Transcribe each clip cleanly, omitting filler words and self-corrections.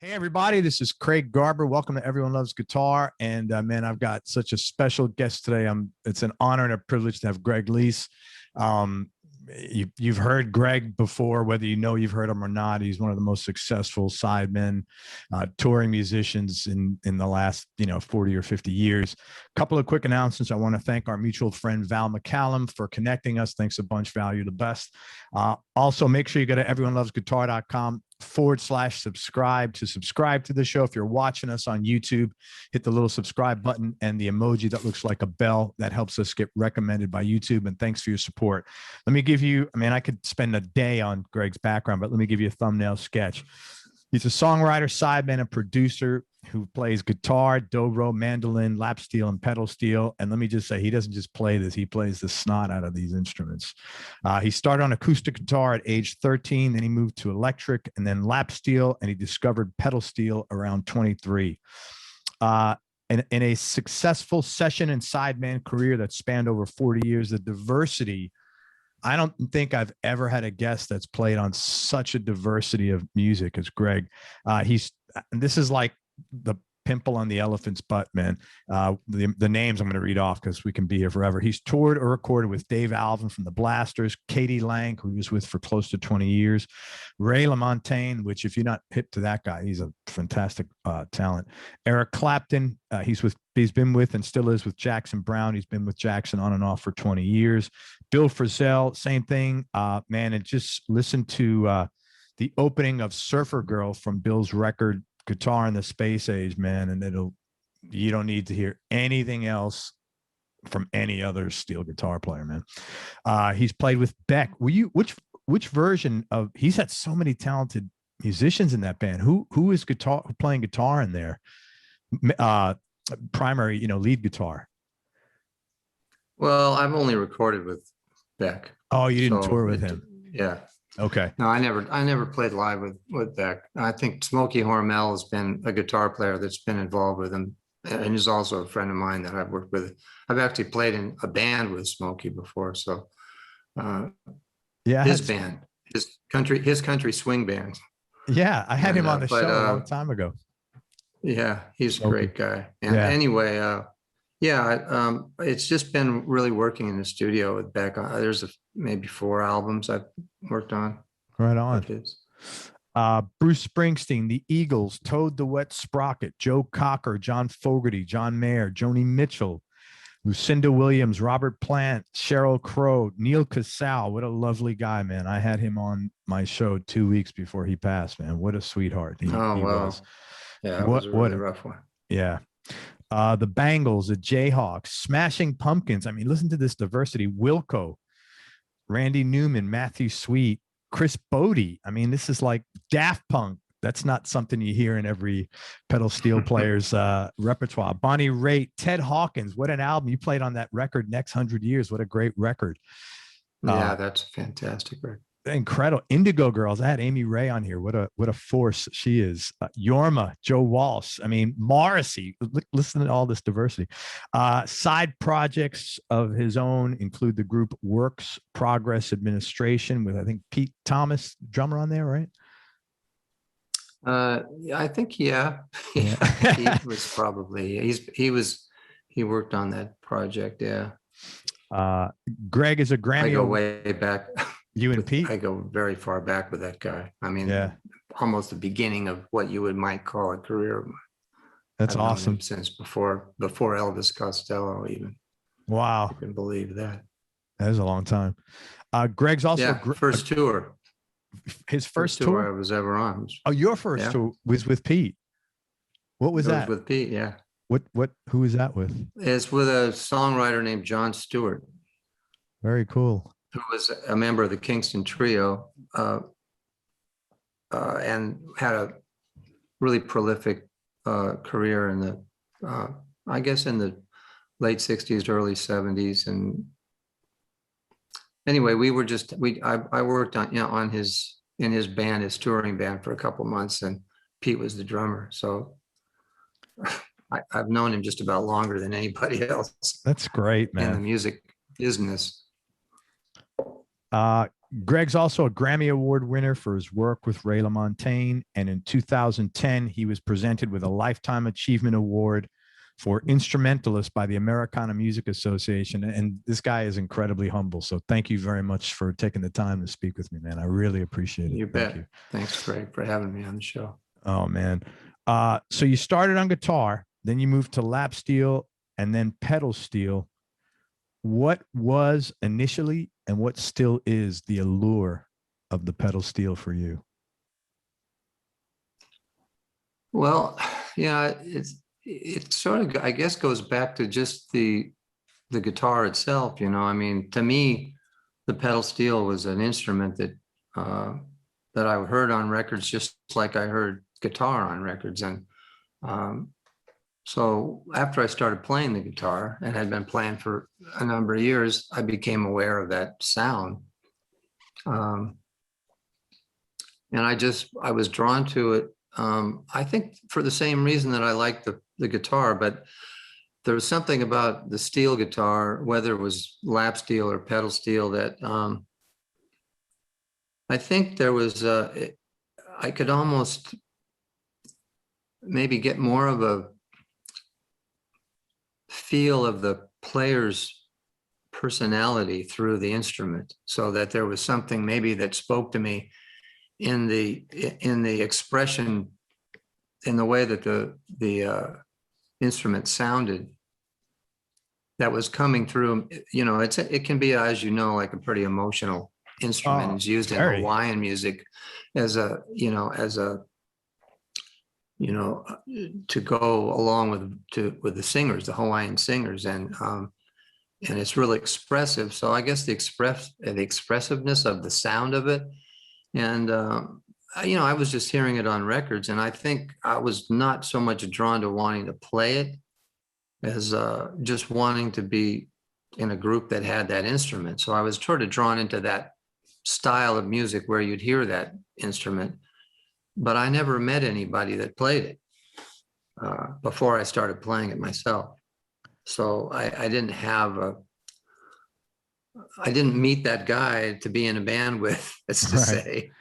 Hey everybody, this is Craig Garber. Welcome to Everyone Loves Guitar. And man, I've got such a special guest today. It's an honor and a privilege to have Greg Leisz. You've heard Greg before, whether you know you've heard him or not. He's one of the most successful sidemen, touring musicians in the last 40 or 50 years. A couple of quick announcements. I want to thank our mutual friend Val McCallum for connecting us. Thanks a bunch, Val. You're the best. Also, make sure you go to everyonelovesguitar.com/subscribe to subscribe to the show. If you're watching us on YouTube, hit the little subscribe button and the emoji that looks like a bell. That helps us get recommended by YouTube. And thanks for your support. Let me give you, I could spend a day on Greg's background, but let me give you a thumbnail sketch. He's a songwriter, sideman, and producer who plays guitar, dobro, mandolin, lap steel, and pedal steel. And let me just say, he doesn't just play this, he plays the snot out of these instruments. He started on acoustic guitar at age 13, then he moved to electric and then lap steel, and he discovered pedal steel around 23. In a successful session and sideman career that spanned over 40 years, the diversity, I don't think I've ever had a guest that's played on such a diversity of music as Greg. This is like the pimple on the elephant's butt, man. The names I'm going to read off because we can be here forever. He's toured or recorded with Dave Alvin from the Blasters, Katie Lang, who he was with for close to 20 years, Ray LaMontagne, which if you're not hip to that guy, he's a fantastic talent. Eric Clapton, he's been with and still is with Jackson Browne. He's been with Jackson on and off for 20 years. Bill Frisell, same thing, man. And just listen to the opening of Surfer Girl from Bill's record, Guitar in the Space Age, man, and you don't need to hear anything else from any other steel guitar player, man. He's played with Beck. Which version of, he's had so many talented musicians in that band. Who is playing guitar in there? Primary, lead guitar. Well, I've only recorded with Beck. Oh, you didn't tour with him? Yeah. Okay. No, I never played live with Beck. I think Smokey Hormel has been a guitar player that's been involved with him, and he's also a friend of mine that I've worked with. I've actually played in a band with Smokey before, so yeah, his country swing band. Yeah, I had him on the show a long time ago. Yeah, he's a great guy. And anyway, it's just been really working in the studio with Beck. There's maybe 4 albums I've worked on. Right on. Bruce Springsteen, the Eagles, Toad the Wet Sprocket, Joe Cocker, John Fogerty, John Mayer, Joni Mitchell, Lucinda Williams, Robert Plant, Sheryl Crow, Neal Casal. What a lovely guy, man. I had him on my show 2 weeks before he passed, man. What a sweetheart he was. Yeah, it was a really rough one. Yeah. The Bangles, the Jayhawks, Smashing Pumpkins. Listen to this diversity. Wilco, Randy Newman, Matthew Sweet, Chris Bodie. This is like Daft Punk. That's not something you hear in every pedal steel player's repertoire. Bonnie Raitt, Ted Hawkins. What an album. You played on that record, Next 100 Years. What a great record. Yeah, that's a fantastic record. Incredible. Indigo Girls. I had Amy Ray on here. What a force she is. Jorma, Joe Walsh. Morrissey. Listen to all this diversity. Side projects of his own include the group Works Progress Administration with, I think, Pete Thomas, drummer on there, right? I think, yeah. He was probably, he worked on that project. Yeah. Greg is a Grammy. I go way back. You and Pete? I go very far back with that guy. Almost the beginning of what you might call a career. That's awesome. Since before Elvis Costello, even. Wow. You can believe that. That is a long time. Greg's also first tour. His first tour I was ever on. Oh, your first tour was with Pete. What was that? Was with Pete, yeah. Who is that with? It's with a songwriter named John Stewart. Very cool. Who was a member of the Kingston Trio and had a really prolific career in the, I guess, in the late 60s, early 70s. And anyway, I worked on, in his band, his touring band, for a couple months, and Pete was the drummer. So I've known him just about longer than anybody else. That's great, man. In the music business. Greg's also a Grammy Award winner for his work with Ray LaMontagne. And in 2010, he was presented with a Lifetime Achievement Award for instrumentalist by the Americana Music Association. And this guy is incredibly humble. So thank you very much for taking the time to speak with me, man. I really appreciate it. You bet. Thanks, Greg, for having me on the show. Oh, man. So you started on guitar, then you moved to lap steel and then pedal steel. What was initially and what still is the allure of the pedal steel for you? Well, yeah, it sort of, I guess, goes back to just the guitar itself. You know, I mean, to me, the pedal steel was an instrument that that I heard on records, just like I heard guitar on records. And so after I started playing the guitar and had been playing for a number of years, I became aware of that sound. And I was drawn to it. I think for the same reason that I liked the guitar, but there was something about the steel guitar, whether it was lap steel or pedal steel, that I think there was, I could almost maybe get more of a feel of the player's personality through the instrument, so that there was something maybe that spoke to me in the expression, in the way that the instrument sounded, that was coming through. You know, it can be, as you know, like a pretty emotional instrument. It's used in Hawaiian music as a to go along with the singers, the Hawaiian singers, and it's really expressive. So I guess the expressiveness of the sound of it, and I was just hearing it on records, and I think I was not so much drawn to wanting to play it as just wanting to be in a group that had that instrument. So I was sort of drawn into that style of music where you'd hear that instrument, but I never met anybody that played it before I started playing it myself. So I didn't meet that guy to be in a band with, let's just say,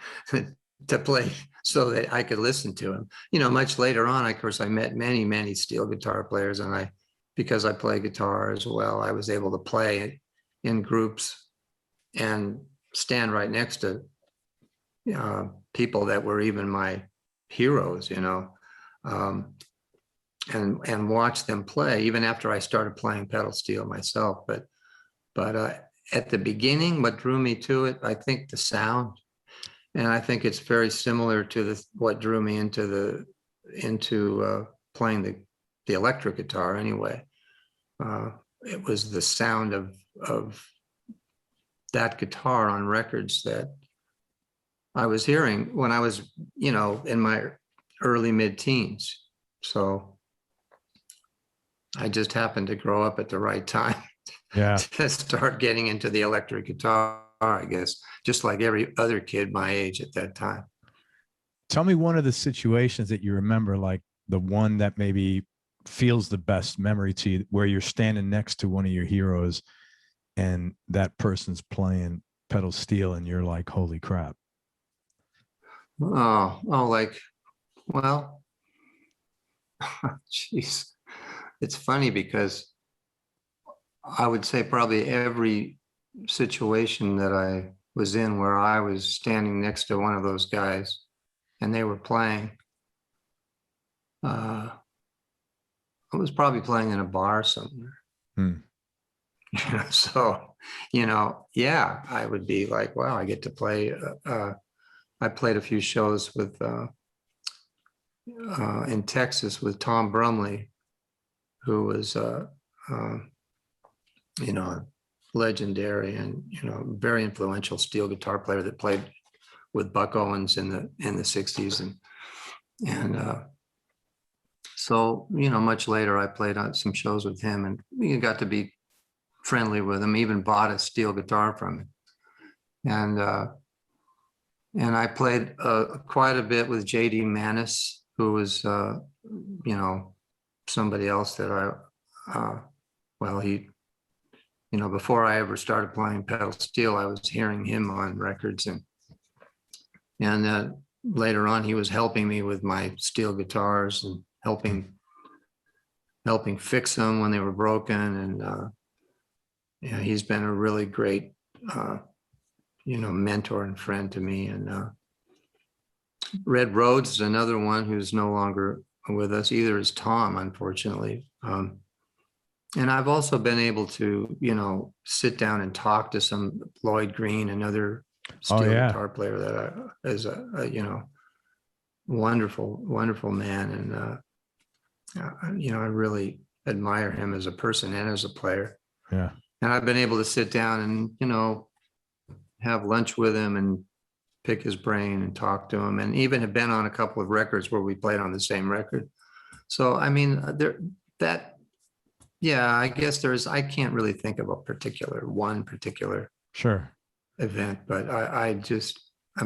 to play so that I could listen to him. You know, much later on, of course, I met many, many steel guitar players, and because I play guitar as well, I was able to play in groups and stand right next to people that were even my heroes, and watch them play even after I started playing pedal steel myself. But at the beginning, what drew me to it, I think the sound, and I think it's very similar to what drew me into playing the electric guitar anyway. It was the sound of that guitar on records that I was hearing when I was, in my early mid-teens. So I just happened to grow up at the right time. Yeah. To start getting into the electric guitar, I guess, just like every other kid my age at that time. Tell me one of the situations that you remember, like the one that maybe feels the best memory to you, where you're standing next to one of your heroes and that person's playing pedal steel and you're like, holy crap. Oh, well, geez. It's funny because I would say probably every situation that I was in where I was standing next to one of those guys and they were playing, I was probably playing in a bar somewhere. So, yeah, I would be like, wow, I get to play. I played a few shows with in Texas with Tom Brumley, who was legendary and very influential steel guitar player that played with Buck Owens in the 60s, and so much later I played on some shows with him, and we got to be friendly with him. Even bought a steel guitar from him, and I played quite a bit with J.D. Manis, who was somebody else that he before I ever started playing pedal steel, I was hearing him on records, and later on he was helping me with my steel guitars and helping fix them when they were broken. And yeah, he's been a really great mentor and friend to me. And Red Rhodes is another one who's no longer with us. Either is Tom, unfortunately. And I've also been able to, sit down and talk to some Lloyd Green, another steel guitar player that is a wonderful, wonderful man. And, I really admire him as a person and as a player. Yeah. And I've been able to sit down and, have lunch with him and pick his brain and talk to him, and even have been on a couple of records where we played on the same record. So, I mean, I guess I can't really think of one particular sure event, but I'm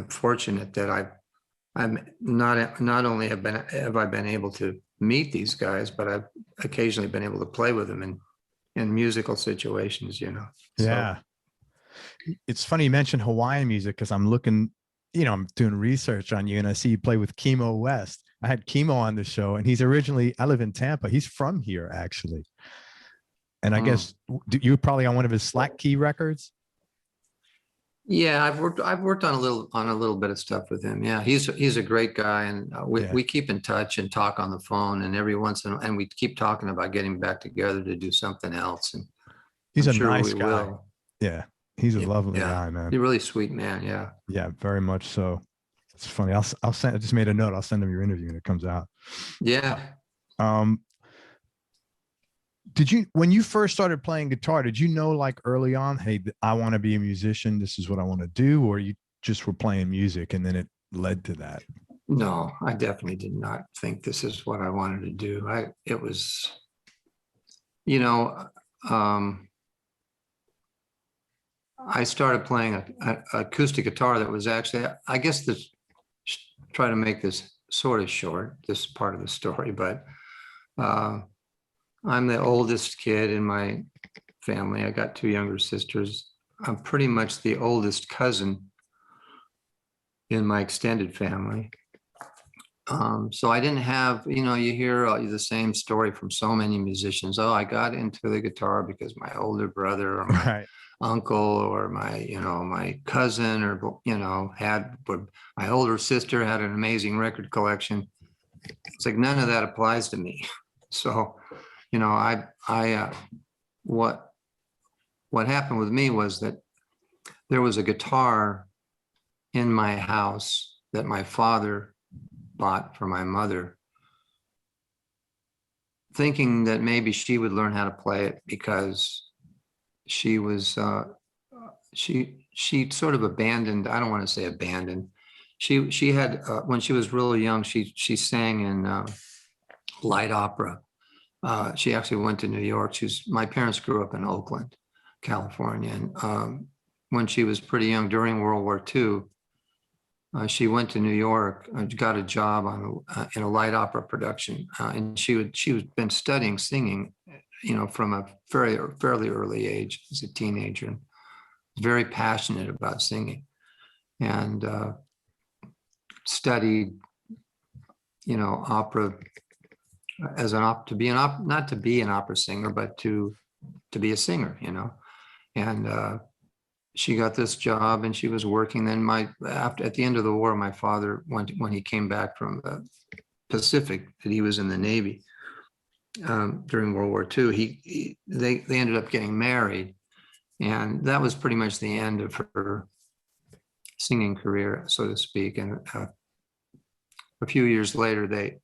fortunate that I'm not only have I been able to meet these guys, but I've occasionally been able to play with them in musical situations, So, yeah. It's funny you mentioned Hawaiian music, because I'm looking, I'm doing research on you, and I see you play with Chemo West. I had Chemo on the show, and I live in Tampa. He's from here, actually. And I guess you were probably on one of his Slack Key records. Yeah, I've worked on a little bit of stuff with him. Yeah, he's a great guy, and we keep in touch and talk on the phone, and every once in a while, and we keep talking about getting back together to do something else. And he's a nice guy. Will. Yeah, he's a lovely guy, man. He's a really sweet man. Yeah. Yeah, very much so. It's funny. I'll send. I just made a note. I'll send him your interview when it comes out. Yeah. When you first started playing guitar, did you know, like, early on, hey, I want to be a musician, this is what I want to do, or you just were playing music and then it led to that? No, I definitely did not think this is what I wanted to do. It was, I started playing an acoustic guitar that was actually, I guess try to make this sort of short, this part of the story, but I'm the oldest kid in my family. I got 2 younger sisters. I'm pretty much the oldest cousin in my extended family. So I didn't have, you hear the same story from so many musicians. Oh, I got into the guitar because my older brother or my uncle or my cousin or, my older sister had an amazing record collection. It's like none of that applies to me. So, what happened with me was that there was a guitar in my house that my father bought for my mother, thinking that maybe she would learn how to play it because she was, she sort of abandoned, I don't want to say abandoned. She had, when she was really young, she sang in light opera. She actually went to New York. My parents grew up in Oakland, California. And when she was pretty young, during World War II, she went to New York and got a job in a light opera production. And she had been studying singing, from a fairly early age as a teenager, and very passionate about singing, and studied, opera as not to be an opera singer, but to be a singer, and she got this job and she was working. Then at the end of the war, my father, when he came back from the Pacific, that he was in the Navy during World War II, they ended up getting married, and that was pretty much the end of her singing career, so to speak. And a few years later,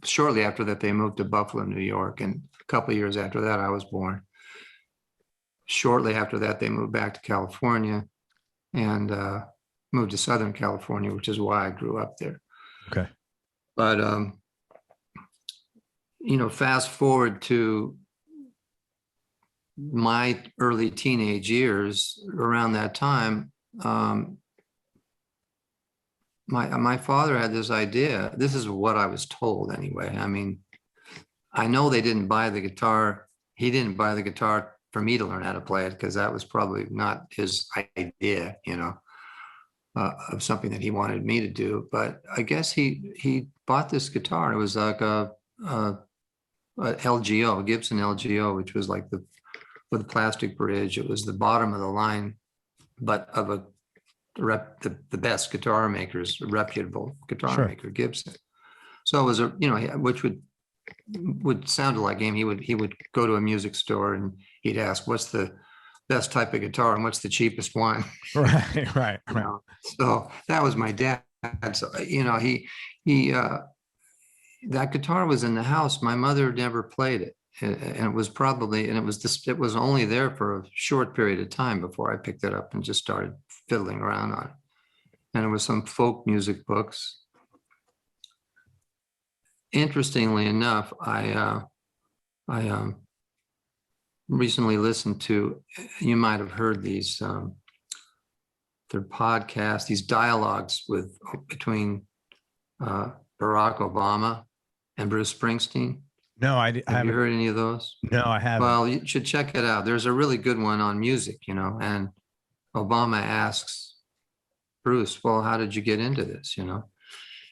shortly after that, they moved to Buffalo, New York. And a couple of years after that, I was born. Shortly after that, they moved back to California and moved to Southern California, which is why I grew up there. Okay. But, fast forward to my early teenage years, around that time, my father had this idea. This is what I was told anyway. I mean, I know they didn't buy the guitar. He didn't buy the guitar for me to learn how to play it, because that was probably not his idea, of something that he wanted me to do. But I guess he bought this guitar. It was like a LGO, Gibson LGO, which was like with a plastic bridge. It was the bottom of the line, but of the best guitar makers, a reputable guitar maker, Gibson. So it was which would sound like him. He would go to a music store and he'd ask, "What's the best type of guitar and what's the cheapest one?" Right. So that was my dad. So that guitar was in the house. My mother never played it, and it was only there for a short period of time before I picked it up and just started fiddling around on it. And it was some folk music books. Interestingly enough, I recently listened to, you might have heard these, their podcasts, these dialogues between Barack Obama and Bruce Springsteen. No, Have you heard any of those? No, I haven't. Well, you should check it out. There's a really good one on music, and Obama asks Bruce, "Well, how did you get into this?"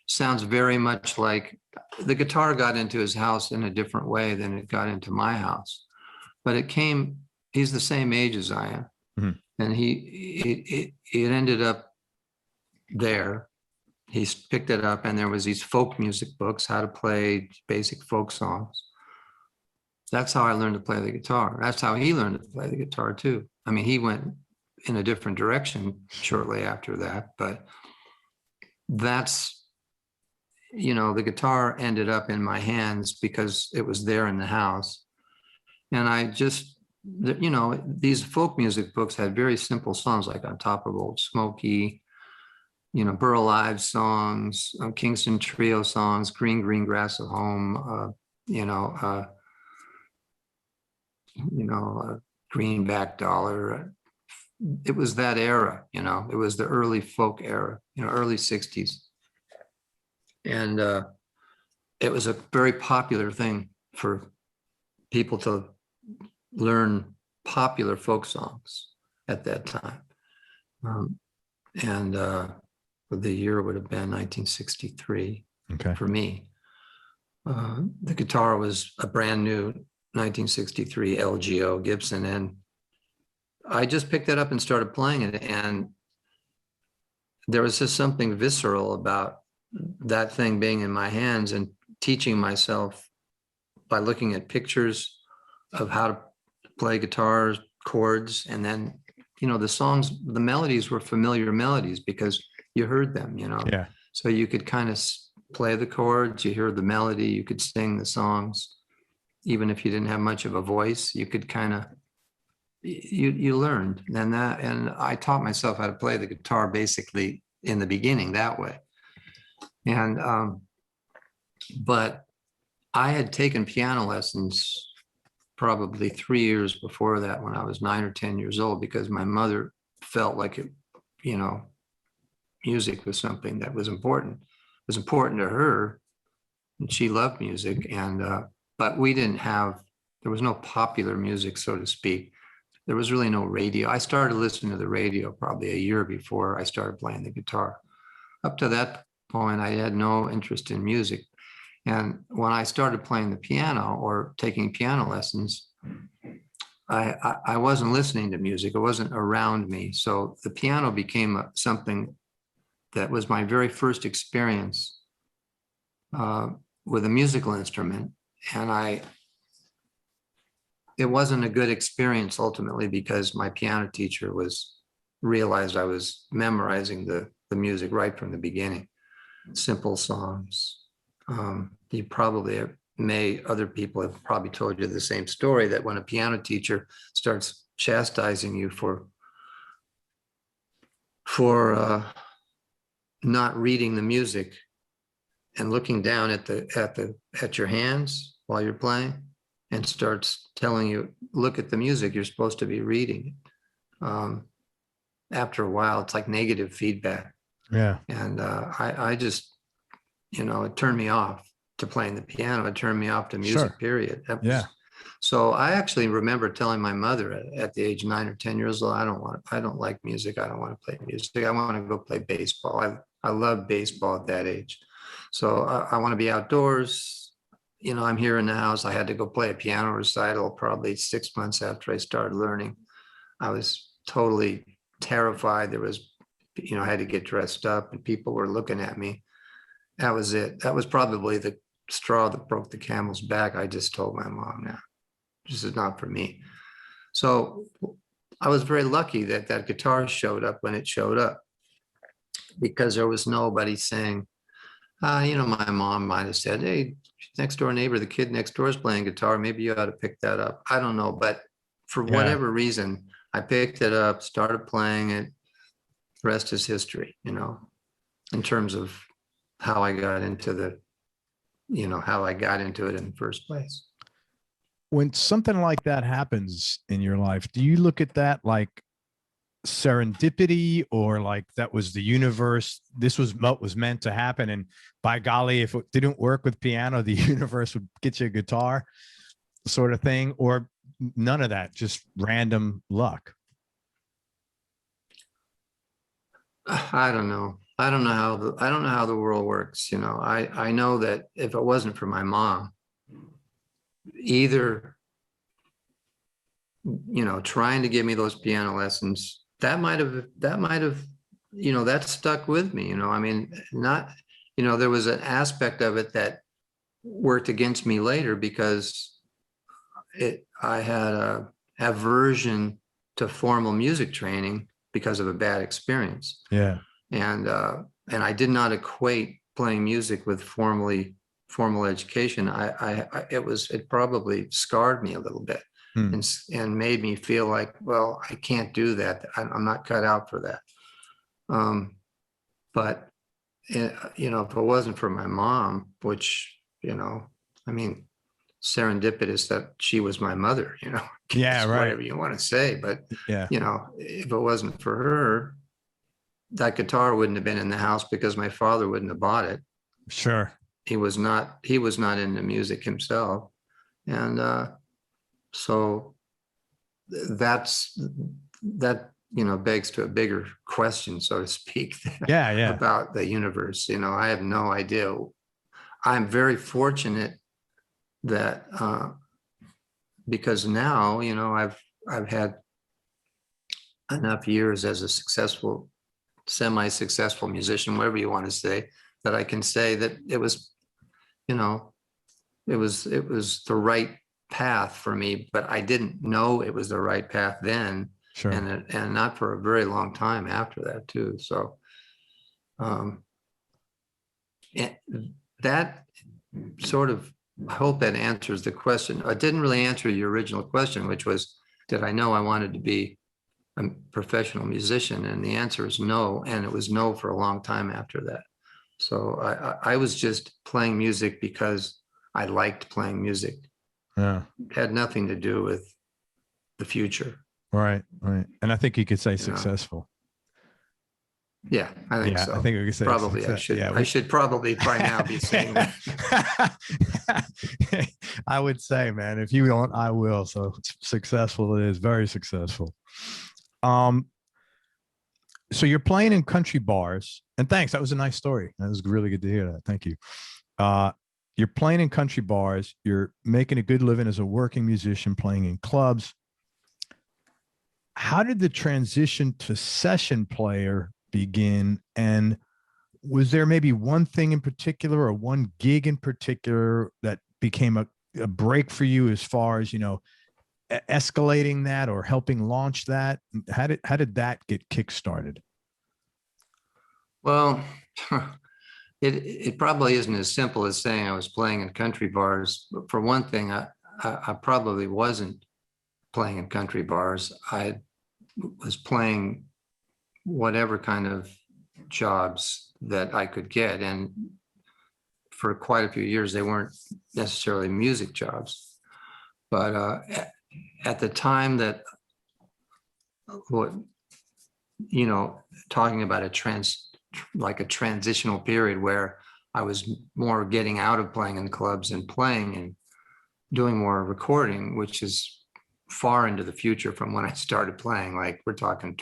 Sounds very much like the guitar got into his house in a different way than it got into my house. But he's the same age as I am. Mm-hmm. And it ended up there. He picked it up, and there was these folk music books, how to play basic folk songs. That's how I learned to play the guitar. That's how he learned to play the guitar too. I mean, he went in a different direction shortly after that, but that's, the guitar ended up in my hands because it was there in the house. And I just, these folk music books had very simple songs, like On Top of Old Smoky, Burl Ives songs, Kingston Trio songs, Green, Green Grass at Home, Greenback Dollar. It was that era, it was the early folk era, early 60s. And it was a very popular thing for people to learn popular folk songs at that time. And the year would have been 1963 for me. The guitar was a brand new 1963 LGO Gibson, and I just picked it up and started playing it. And there was just something visceral about that thing being in my hands and teaching myself by looking at pictures of how to play guitar chords. And then, the songs, the melodies were familiar melodies because you heard them, Yeah. So you could kind of play the chords, you hear the melody, you could sing the songs. Even if you didn't have much of a voice, you could kind of, you learned. And I taught myself how to play the guitar basically in the beginning that way. And, but I had taken piano lessons probably 3 years before that, when I was 9 or 10 years old, because my mother felt like it, music was something that was important. It was important to her, and she loved music. And, but there was no popular music, so to speak. There was really no radio. I started listening to the radio probably a year before I started playing the guitar. Up to that point, I had no interest in music. And when I started playing the piano or taking piano lessons, I wasn't listening to music. It wasn't around me. So the piano became something that was my very first experience with a musical instrument. And it wasn't a good experience ultimately, because my piano teacher realized I was memorizing the music right from the beginning. Simple songs. Other people have probably told you the same story, that when a piano teacher starts chastising you for not reading the music and looking down at your hands while you're playing, and starts telling you, look at the music, you're supposed to be reading it. After a while, it's like negative feedback. Yeah. And I just, it turned me off to playing the piano. It turned me off to music, period. So I actually remember telling my mother at the age of 9 or 10 years old, I don't like music. I don't want to play music. I want to go play baseball. I love baseball at that age. So I want to be outdoors. You know, I'm here in the house. I had to go play a piano recital probably 6 months after I started learning. I was totally terrified. There was, you know, I had to get dressed up and people were looking at me. That was it. That was probably the straw that broke the camel's back. I just told my mom, "Now, this is not for me." So I was very lucky that that guitar showed up when it showed up, because there was nobody saying, you know, my mom might have said, "Hey, next door neighbor, the kid next door is playing guitar. Maybe you ought to pick that up." I don't know. But for whatever reason, I picked it up, started playing it. The rest is history, you know, in terms of how I got into how I got into it in the first place. When something like that happens in your life, do you look at that like serendipity, or like that was the universe, this was what was meant to happen, and by golly, if it didn't work with piano, the universe would get you a guitar, sort of thing? Or none of that, just random luck? I don't know. I don't know how the world works. You know, I know that if it wasn't for my mom, either, you know, trying to give me those piano lessons, that might have, you know, that stuck with me. You know, I mean, not, you know, there was an aspect of it that worked against me later, because I had a aversion to formal music training because of a bad experience. Yeah. And I did not equate playing music with formal education. It probably scarred me a little bit, and made me feel like, well, I can't do that. I'm not cut out for that. But you know, if it wasn't for my mom, which, you know, I mean, serendipitous that she was my mother, you know. Yeah, right. Whatever you want to say, but yeah, you know, if it wasn't for her, that guitar wouldn't have been in the house, because my father wouldn't have bought it. sure. He was not into music himself. And so that, you know, begs to a bigger question, so to speak, Yeah. about the universe. You know, I have no idea. I'm very fortunate that because now, you know, I've had enough years as a semi-successful musician, whatever you want to say, that I can say that it was, you know, it was the right path for me, but I didn't know it was the right path then. Sure. And not for a very long time after that too. So that sort of, I hope that answers the question. I didn't really answer your original question, which was, did I know I wanted to be a professional musician? And the answer is no. And it was no for a long time after that. So I was just playing music because I liked playing music. Yeah. It had nothing to do with the future. Right. And I think you could say successful. Yeah, I think so. I think we could say probably success. I should. Yeah, I should probably by now be saying that. I would say, man, if you don't, I will. So successful it is, very successful. So you're playing in country bars, and thanks. That was a nice story. That was really good to hear that. Thank you. You're playing in country bars. You're making a good living as a working musician, playing in clubs. How did the transition to session player begin? And was there maybe one thing in particular, or one gig in particular, that became a break for you, as far as, you know, escalating that or helping launch that? How did that get kickstarted? Well, it probably isn't as simple as saying I was playing in country bars. But for one thing, I probably wasn't playing in country bars. I was playing whatever kind of jobs that I could get, and for quite a few years they weren't necessarily music jobs. But at the time that, what, you know, talking about a transitional period where I was more getting out of playing in clubs and playing doing more recording, which is far into the future from when I started playing. Like we're talking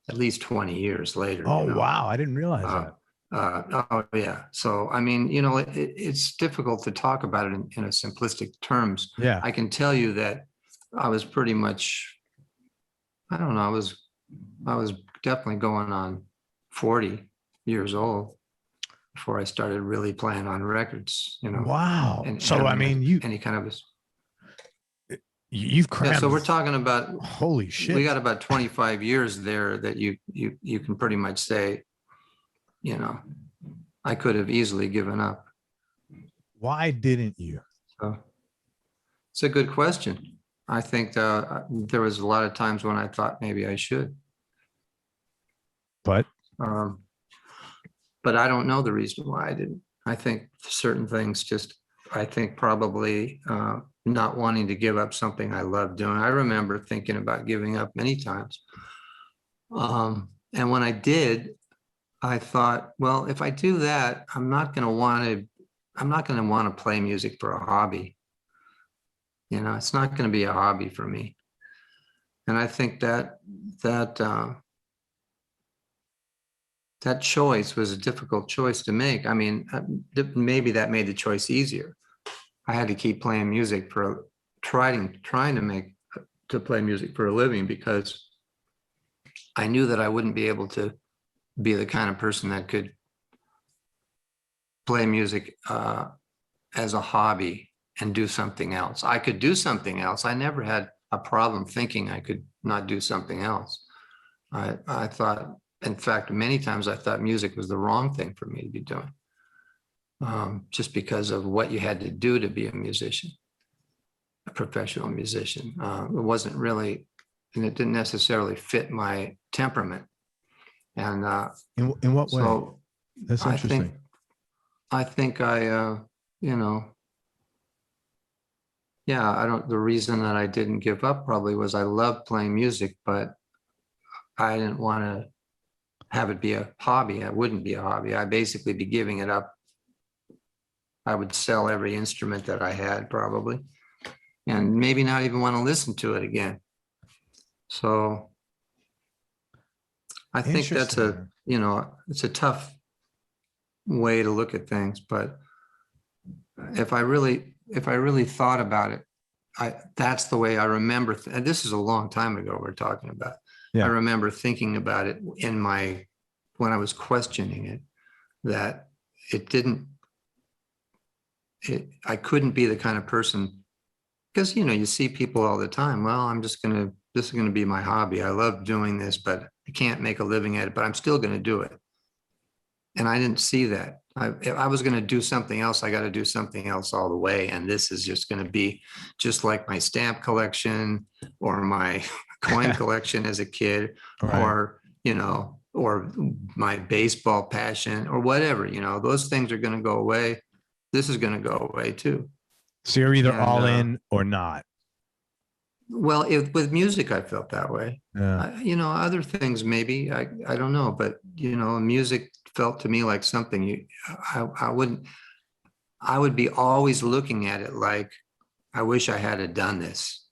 at least 20 years later. Oh, wow. I didn't realize that. Oh yeah. So, I mean, it's difficult to talk about it in a simplistic terms. Yeah. I can tell you that I was pretty much, I don't know, I was definitely going on 40 years old before I started really playing on records, Wow. And So, I mean, any kind of you've crammed. Yeah, so we're talking about, holy shit. We got about 25 years there that you can pretty much say, I could have easily given up. Why didn't you? So it's a good question. I think there was a lot of times when I thought maybe I should. But I don't know the reason why I didn't. I think certain things I think probably not wanting to give up something I love doing. I remember thinking about giving up many times. And when I did, I thought, well, if I do that, I'm not going to want to play music for a hobby. It's not going to be a hobby for me. And I think that choice was a difficult choice to make. I mean, maybe that made the choice easier. I had to keep playing music trying to play music for a living, because I knew that I wouldn't be able to be the kind of person that could play music as a hobby and do something else. I could do something else. I never had a problem thinking I could not do something else. I thought, in fact, many times I thought music was the wrong thing for me to be doing, just because of what you had to do to be a musician, a professional musician. It wasn't really, and it didn't necessarily fit my temperament. And in what way? So that's interesting. I think the reason that I didn't give up probably was I loved playing music, but I didn't want to have it be a hobby. It wouldn't be a hobby. I'd basically be giving it up. I would sell every instrument that I had probably, and maybe not even want to listen to it again. So I think that's it's a tough way to look at things, but if I really thought about it, that's the way I remember. And this is a long time ago we're talking about. Yeah. I remember thinking about it when I was questioning it, that I couldn't be the kind of person, because, you see people all the time. Well, this is going to be my hobby. I love doing this, but I can't make a living at it, but I'm still going to do it. And I didn't see that. If I was going to do something else, I got to do something else all the way. And this is just going to be just like my stamp collection or my coin collection as a kid, right. or my baseball passion or whatever, those things are going to go away. This is going to go away too. So you're either all in or not. Well, with music, I felt that way. Yeah. Other things, maybe, I don't know, but, music felt to me like something I would be always looking at it like, I wish I had done this.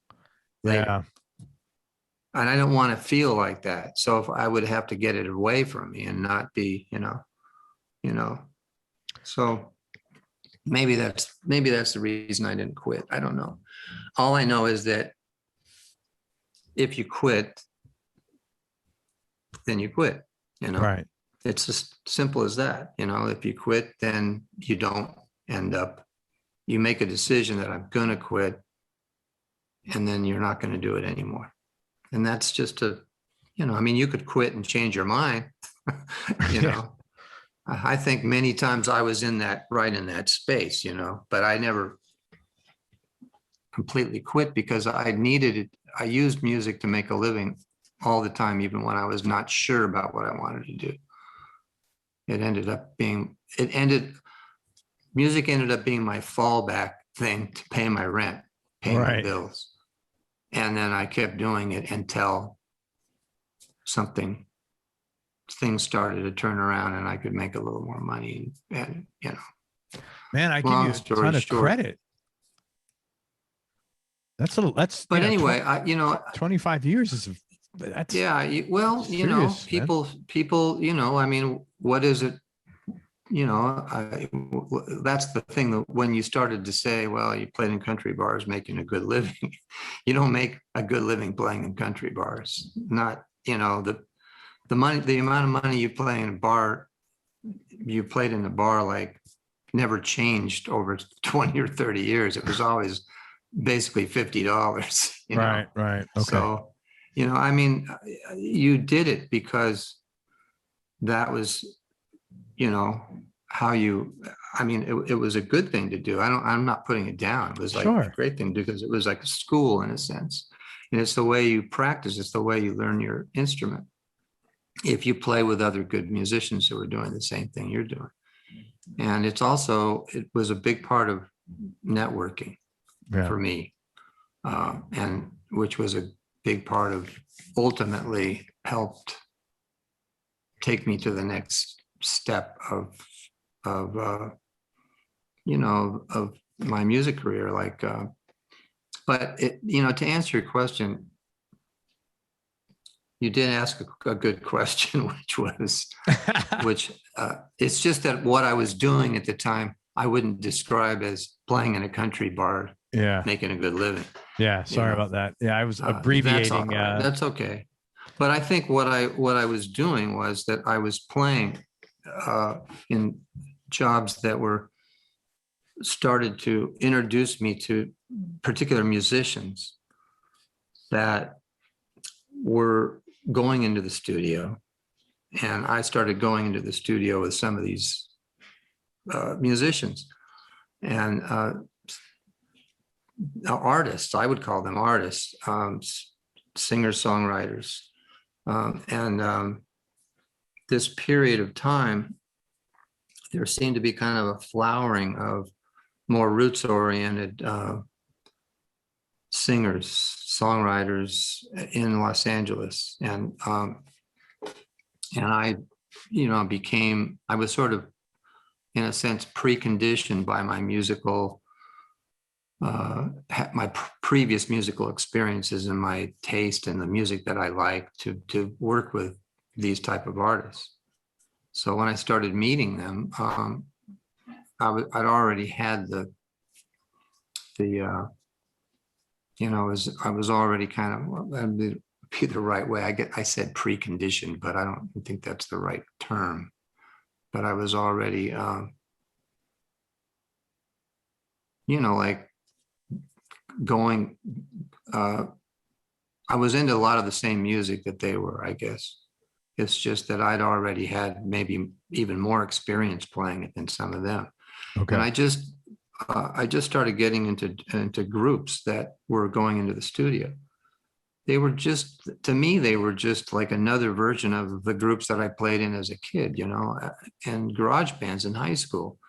Yeah. And I don't want to feel like that. So if I would have to get it away from me and not be, so maybe that's the reason I didn't quit. I don't know. All I know is that if you quit, then you quit, Right. It's as simple as that. If you quit, then you don't you make a decision that I'm going to quit, and then you're not going to do it anymore. And that's just you could quit and change your mind, Yeah. I think many times I was right in that space, but I never completely quit, because I needed it. I used music to make a living all the time, even when I was not sure about what I wanted to do. Music ended up being my fallback thing to pay my rent, pay my bills. And then I kept doing it until things started to turn around and I could make a little more money. And Man, I give you a ton of credit. That's But anyway, I, 25 years is that's yeah, well, serious, man. people, I mean, what is it? That's the thing that when you started to say, well, you played in country bars making a good living, you don't make a good living playing in country bars. Not, the money, the amount of money you play in a bar, you played in a bar like never changed over 20 or 30 years. It was always basically $50, Right. Okay. So, I mean, you did it because that was, how you, I mean, it was a good thing to do. I'm not putting it down. It was like Sure. a great thing to do because it was like a school in a sense. And it's the way you practice. It's the way you learn your instrument. If you play with other good musicians who are doing the same thing you're doing. And it was a big part of networking for me. And which was a big part of ultimately helped take me to the next step of my music career. Like, but to answer your question, you did ask a good question, which it's just that what I was doing at the time, I wouldn't describe as playing in a country bar, making a good living. Yeah. Sorry about that. Yeah. I was abbreviating. That's okay. But I think what I was doing was that I was playing in jobs that started to introduce me to particular musicians that were going into the studio. And I started going into the studio with some of these musicians and artists. I would call them artists, singers, songwriters. And this period of time, there seemed to be kind of a flowering of more roots-oriented singers, songwriters in Los Angeles. And I, I was sort of, in a sense, preconditioned by my musical, my previous musical experiences and my taste and the music that I like to work with these type of artists. So when I started meeting them, I'd already had I was already kind of, that'd be the right way. I said preconditioned, but I don't think that's the right term. But I was already, like going, I was into a lot of the same music that they were, I guess. It's just that I'd already had maybe even more experience playing it than some of them. Okay. And I just started getting into groups that were going into the studio. They were just, to me, they were just like another version of the groups that I played in as a kid, and garage bands in high school.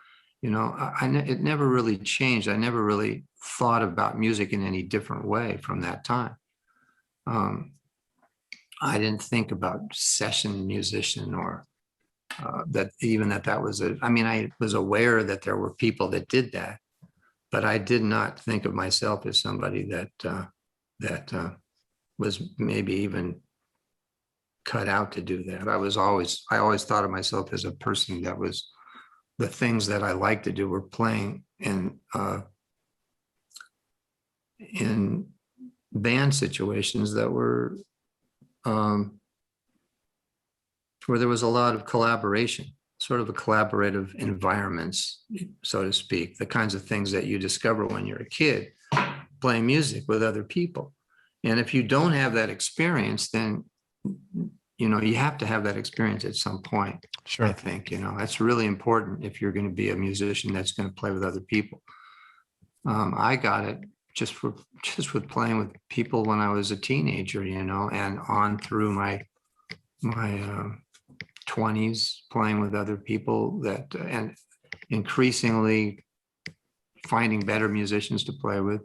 It never really changed. I never really thought about music in any different way from that time. I didn't think about session musician or that was I was aware that there were people that did that, but I did not think of myself as somebody that was maybe even cut out to do that. I always thought of myself as a person that was, the things that I like to do were playing in band situations that were where there was a lot of collaboration, sort of a collaborative environments, so to speak, the kinds of things that you discover when you're a kid playing music with other people. And if you don't have that experience, then, you have to have that experience at some point. Sure. I think, that's really important if you're going to be a musician that's going to play with other people. I got it just with playing with people when I was a teenager, and on through my 20s, playing with other people and increasingly finding better musicians to play with.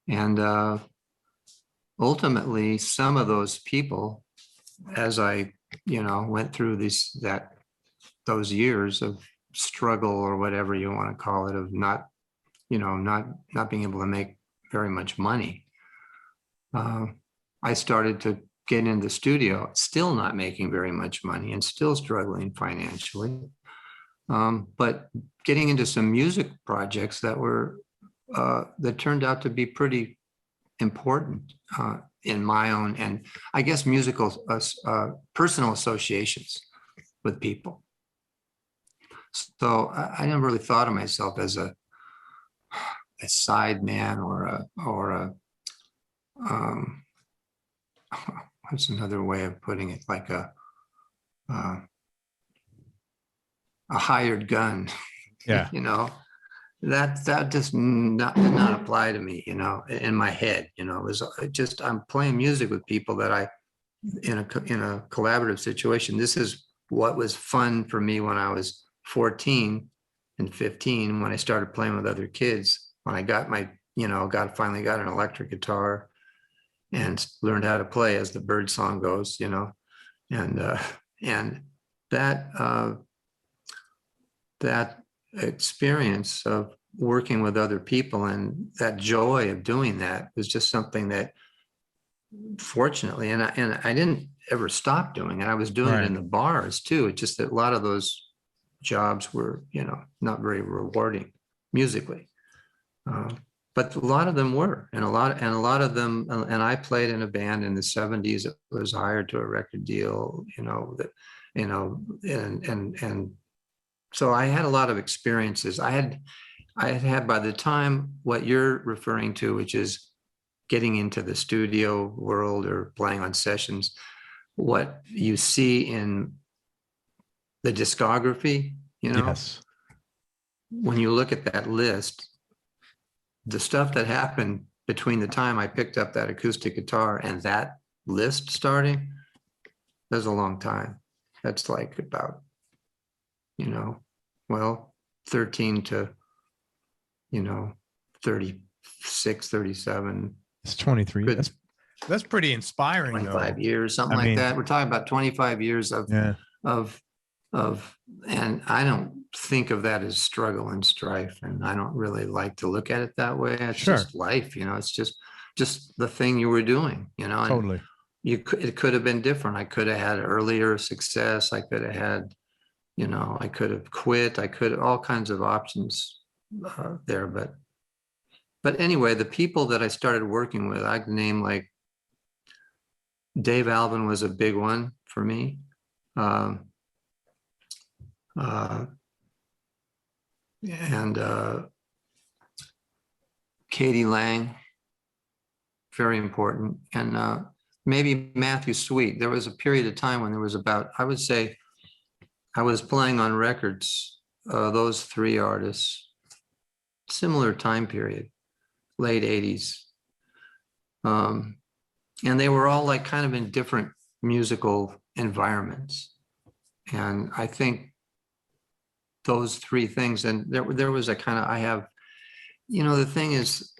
And ultimately, some of those people, as I, went through those years of struggle or whatever you want to call it, of not not being able to make very much money, I started to get in the studio, still not making very much money and still struggling financially. But getting into some music projects that turned out to be pretty important in my own, and I guess musical, personal associations with people. So I never really thought of myself as a sideman or a what's another way of putting it, like a hired gun. Yeah. That just did not apply to me, in my head. It was just, I'm playing music with people that in a collaborative situation. This is what was fun for me when I was 14 and 15, when I started playing with other kids, when I got my, finally got an electric guitar and learned how to play, as the bird song goes, and that experience of working with other people and that joy of doing that was just something that, fortunately, and I didn't ever stop doing it. I was doing it in the bars too. It's just that a lot of those jobs were, not very rewarding musically, but a lot of them were, and a lot of them. And I played in a band in the 70s that was hired to a record deal, and so I had a lot of experiences. I had by the time what you're referring to, which is getting into the studio world or playing on sessions, what you see in the discography, Yes. When you look at that list, the stuff that happened between the time I picked up that acoustic guitar and that list starting, there's a long time. That's like about, 13 to, 36, 37. It's 23. Good. That's pretty inspiring. 25 though. years, something like that. We're talking about 25 years of, and I don't think of that as struggle and strife. And I don't really like to look at it that way. It's just life, it's just the thing you were doing, Totally. It could have been different. I could have had earlier success. I could have had, I could have quit. I could, all kinds of options there. But anyway, the people that I started working with, I can name, like Dave Alvin was a big one for me. And Katie Lang, very important. And maybe Matthew Sweet. There was a period of time when there was about, I would say, I was playing on records, those three artists, similar time period, late 80s. And they were all like kind of in different musical environments. And I think those three things, and there was a kind of, I have, the thing is,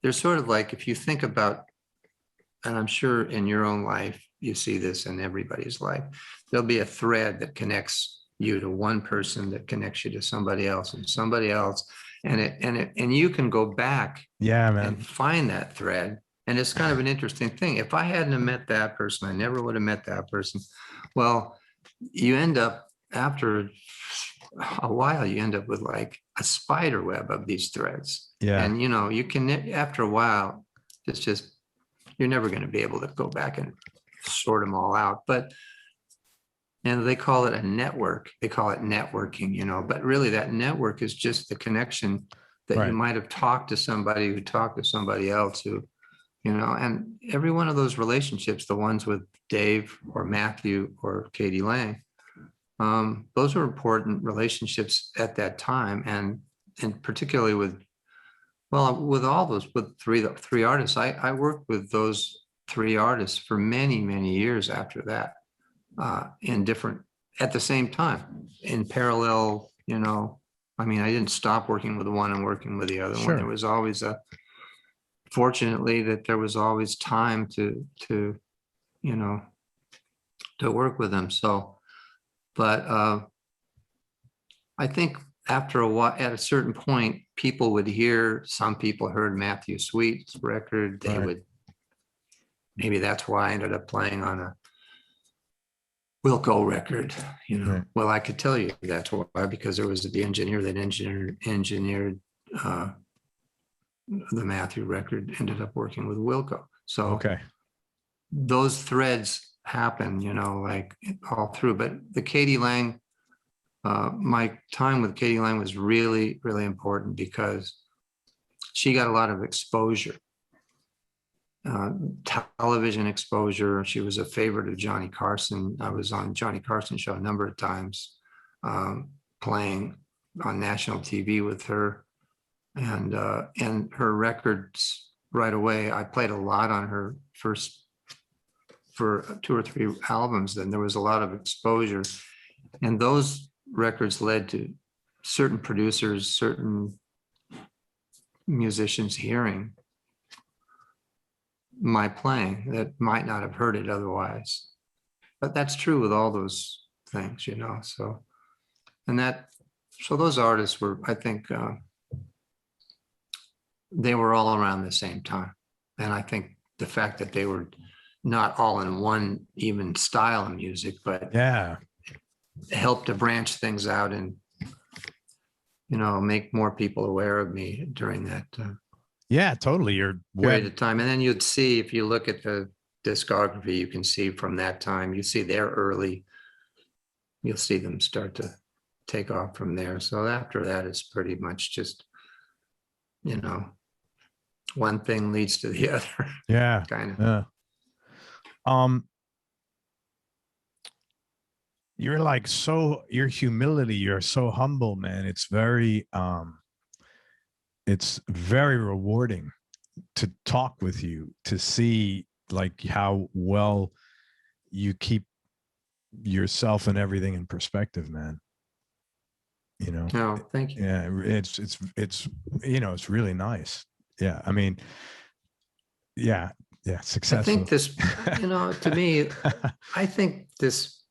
there's sort of like, if you think about, and I'm sure in your own life, you see this in everybody's life, there'll be a thread that connects you to one person, that connects you to somebody else and somebody else. And you can go back and find that thread. And it's kind of an interesting thing. If I hadn't have met that person, I never would have met that person. Well, you end up, after a while, you end up with like a spider web of these threads. Yeah. And, you can, after a while, it's just, you're never going to be able to go back and sort them all out. And they call it a network. They call it networking, but really that network is just the connection that you might have talked to somebody who talked to somebody else who, and every one of those relationships, the ones with Dave or Matthew or Katie Lang, those are important relationships at that time. And particularly with all those, with three artists, I worked with those three artists for many, many years after that, at the same time, in parallel, I didn't stop working with the one and working with the other one. There was always fortunately that there was always time to work with them. So, but I think after a while, at a certain point, people would hear, some people heard Matthew Sweet's record. They Right. would, maybe that's why I ended up playing on a Wilco record, you know. Right. Well, I could tell you that's why, because there was the engineer that engineered the Matthew record ended up working with Wilco. So Okay. those threads happen, you know, like all through. But the Katie Lang, my time with Katie Lang was really, really important because she got a lot of exposure, television exposure. She was a favorite of Johnny Carson. I was on Johnny Carson show a number of times, playing on national TV with her, and her records right away. I played a lot on her first for 2 or 3 albums. Then there was a lot of exposure, and those records led to certain producers, certain musicians hearing my playing that might not have heard it otherwise. But that's true with all those things, you know. So, so those artists were, I think, they were all around the same time. And I think the fact that they were not all in one even style of music, but Yeah. helped to branch things out and, you know, make more people aware of me during that Yeah, totally. You're period of time. And then you'd see, if you look at the discography, you can see from that time, you see they're early, you'll see them start to take off from there. So after that, it's pretty much just, you know, one thing leads to the other. Yeah. Kind of. Yeah. You're like, so your humility, you're so humble, man. It's very rewarding to talk with you, to see like how well you keep yourself and everything in perspective, man. You know. No, thank you. Yeah, it's you know, it's really nice. Yeah, I mean, yeah, successful. I think this, you know, to me, I think this,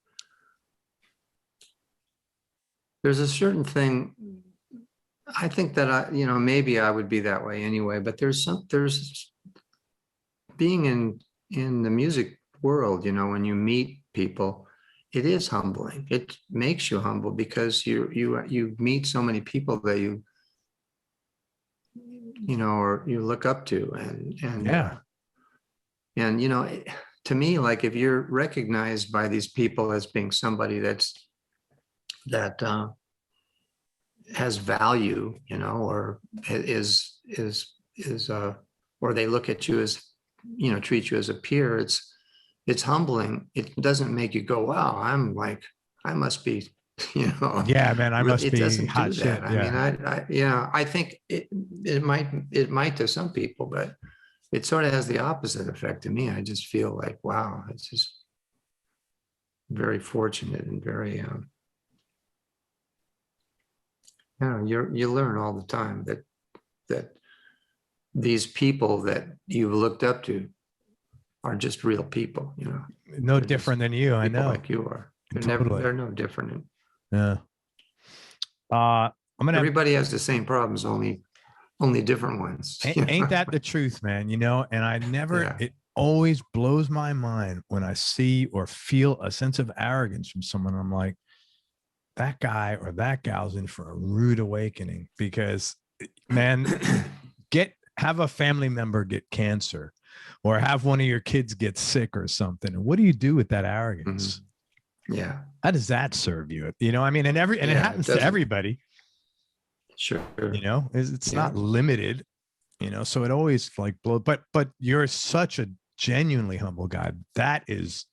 there's a certain thing, I think that you know, maybe I would be that way anyway, but there's being in the music world, you know, when you meet people, it is humbling. It makes you humble because you meet so many people that you know, or you look up to, and Yeah. And you know, to me, like if you're recognized by these people as being somebody that has value, you know, or is or they look at you as, you know, treat you as a peer, it's humbling. It doesn't make you go, wow, I'm like, I must be, you know. Yeah, man, I must it be doesn't hot do shit. that. Yeah. I mean, yeah, I think it might to some people, but it sort of has the opposite effect to me. I just feel like, wow, it's just very fortunate and very, you know, you learn all the time that these people that you've looked up to are just real people, you know. No different than you, I know. Like you are. Totally. They're no different. Yeah. I'm gonna. Everybody has the same problems, only different ones. Ain't that the truth, man? You know, and I never. Yeah. It always blows my mind when I see or feel a sense of arrogance from someone. I'm like, that guy or that gal's in for a rude awakening, because, man, have a family member get cancer, or have one of your kids get sick or something. And what do you do with that arrogance? Mm-hmm. Yeah. How does that serve you? You know, I mean, and it happens to everybody. Sure. You know, it's not limited, you know, so it always like but you're such a genuinely humble guy. That is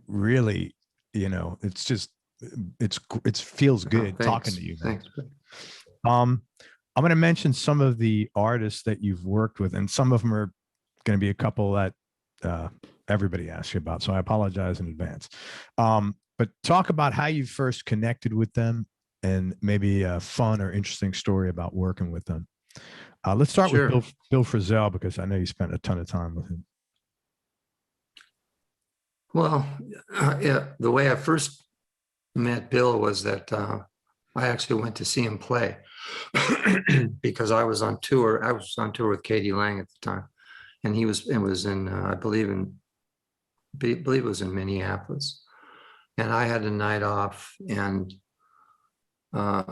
really, you know, it's just, it feels good talking to you. Thanks. I'm going to mention some of the artists that you've worked with, and some of them are going to be a couple that everybody asks you about. So I apologize in advance. But talk about how you first connected with them, and maybe a fun or interesting story about working with them. Let's start with Bill Frisell, because I know you spent a ton of time with him. Well, yeah, the way I first met Bill was that I actually went to see him play because I was on tour. I was on tour with Katie Lang at the time, and it was in I believe it was in Minneapolis, and I had a night off, and a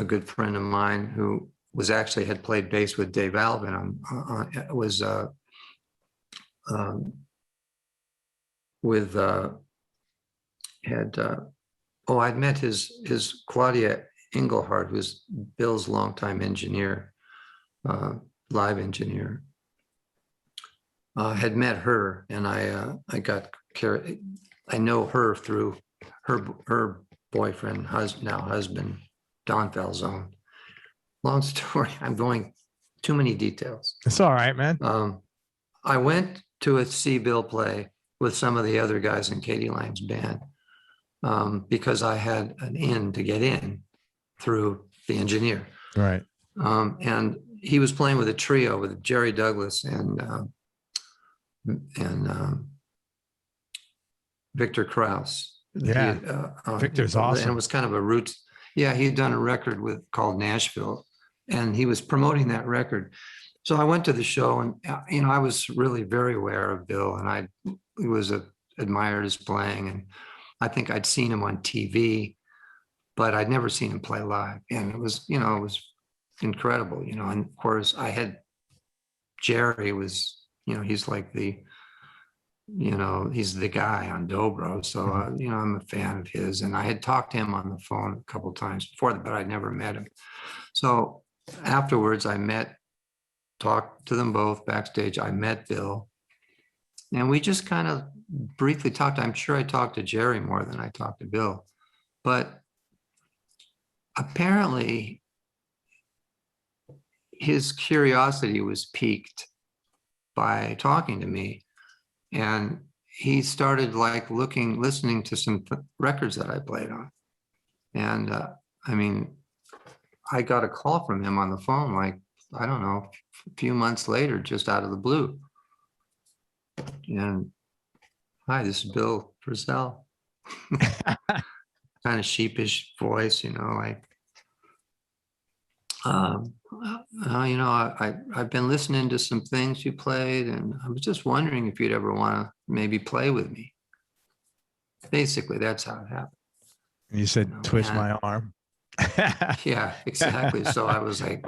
good friend of mine who had played bass with Dave Alvin I'd met his Claudia Engelhardt, who's Bill's longtime engineer, live engineer. Had met her, and I know her through her boyfriend, now husband, Don Falzone. Long story. I'm going too many details. It's all right, man. I went to see Bill play with some of the other guys in Katie Lang's band because I had an in to get in through the engineer. Right. And he was playing with a trio with Jerry Douglas and Victor Krauss. Yeah, Victor's awesome. And it was kind of a roots. Yeah, he had done a record called Nashville, and he was promoting that record. So I went to the show, and I was really very aware of Bill, and I admired his playing, and I think I'd seen him on TV, but I'd never seen him play live, and it was incredible, And of course, I had Jerry was, he's like he's the guy on dobro. So, I'm a fan of his, and I had talked to him on the phone a couple of times before that, but I'd never met him. So afterwards talked to them both backstage. I met Bill, and we just kind of briefly talked. I'm sure I talked to Jerry more than I talked to Bill, but apparently his curiosity was piqued by talking to me. And he started listening to some records that I played on. And I got a call from him on the phone, I don't know, a few months later, just out of the blue. And hi, this is Bill Frisell. Kind of sheepish voice, I've been listening to some things you played, and I was just wondering if you'd ever want to maybe play with me. Basically, that's how it happened. You said, twist my arm. Yeah, exactly. So I was like,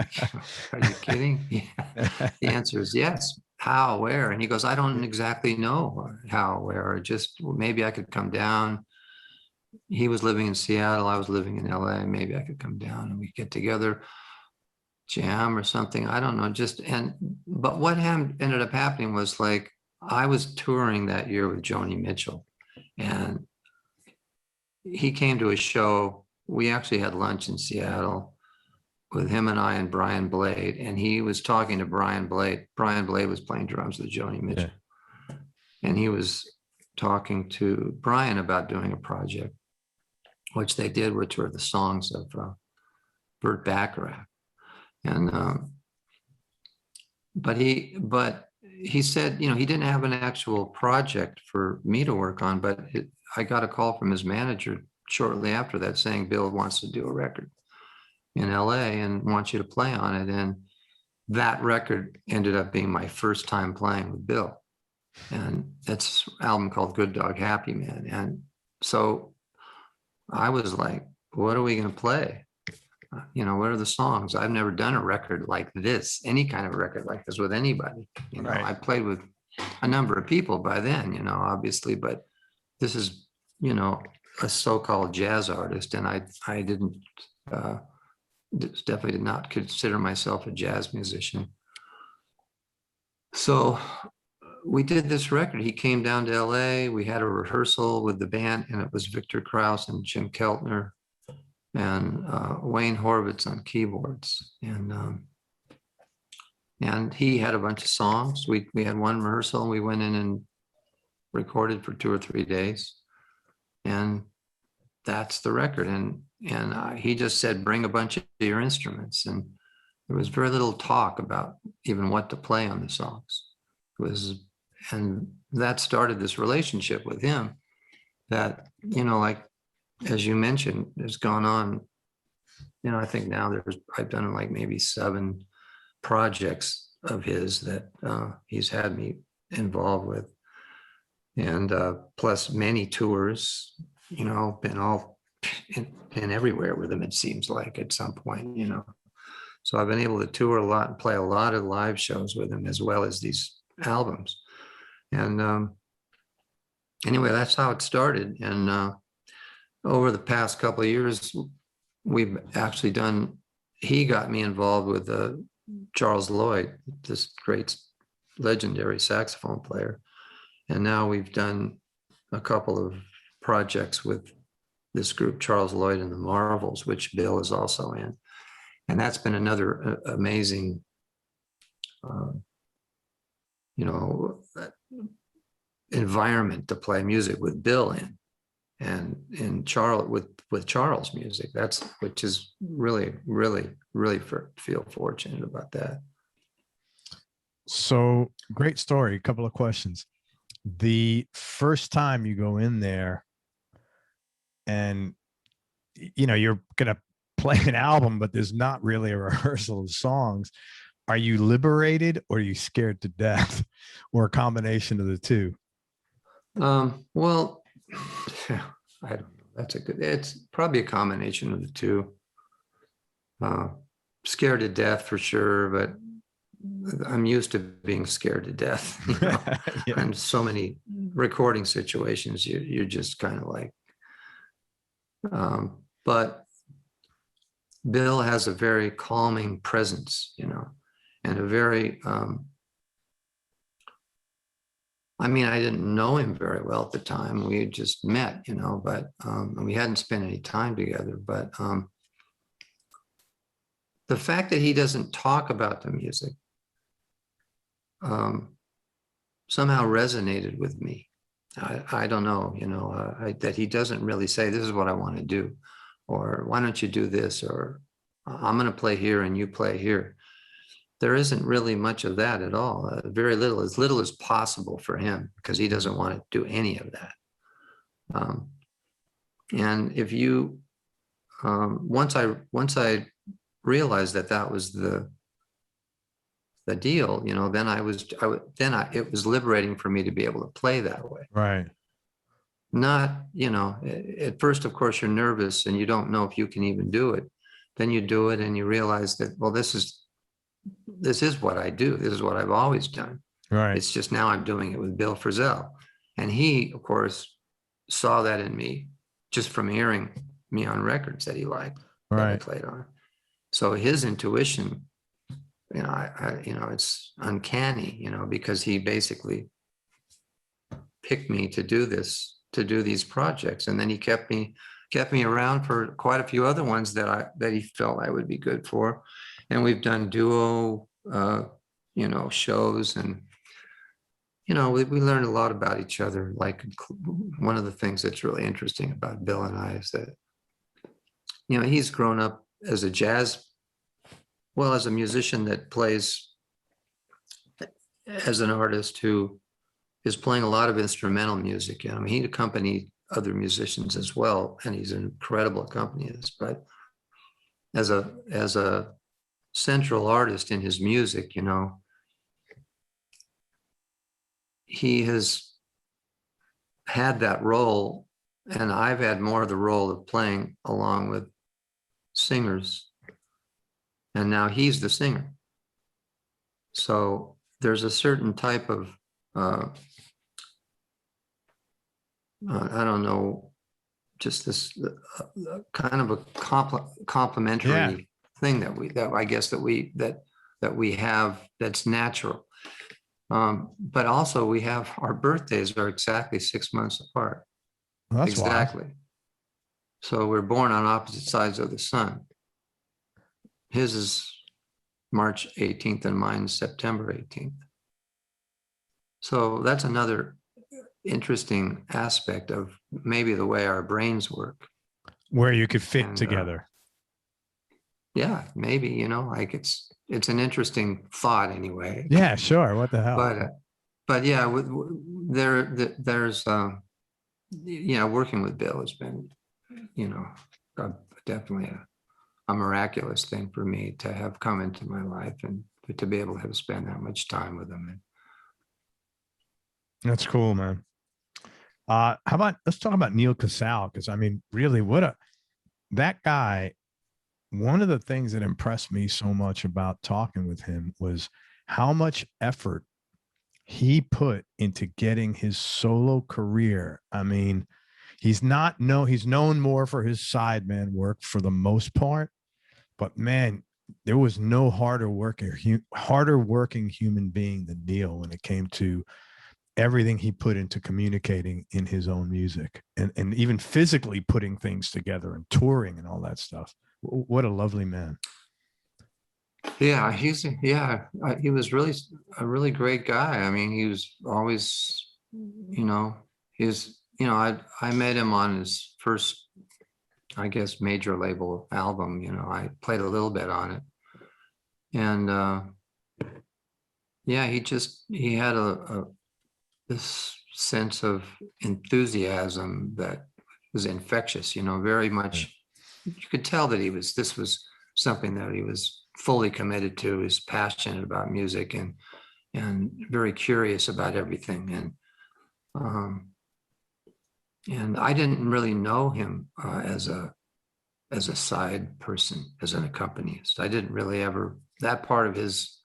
are you kidding? Yeah. The answer is yes. How, where? And he goes, I don't exactly know how, where, or just maybe I could come down. He was living in Seattle. I was living in LA. Maybe I could come down and we get together, jam or something. I don't know. But what ended up happening was I was touring that year with Joni Mitchell, and he came to a show. We actually had lunch in Seattle with him and I and Brian Blade, and he was talking to Brian Blade. Brian Blade was playing drums with Joni Mitchell. Yeah. And he was talking to Brian about doing a project, which they did, which were the songs of Burt Bacharach. And but he said, he didn't have an actual project for me to work on, but I got a call from his manager shortly after that saying Bill wants to do a record in LA and wants you to play on it. And that record ended up being my first time playing with Bill. And that's an album called Good Dog, Happy Man. And so I was like, what are we going to play? What are the songs? I've never done a record like this, any kind of record like this with anybody. Right. I played with a number of people by then, obviously, but this is, a so-called jazz artist. And I didn't, definitely did not consider myself a jazz musician. So we did this record. He came down to LA. We had a rehearsal with the band, and it was Victor Krauss and Jim Keltner and Wayne Horvitz on keyboards. And he had a bunch of songs. We had one rehearsal, and we went in and recorded for 2 or 3 days. And that's the record. And he just said, bring a bunch of your instruments. And there was very little talk about even what to play on the songs. And that started this relationship with him that, as you mentioned, has gone on I think now I've done like maybe 7 projects of his that he's had me involved with, and plus many tours, been everywhere with him, it seems like, at some point, so I've been able to tour a lot and play a lot of live shows with him, as well as these albums. And anyway, that's how it started. And over the past couple of years, we've actually he got me involved with Charles Lloyd, this great legendary saxophone player. And now we've done a couple of projects with this group, Charles Lloyd and the Marvels, which Bill is also in. And that's been another amazing, environment to play music with Bill in, and with Charles music. Which is really, really, really feel fortunate about that. So great story. A couple of questions. The first time you go in there and, you're going to play an album, but there's not really a rehearsal of songs. Are you liberated, or are you scared to death, or a combination of the two? Well, I don't know. It's probably a combination of the two. Scared to death for sure, but I'm used to being scared to death. Yeah. And so many recording situations, you're just kind of like, but Bill has a very calming presence, and a very, I didn't know him very well at the time. We had just met, but and we hadn't spent any time together. But the fact that he doesn't talk about the music somehow resonated with me. I don't know, that he doesn't really say, this is what I want to do, or why don't you do this, or I'm going to play here and you play here. There isn't really much of that at all. Very little as possible for him, because he doesn't want to do any of that. And if you, once I realized that was the deal, then it was liberating for me to be able to play that way. Right. Not, at first, of course, you're nervous and you don't know if you can even do it. Then you do it and you realize that, well, this is what I do. This is what I've always done. Right. It's just now I'm doing it with Bill Frisell. And he, of course, saw that in me just from hearing me on records that he liked, that I played on. So his intuition, it's uncanny, because he basically picked me to do these projects. And then he kept me around for quite a few other ones that he felt I would be good for. And we've done duo, shows, and, we learned a lot about each other. Like, one of the things that's really interesting about Bill and I is that, he's grown up as as a musician that plays as an artist who is playing a lot of instrumental music. He accompanied other musicians as well, and he's an incredible accompanist. But as a central artist in his music, he has had that role, and I've had more of the role of playing along with singers, and now he's the singer. So there's a certain type of I don't know, just this kind of a complementary thing that we have that's natural. But also we have, our birthdays are exactly 6 months apart. Well, that's exactly. Wild. So we're born on opposite sides of the sun. His is March 18th and mine's September 18th. So that's another interesting aspect of maybe the way our brains work. Where you could fit together. Yeah, maybe, like it's an interesting thought anyway. Yeah, sure. What the hell? But yeah, there's working with Bill has been, definitely a miraculous thing for me to have come into my life and to be able to have spent that much time with him. That's cool, man. Let's talk about Neal Casal, because I mean, really, that guy. One of the things that impressed me so much about talking with him was how much effort he put into getting his solo career. I mean, he's known more for his sideman work for the most part, but man, there was no harder working human being than Neal when it came to everything he put into communicating in his own music and even physically putting things together and touring and all that stuff. What a lovely man. Yeah, he was really a really great guy. I mean, he was always, I met him on his first, I guess, major label album. I played a little bit on it. And he had this sense of enthusiasm that was infectious, very much. You could tell that this was something that he was fully committed to. He was passionate about music and very curious about everything. And I didn't really know him as a side person, as an accompanist. I didn't really ever, that part of his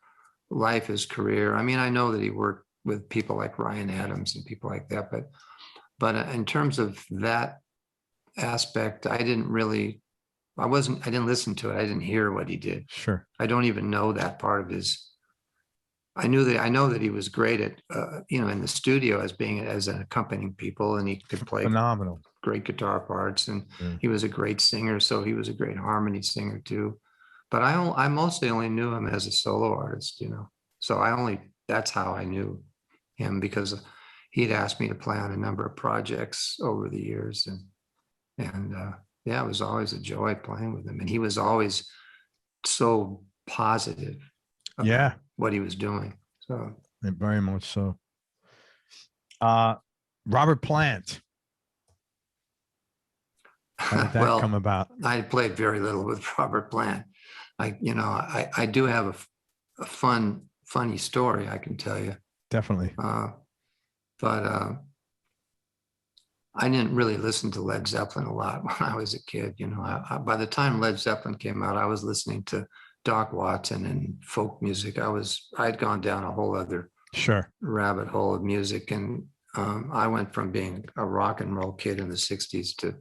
life, his career. I mean, I know that he worked with people like Ryan Adams and people like that, but in terms of that aspect, I didn't listen to it. I didn't hear what he did. Sure. I don't even know that part of his. I know that he was great at, in the studio as an accompanying people, and he could play phenomenal, great guitar parts, and he was a great singer. So he was a great harmony singer too. But I mostly only knew him as a solo artist, So that's how I knew him, because he'd asked me to play on a number of projects over the years, and it was always a joy playing with him. And he was always so positive about what he was doing. So very much so. Robert Plant. How did that come about? I played very little with Robert Plant. I do have a funny story I can tell you. Definitely. But I didn't really listen to Led Zeppelin a lot when I was a kid. By the time Led Zeppelin came out, I was listening to Doc Watson and folk music. I'd gone down a whole other rabbit hole of music. And I went from being a rock and roll kid in the 60s to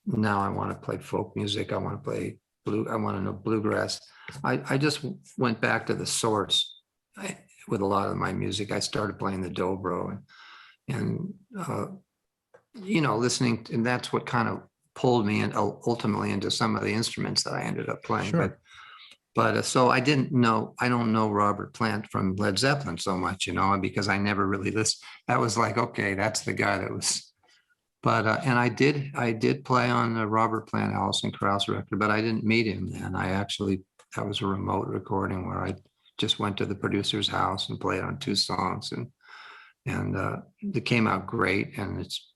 now I want to play folk music. I want to play I want to know bluegrass. I just went back to the source with a lot of my music. I started playing the dobro and listening, and that's what kind of pulled me in ultimately into some of the instruments that I ended up playing. Sure. But so I don't know Robert Plant from Led Zeppelin so much, because I never really listened. That was like, okay, that's the guy that was. But and I did play on the Robert Plant Allison Krauss record, but I didn't meet him then. That was a remote recording where I just went to the producer's house and played on 2 songs, and it came out great, and it's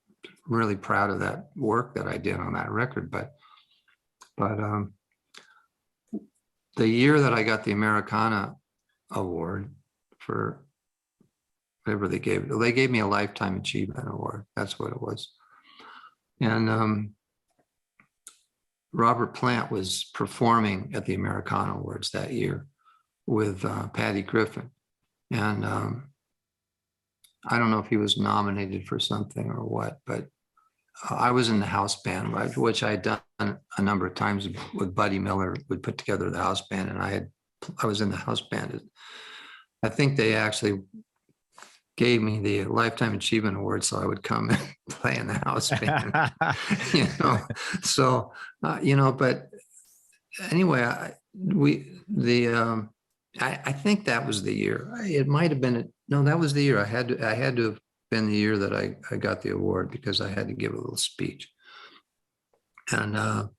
really proud of that work that I did on that record. But the year that I got the Americana Award for whatever they gave me a Lifetime Achievement Award. That's what it was. And Robert Plant was performing at the Americana Awards that year with Patty Griffin. And I don't know if he was nominated for something or what, but I was in the house band, which I'd done a number of times with Buddy Miller, would put together the house band, and I was in the house band. I think they actually gave me the Lifetime Achievement Award so I would come and play in the house band. So but anyway, I think that was the year. It might have been that was the year. I had to have been the year that I got the award, because I had to give a little speech. And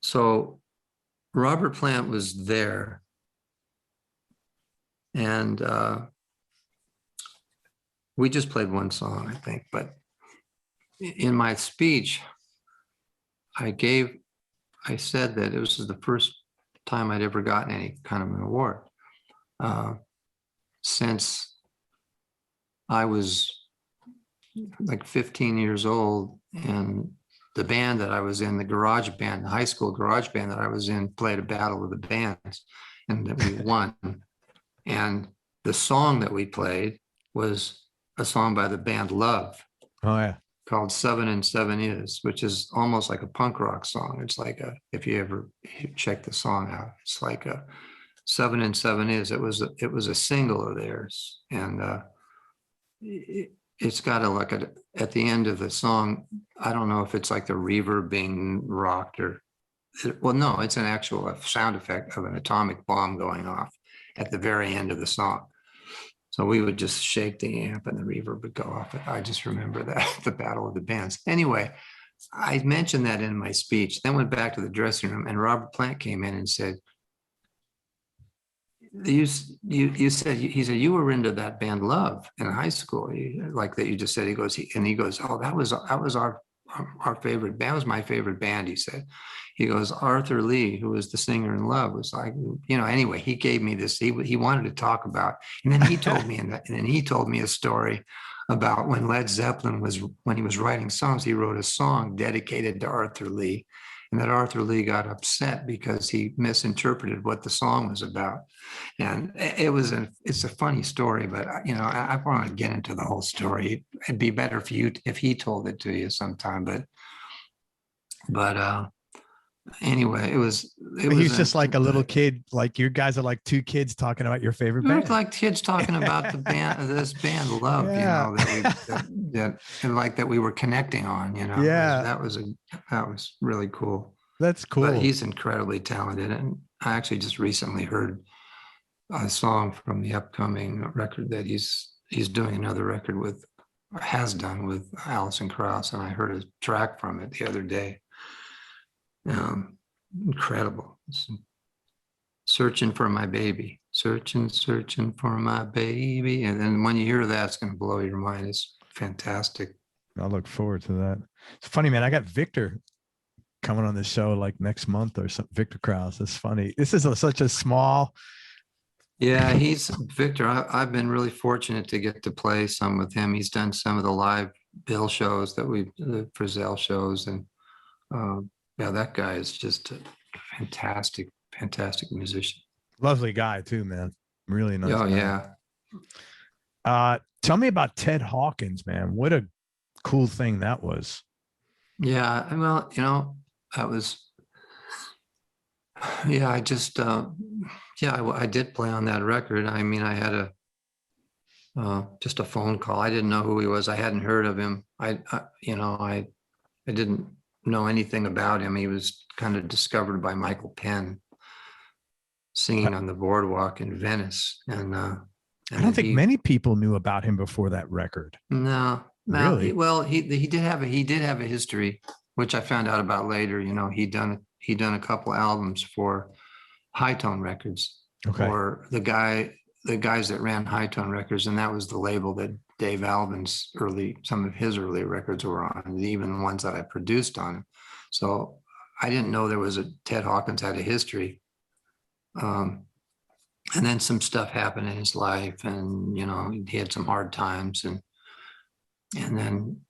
so Robert Plant was there, and we just played one song, I think. But in my speech, I gave I said that it was the first time I'd ever gotten any kind of an award since I was like 15 years old, and the band that I was in, the garage band, the high school garage band that I was in, played a battle of the bands, and that we won. And the song that we played was a song by the band Love. Oh yeah. Called 7 and 7 Is, which is almost like a punk rock song. It's like if you ever check the song out, it's like a 7 and 7 Is. It was a single of theirs, and it's got at the end of the song, I don't know if it's like the reverb being rocked or, well, no, it's an actual sound effect of an atomic bomb going off at the very end of the song. So we would just shake the amp and the reverb would go off. I just remember that, the Battle of the Bands. Anyway, I mentioned that in my speech, then went back to the dressing room, and Robert Plant came in and said, you said, he said, you were into that band Love in high school, like that you just said. He goes, oh, that was our favorite band. That was my favorite band, he said. He goes, Arthur Lee, who was the singer in Love, was like, anyway, he gave me this, he wanted to talk about, and then he told me, and then he told me a story about when Led Zeppelin when he was writing songs, he wrote a song dedicated to Arthur Lee, and that Arthur Lee got upset because he misinterpreted what the song was about. And it's a funny story, but I want to get into the whole story. It'd be better if he told it to you sometime, but anyway, it was He's just like a little kid. Like you guys are like two kids talking about your favorite band. Like kids talking about the band, this band Love, yeah. that we were connecting on. Yeah, that was really cool. That's cool. But he's incredibly talented, and I actually just recently heard a song from the upcoming record that he's doing another record with, or has done with Allison Krauss, and I heard a track from it the other day. Incredible. Searching for my baby, searching for my baby. And then when you hear that, it's going to blow your mind. It's fantastic. I look forward to that. It's funny, man. I got Victor coming on the show like next month or something. Victor Krauss. It's funny. This is such a small. Yeah, he's Victor. I've been really fortunate to get to play some with him. He's done some of the live bill shows the Frisell shows, and yeah, that guy is just a fantastic musician. Lovely guy too, man. Really nice. Oh guy. yeah. Tell me about Ted Hawkins, man. What a cool thing that was. Yeah, well, that was. Yeah, I just. I did play on that record. I mean, I had just a phone call. I didn't know who he was. I hadn't heard of him. I didn't know anything about him. He was kind of discovered by Michael Penn singing on the boardwalk in Venice, and I don't think many people knew about him before that record. No, really. He did have a history, which I found out about later. He'd done a couple albums for High Tone Records, or the guys that ran High Tone Records, and that was the label that Dave Alvin's some of his early records were on, even the ones that I produced on him. So I didn't know there was Ted Hawkins had a history. And then some stuff happened in his life, and he had some hard times, and then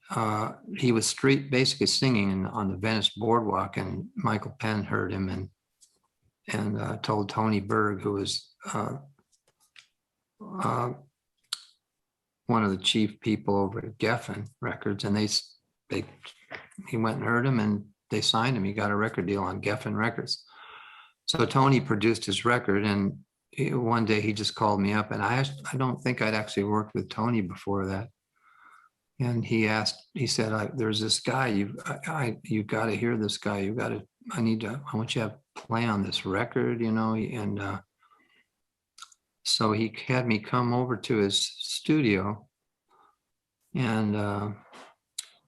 he was basically singing on the Venice boardwalk, and Michael Penn heard him and told Tony Berg, who was one of the chief people over at Geffen Records, and he went and heard him, and they signed him. He got a record deal on Geffen Records. So Tony produced his record, and one day he just called me up, and I don't think I'd actually worked with Tony before that. And he said, there's this guy, you've got to hear this guy. I want you to play on this record, and so he had me come over to his studio, and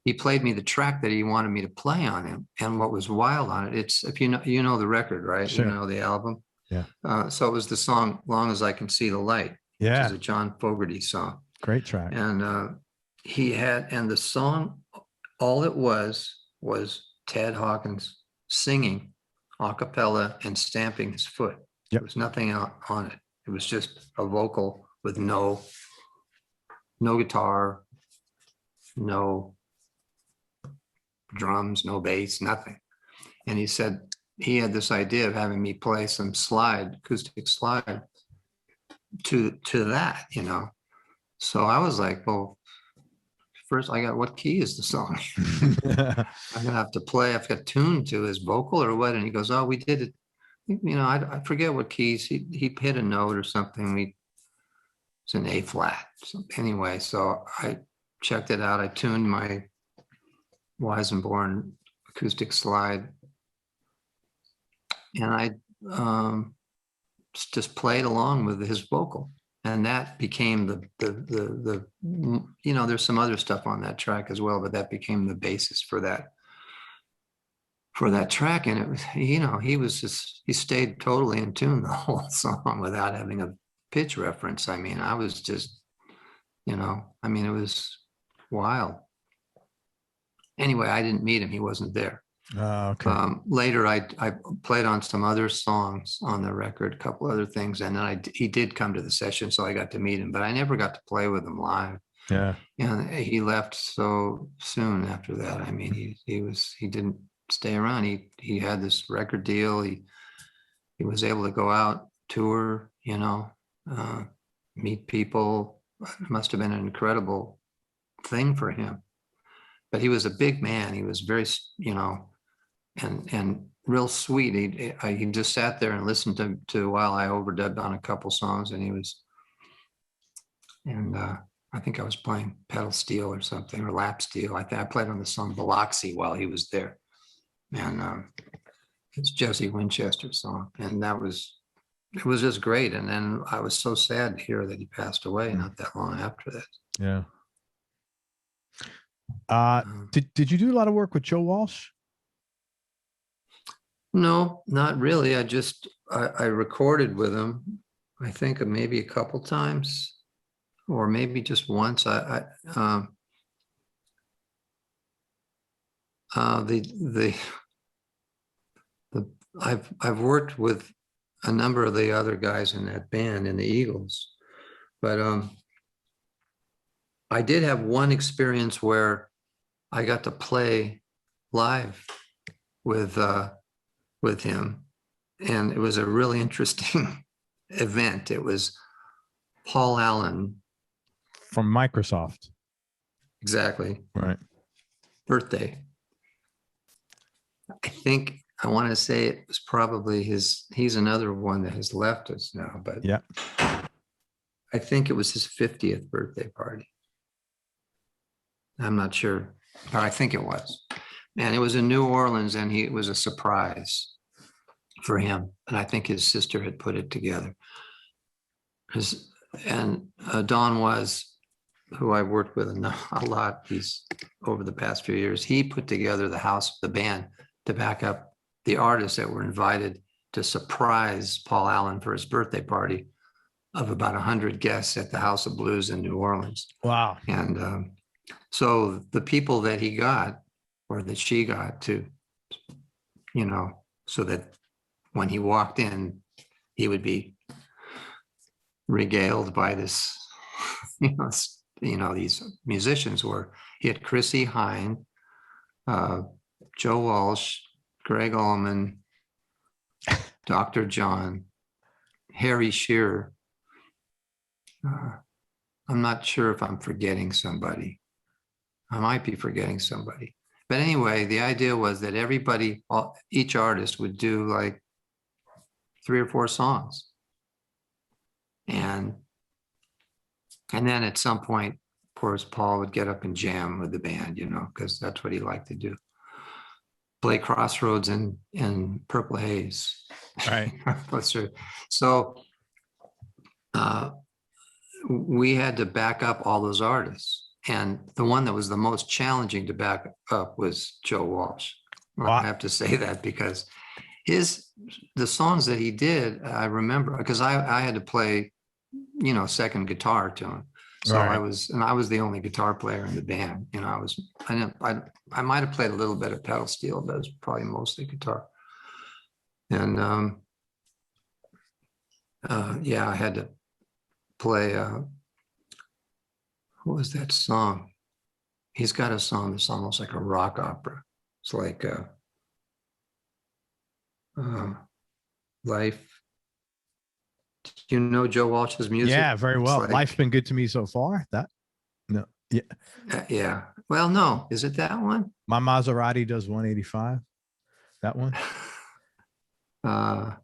he played me the track that he wanted me to play on him. And what was wild on it, it's, if you know the record, right? Sure. The album. Yeah. So it was the song "Long as I Can See the Light." Yeah. Which is a John Fogerty song. Great track. And the song, all it was Ted Hawkins singing a cappella and stamping his foot. Yep. There was nothing on it. It was just a vocal with no guitar, no drums, no bass, nothing. And he said he had this idea of having me play some acoustic slide to that, you know. So I was like, well, first what key is the song? I'm gonna have to play, I've got tuned to his vocal or what? And he goes, oh, we did it, you know, I forget what keys, he hit a note or something. It's an A flat. So anyway, so I checked it out. I tuned my Weisenborn acoustic slide, and I just played along with his vocal, and that became the you know, there's some other stuff on that track as well, but that became the basis for that track. And it was, you know, he stayed totally in tune the whole song without having a pitch reference. I mean, I was just, you know, I mean, it was wild. Anyway, I didn't meet him. He wasn't there. Okay. Later, I played on some other songs on the record, a couple other things, and then he did come to the session, so I got to meet him, but I never got to play with him live. Yeah. And he left so soon after that. I mean, he didn't stay around. He had this record deal. He was able to go out, tour, you know, meet people. It must have been an incredible thing for him. But he was a big man. He was very, you know, and real sweet. He just sat there and listened to while I overdubbed on a couple songs, and I think I was playing pedal steel or something, or lap steel. I think I played on the song Biloxi while he was there, and it's Jesse Winchester's song, and it was just great. And then I was so sad to hear that he passed away not that long after that. Yeah. Did you do a lot of work with Joe Walsh? No, not really. I recorded with him, I think maybe a couple times, or maybe just once. I've worked with a number of the other guys in that band, in the Eagles, but I did have one experience where I got to play live with him, and it was a really interesting event. It was Paul Allen from Microsoft. Exactly. Right. Birthday. I want to say it was probably he's another one that has left us now, but yeah, I think it was his 50th birthday party. I'm not sure, but I think it was. And it was in New Orleans, and it was a surprise for him. And I think his sister had put it together. Don Was, who I worked with a lot over the past few years, he put together the band to back up the artists that were invited to surprise Paul Allen for his birthday party of about 100 guests at the House of Blues in New Orleans. Wow. And so the people that he got, or that she got to, you know, so that when he walked in, he would be regaled by this, these musicians he had Chrissie Hynde, Joe Walsh, Greg Allman, Dr. John, Harry Shearer. I'm not sure if I'm forgetting somebody. I might be forgetting somebody. But anyway, the idea was that each artist would do like 3 or 4 songs. And then at some point, of course, Paul would get up and jam with the band, because that's what he liked to do. Play Crossroads and Purple Haze. Right. So we had to back up all those artists. And the one that was the most challenging to back up was Joe Walsh. Wow. I have to say that because the songs that he did, I remember, because I had to play, second guitar to him. So right. I was the only guitar player in the band. I might have played a little bit of pedal steel, but it was probably mostly guitar. And yeah, I had to play, what was that song? He's got a song that's almost like a rock opera. It's like Life. Do you know Joe Walsh's music? Yeah, very It's well. like, Life's been good to me so far. That no, yeah. Yeah. Well, no, is it that one? My Maserati does 185. That one. I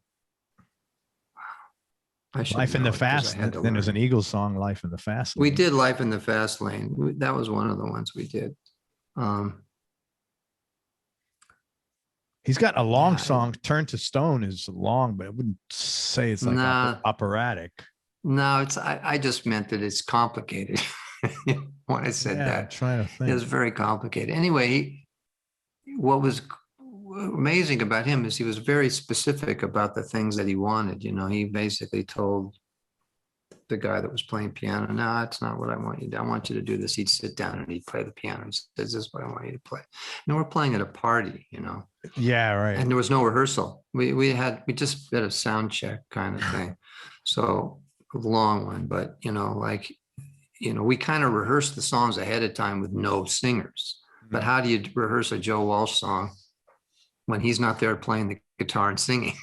should Life in know the it 'cause Fast. I had to Then there's learn. an Eagles song, Life in the Fast Lane. We did Life in the Fast Lane. That was one of the ones we did. He's got a long Yeah, song. Turn to Stone is long, but I wouldn't say it's like Nah. operatic. No, I just meant that it's complicated. When I said Yeah, I'm that, trying to think. it was very complicated. Anyway, what was amazing about him is he was very specific about the things that he wanted. You know, he basically told the guy that was playing piano, no, that's not what I want you to do. I want you to do this. He'd sit down and he'd play the piano. He says, this is what I want you to play. And we're playing at a party, you know. Yeah, right. And there was no rehearsal. We just did a sound check kind of thing. So a long one, but you know, like, you know, we kind of rehearsed the songs ahead of time with no singers. But how do you rehearse a Joe Walsh song when he's not there playing the guitar and singing?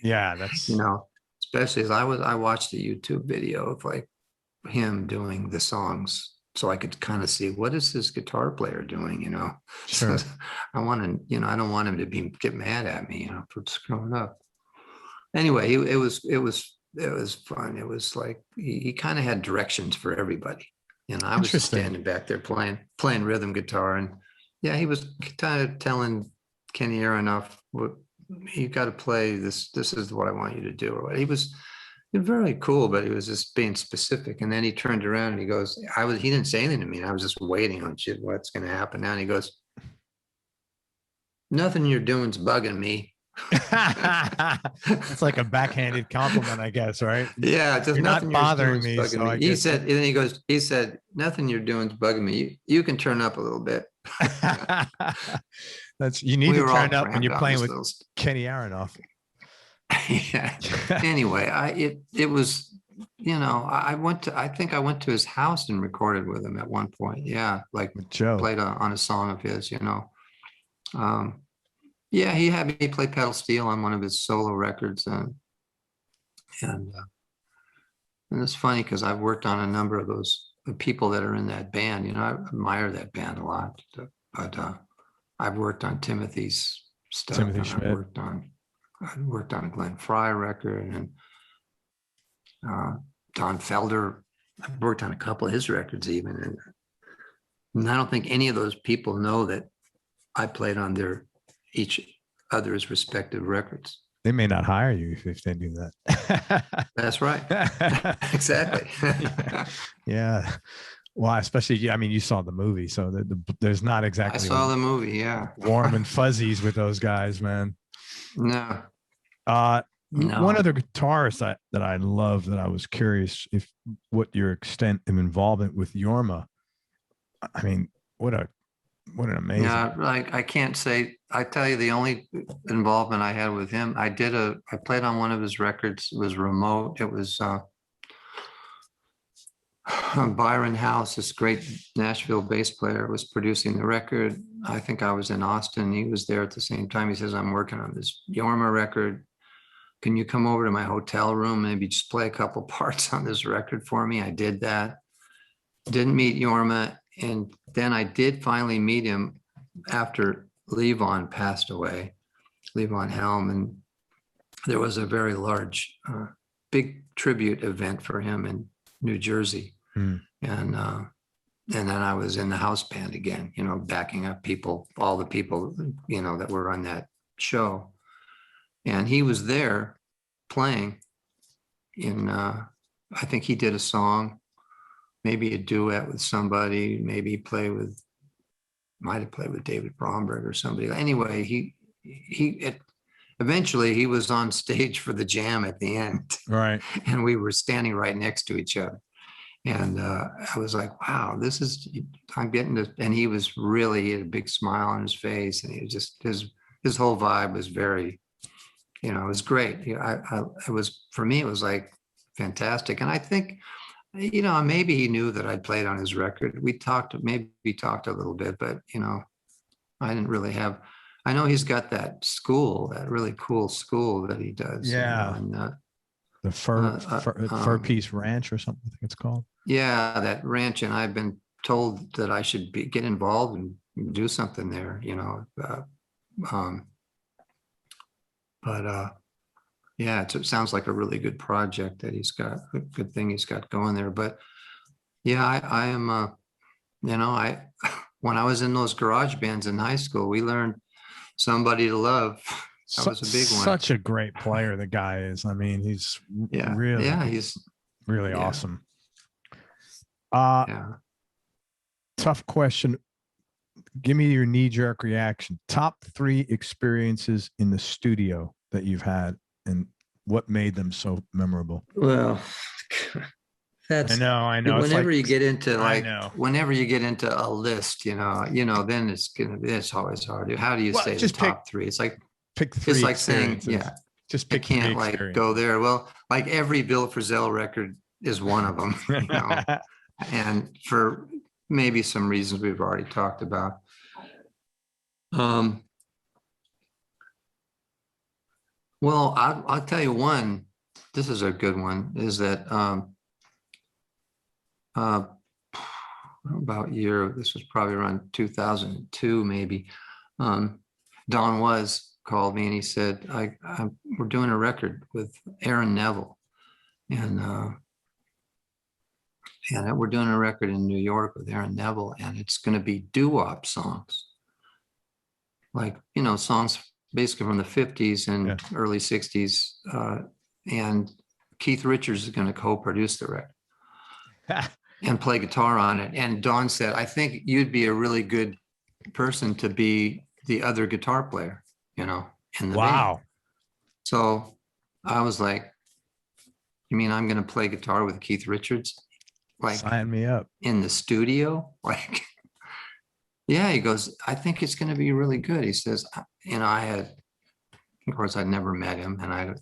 Yeah, that's You know, especially as I watched a YouTube video of like him doing the songs, so I could kind of see what is this guitar player doing, you know. sure. So I want to, you know, I don't want him to get mad at me, you know, for screwing up. Anyway, it was fun. It was like he kind of had directions for everybody. You know, I was just Interesting. standing back there playing rhythm guitar, and yeah, he was kind of telling Kenny Aronoff, what you got to play this. This is what I want you to do. Or what he was very cool, but he was just being specific. And then he turned around and he goes, he didn't say anything to me. I was just waiting on shit. What's going to happen now? And he goes, nothing you're doing's bugging me. It's like a backhanded compliment, I guess, right? Yeah, just You're not nothing bothering you're doing's me. bugging So me. I He guess said, and then he said, nothing you're doing's bugging me. You can turn up a little bit. that's you need We to were all turn up when you're crammed on playing this with little Kenny Aronoff. Yeah. Anyway, it was, you know, I think I went to his house and recorded with him at one point. Yeah, like With Joe. played on a song of his, you know. Yeah, he had me play pedal steel on one of his solo records, and it's funny because I've worked on a number of those people that are in that band. You know, I admire that band a lot, but I've worked on Timothy's stuff. Timothy and Schmidt. I worked on a Glenn Frey record, and Don Felder. I've worked on a couple of his records even, and I don't think any of those people know that I played on each other's respective records. They may not hire you if they do that. That's right. Exactly. Yeah. Well, especially, I mean, you saw the movie, so there's not I exactly saw the movie. Yeah. warm and fuzzies with those guys, man. No. One No. other guitarist that I love, that I was curious what your extent of involvement with Jorma. I mean, what an amazing. Yeah, like I can't say. I tell you, the only involvement I had with him, I played on one of his records. It was remote. It was Byron House, this great Nashville bass player, was producing the record. I think I was in Austin. He was there at the same time. He says, I'm working on this Jorma record. Can you come over to my hotel room, maybe just play a couple parts on this record for me? I did that. Didn't meet Jorma. And then I did finally meet him after Levon passed away, Levon Helm. And there was a very large, big tribute event for him in New Jersey. And then I was in the house band again, you know, backing up people, all the people, you know, that were on that show. And he was there playing I think he did a song, maybe a duet with somebody, maybe might have played with David Bromberg or somebody. Anyway, eventually he was on stage for the jam at the end. Right. And we were standing right next to each other. And I was like, wow, I'm getting this. And he had a big smile on his face. And he was just, his whole vibe was very you know, it was great. It was, for me, it was like fantastic. And I think, you know, maybe he knew that I'd played on his record. Maybe we talked a little bit, but, you know, I didn't really have, I know he's got that school, that really cool school that he does. Yeah. You know, and, The Fur Piece Ranch or something, I think it's called. yeah, that ranch. And I've been told that I should get involved and do something there, you know. Yeah, it sounds like a really good project that he's got, a good thing he's got going there. But yeah, I am, you know, when I was in those garage bands in high school, we learned Somebody to Love. That was a big one. Such a great player the guy is. I mean, he's he's really awesome. Yeah. Tough question. Give me your knee-jerk reaction. Top 3 experiences in the studio that you've had, and what made them so memorable? Well, that's, I know. Whenever you get into whenever you get into a list, you know, then it's always hard. How do you say the top 3? It's like pick 3. It's like saying, just pick. You can't like go there. Well, like every Bill Frisell record is one of them, you know, and for maybe some reasons we've already talked about. Well, I'll tell you one. This is a good one. Is that about year? This was probably around 2002, maybe. Don Was called me and he said, "We're doing a record with Aaron Neville, and we're doing a record in New York with Aaron Neville, and it's going to be doo-wop songs, like, you know, songs basically from the 50s and early 60s, and Keith Richards is going to co-produce the record and play guitar on it." And Don said, "I think you'd be a really good person to be the other guitar player, you know, in the band." So I was like, "You mean I'm going to play guitar with Keith Richards? Like, sign me up in the studio?" Like, yeah, he goes, "I think it's going to be really good." He says, you know, of course, I'd never met him, and I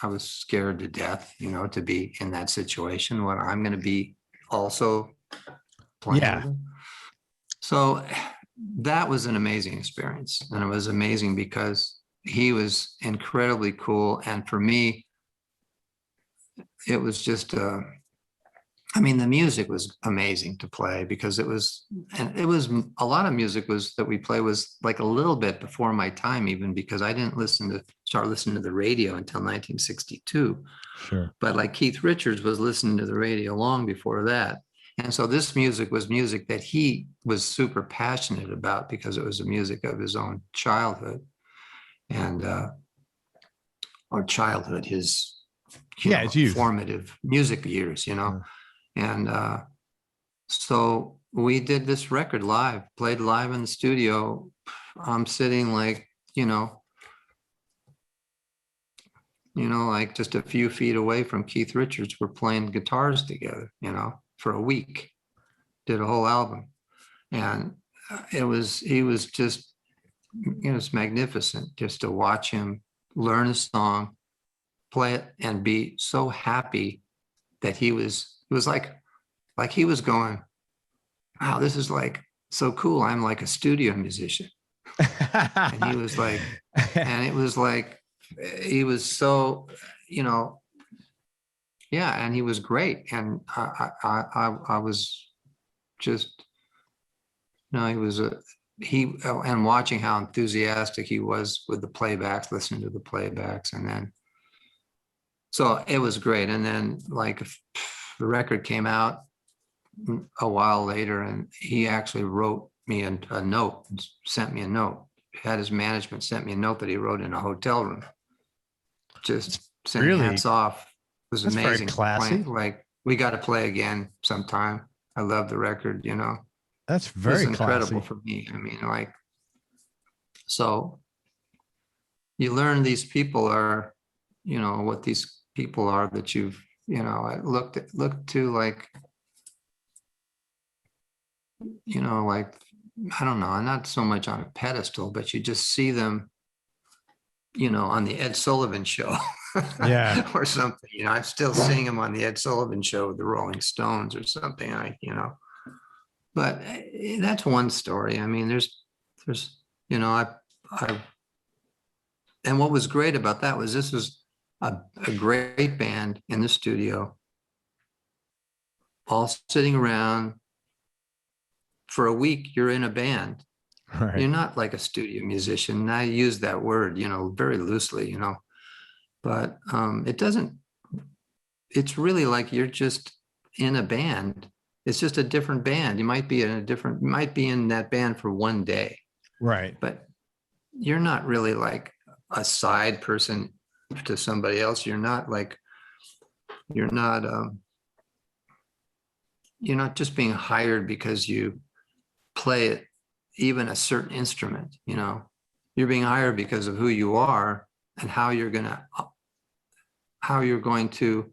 was scared to death, you know, to be in that situation when I'm going to be also playing with him. So that was an amazing experience, and it was amazing because he was incredibly cool, and for me, it was just I mean, the music was amazing to play because it was a lot of music that we play was like a little bit before my time, even because I didn't start listening to the radio until 1962. Sure. But like Keith Richards was listening to the radio long before that. And so this music was music that he was super passionate about because it was the music of his own childhood his youth. Formative music years, you know. And so we did this record live, played live in the studio. I'm sitting like, you know, like just a few feet away from Keith Richards. We're playing guitars together, you know, for a week, did a whole album. And he was just, it was magnificent just to watch him learn a song, play it, and be so happy that it was like he was going, "Wow, this is like so cool. I'm like a studio musician." And he was like, and it was like, he was so, you know, yeah, and he was great. And I was just, you know, and watching how enthusiastic he was with the playbacks, listening to the playbacks, and then, so it was great. And then like the record came out a while later, and he actually wrote me a note, sent me a note. Had his management sent me a note that he wrote in a hotel room. Just saying hats off. It was amazing. Very classy. Like, we got to play again sometime. I love the record, you know. That's very incredible for me. I mean, like, so you learn these people are, you know, what these people are that you've, you know, I looked to, like, you know, like, I don't know, not so much on a pedestal, but you just see them on the Ed Sullivan Show. Yeah. Or something, I'm still seeing him on the Ed Sullivan Show with the Rolling Stones or something. But that's one story. I mean, there's, I, and what was great about that was this was a great band in the studio, all sitting around. For a week, you're in a band. Right. You're not like a studio musician. And I use that word, very loosely, but it's really like you're just in a band. It's just a different band. You might be in that band for one day. Right. But you're not really like a side person to somebody else. You're not just being hired because you play it, even a certain instrument. You're being hired because of who you are and how you're going to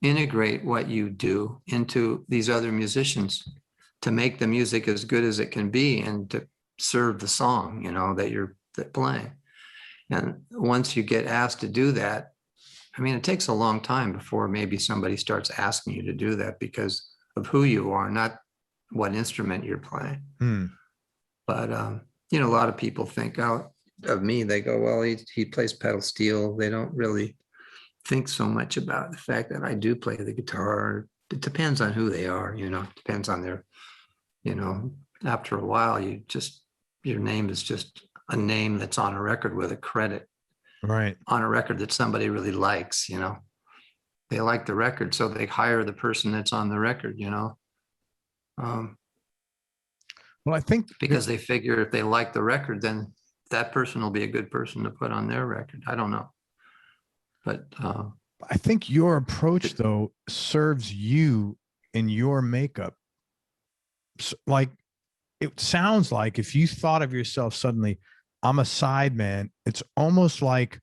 integrate what you do into these other musicians to make the music as good as it can be and to serve the song, that you're playing. And once you get asked to do that, I mean, it takes a long time before maybe somebody starts asking you to do that because of who you are, not what instrument you're playing. But, a lot of people think out of me, they go, well, he plays pedal steel. They don't really think so much about the fact that I do play the guitar. It depends on who they are, it depends on their, after a while, your name is just a name that's on a record with a credit. Right. On a record that somebody really likes, they like the record, so they hire the person that's on the record, Well, I think because they figure if they like the record, then that person will be a good person to put on their record. I don't know. But I think your approach, though, serves you in your makeup. Like, it sounds like if you thought of yourself suddenly, I'm a sideman, it's almost like,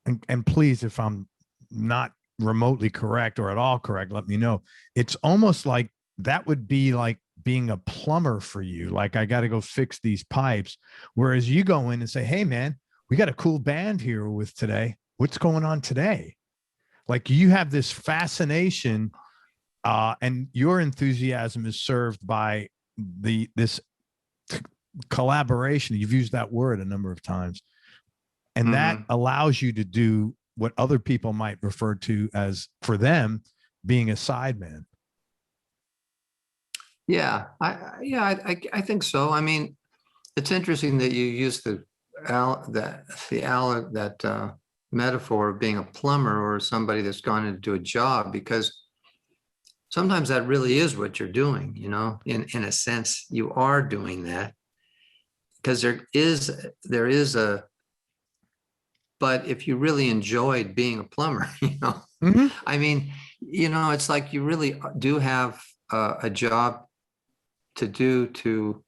and please, if I'm not remotely correct or at all correct, let me know. It's almost like that would be like being a plumber for you. Like, I got to go fix these pipes. Whereas you go in and say, hey, man, we got a cool band here with today. What's going on today? Like, you have this fascination and your enthusiasm is served by this collaboration. You've used that word a number of times. And that allows you to do what other people might refer to as, for them, being a sideman. Yeah, I think so. I mean, it's interesting that you use that metaphor of being a plumber or somebody that's gone in to do a job, because sometimes that really is what you're doing. In a sense, you are doing that because there is a. But if you really enjoyed being a plumber, I mean, it's like you really do have a job to do.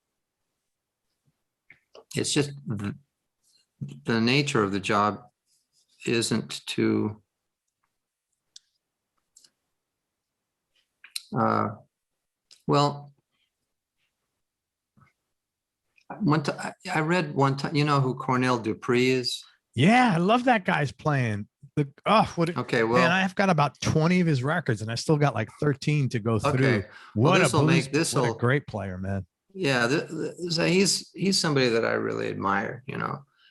It's just the nature of the job isn't to I read one time, who Cornell Dupree is? Yeah, I love that guy's playing. Okay, well, man, I've got about 20 of his records and I still got like 13 to go through. Okay. What a great player, man. Yeah, he's somebody that I really admire.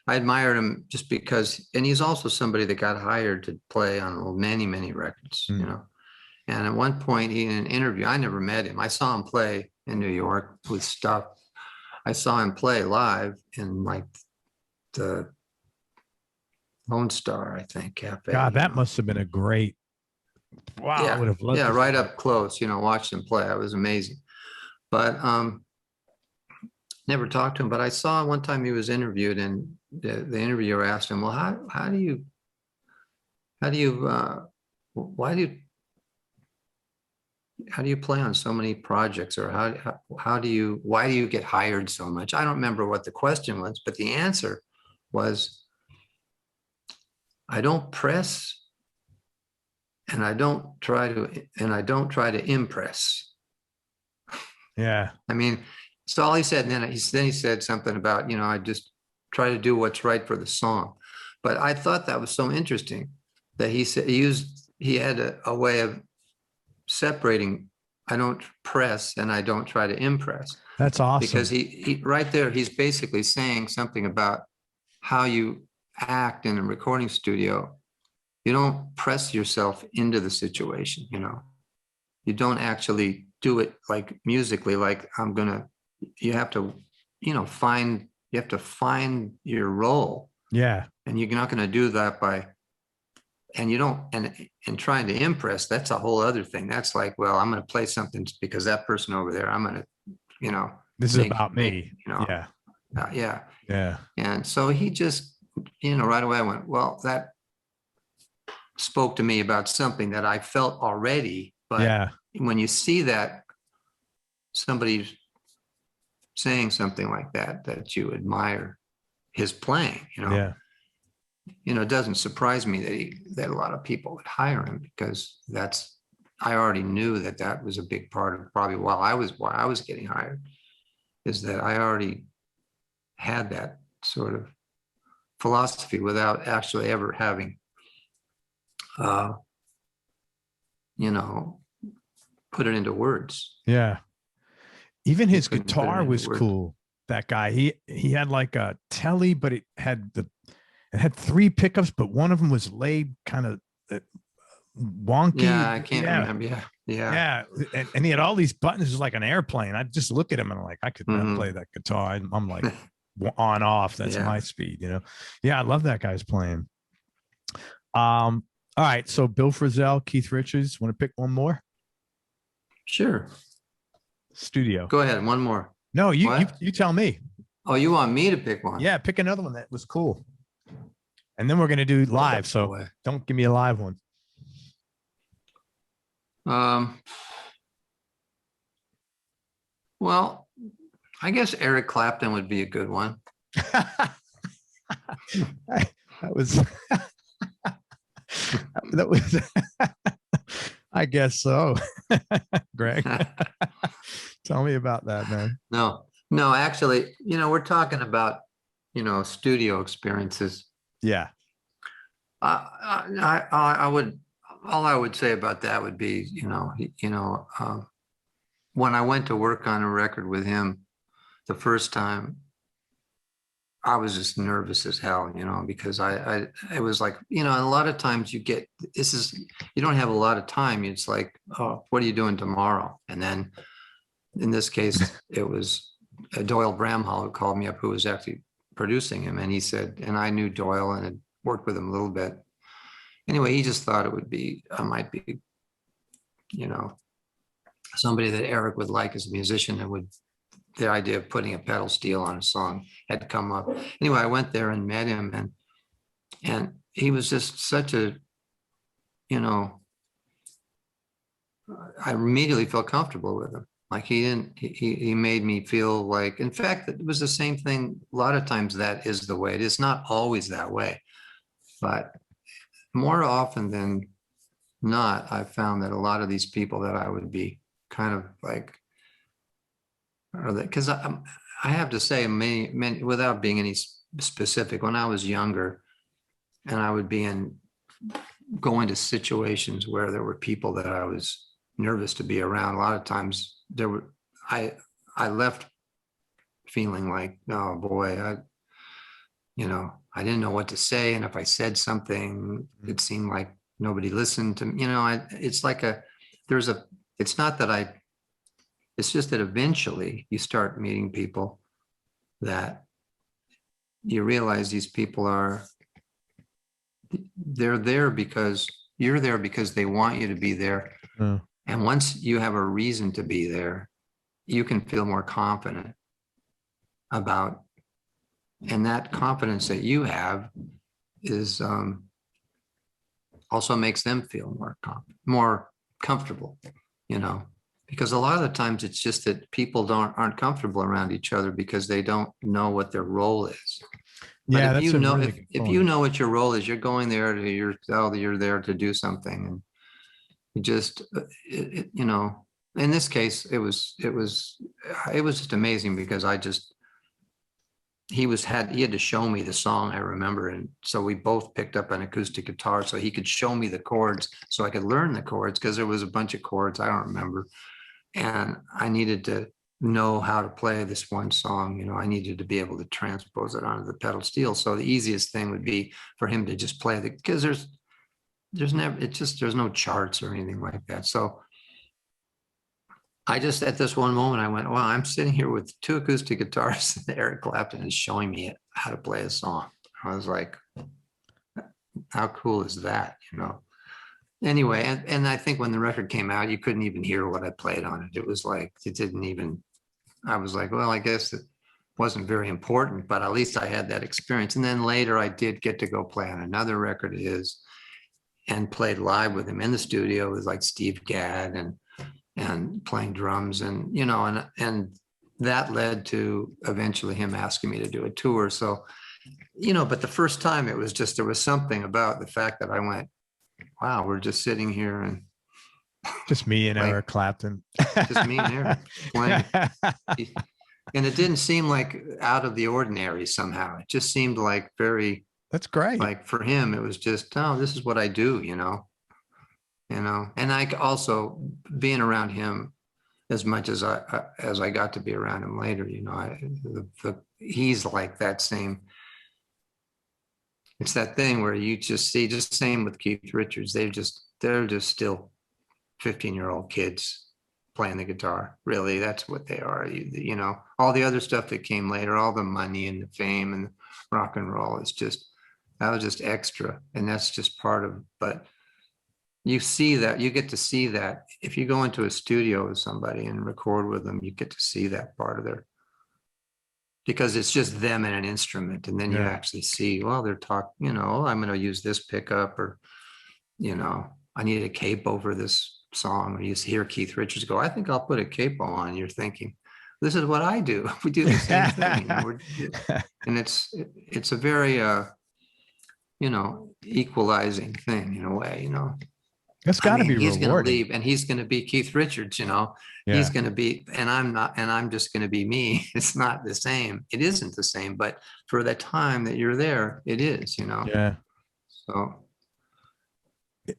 I admired him just because, and he's also somebody that got hired to play on many, many records. And at one point, in an interview, I never met him. I saw him play in New York with stuff. I saw him play live in like the Lone Star, I think, cafe. God, that must have been a great. Wow, yeah, I would have loved. Yeah, right up close. Watched him play. It was amazing. But never talked to him. But I saw one time he was interviewed, and the interviewer asked him, "Well, how do you play on so many projects, or why do you get hired so much?" I don't remember what the question was, but the answer was, I don't press, and I don't try to impress. Yeah. I mean, that's all he said. And then he said something about, I just try to do what's right for the song. But I thought that was so interesting that he said he had a way of separating. I don't press and I don't try to impress. That's awesome. Because he right there, he's basically saying something about how you act in a recording studio. You don't press yourself into the situation, you know. You don't actually do it like musically, like you have to, you know, find your role. Yeah. And you're not going to do that and trying to impress, that's a whole other thing. That's like, well, I'm going to play something because that person over there, I'm going to, you know, this is about me. You know, yeah. Yeah. Yeah. And so he just, you know, right away I went, well, that spoke to me about something that I felt already. But when you see that somebody's saying something like that you admire his playing, you know, it doesn't surprise me that a lot of people would hire him, because I already knew that was a big part of probably why I was getting hired, is that I already had that sort of philosophy without actually ever having, you know, put it into words. Yeah. Even his guitar was cool. That guy, he had like a telly, but it had 3 pickups, but one of them was laid kind of wonky. Yeah, I can't remember. Yeah. And he had all these buttons. It was like an airplane. I just look at him and I'm like, I could not play that guitar. I'm like on off. That's my speed, you know? Yeah. I love that guy's playing. All right. So Bill Frisell, Keith Richards, want to pick one more? Sure. Studio. Go ahead. One more. No, you tell me. Oh, you want me to pick one? Yeah. Pick another one that was cool. And then we're going to do live. So don't give me a live one. Well, I guess Eric Clapton would be a good one. that was I guess so. Greg, tell me about that, man. No, actually, you know, we're talking about, you know, studio experiences. Yeah. I would say about that would be, when I went to work on a record with him the first time, I was just nervous as hell, you know, because it was like, you know, a lot of times you don't have a lot of time. It's like, oh, what are you doing tomorrow? And then in this case, it was Doyle Bramhall who called me up, who was actually producing him. And he said, and I knew Doyle and had worked with him a little bit. Anyway, he just thought I might be, you know, somebody that Eric would like as a musician, and the idea of putting a pedal steel on a song had come up. Anyway, I went there and met him, and he was just such a, you know, I immediately felt comfortable with him. Like he made me feel like, in fact, it was the same thing. A lot of times that is the way. It is not always that way, but more often than not, I found that a lot of these people that I would be kind of like, because I have to say, many, without being any specific, when I was younger and I would go into situations where there were people that I was nervous to be around, a lot of times I left feeling like, oh boy, I didn't know what to say. And if I said something, it seemed like nobody listened to me. You know, it's like it's just that eventually you start meeting people that you realize these people they're there because you're there, because they want you to be there. Mm. And once you have a reason to be there, you can feel more confident about, and that confidence that you have is also makes them feel more comfortable, you know. Because a lot of the times it's just that people aren't comfortable around each other because they don't know what their role is. Yeah, but if you know what your role is, you're going there you're there to do something, and you just you know. In this case, it was just amazing, because he had to show me the song, I remember. And so we both picked up an acoustic guitar so he could show me the chords so I could learn the chords, because there was a bunch of chords I don't remember. And I needed to know how to play this one song. You know, I needed to be able to transpose it onto the pedal steel. So the easiest thing would be for him to just play because there's no charts or anything like that. So I just, at this one moment, I went, wow, I'm sitting here with 2 acoustic guitars and Eric Clapton is showing me how to play a song. I was like, how cool is that, you know? Anyway, and I think when the record came out, you couldn't even hear what I played on it. It was like, I was like, well, I guess it wasn't very important, but at least I had that experience. And then later I did get to go play on another record of his and played live with him in the studio with like Steve Gadd and playing drums, and, you know, and that led to eventually him asking me to do a tour. So, you know, but the first time it was just, there was something about the fact that I went, wow, we're just sitting here and just me and Eric Clapton. Just me and Eric playing. And it didn't seem like out of the ordinary somehow. It just seemed like that's great. Like for him, it was just, oh, this is what I do, you know. And I also, being around him as much as I got to be around him later, you know, he's like that same. It's that thing where you just see, just same with Keith Richards. They're just still 15-year-old kids playing the guitar. Really, that's what they are. You know, all the other stuff that came later, all the money and the fame and the rock and roll that was just extra, and that's just part of. But you see that, you get to see that if you go into a studio with somebody and record with them, you get to see that part of because it's just them and an instrument. And then you actually see, well, they're talking, you know, I'm going to use this pickup, or, you know, I need a capo over this song. Or you hear Keith Richards go, I think I'll put a capo on. You're thinking, this is what I do. We do the same thing. You know, and it's a very, you know, equalizing thing in a way, you know. That's got to be he's rewarding. Going to leave, and he's going to be Keith Richards, you know. He's going to be, and I'm not, and I'm just going to be me. It's not the same. It isn't the same, but for the time that you're there, it is, you know. Yeah. So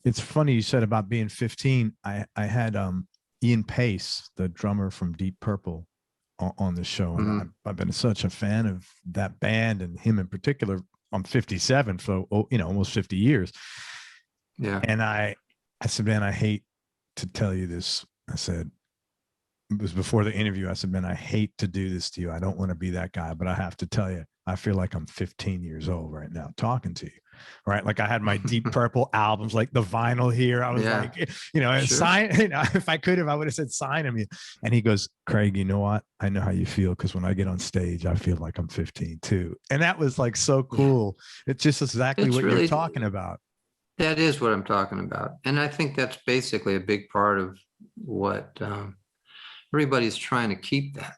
it's funny you said about being 15. I had Ian Pace, the drummer from Deep Purple, on the show, and I've been such a fan of that band and him in particular. I'm 57, so you know, almost 50 years. Yeah. And I said, man, I hate to tell you this. I said, it was before the interview. I said, man, I hate to do this to you. I don't want to be that guy, but I have to tell you, I feel like I'm 15 years old right now talking to you. Right. Like I had my Deep Purple albums, like the vinyl here. I was like, you know, and sign, you know, if I would have said sign him. And he goes, Craig, you know what? I know how you feel, because when I get on stage, I feel like I'm 15 too. And that was like so cool. It's just exactly what you're talking about. That is what I'm talking about. And I think that's basically a big part of what everybody's trying to keep that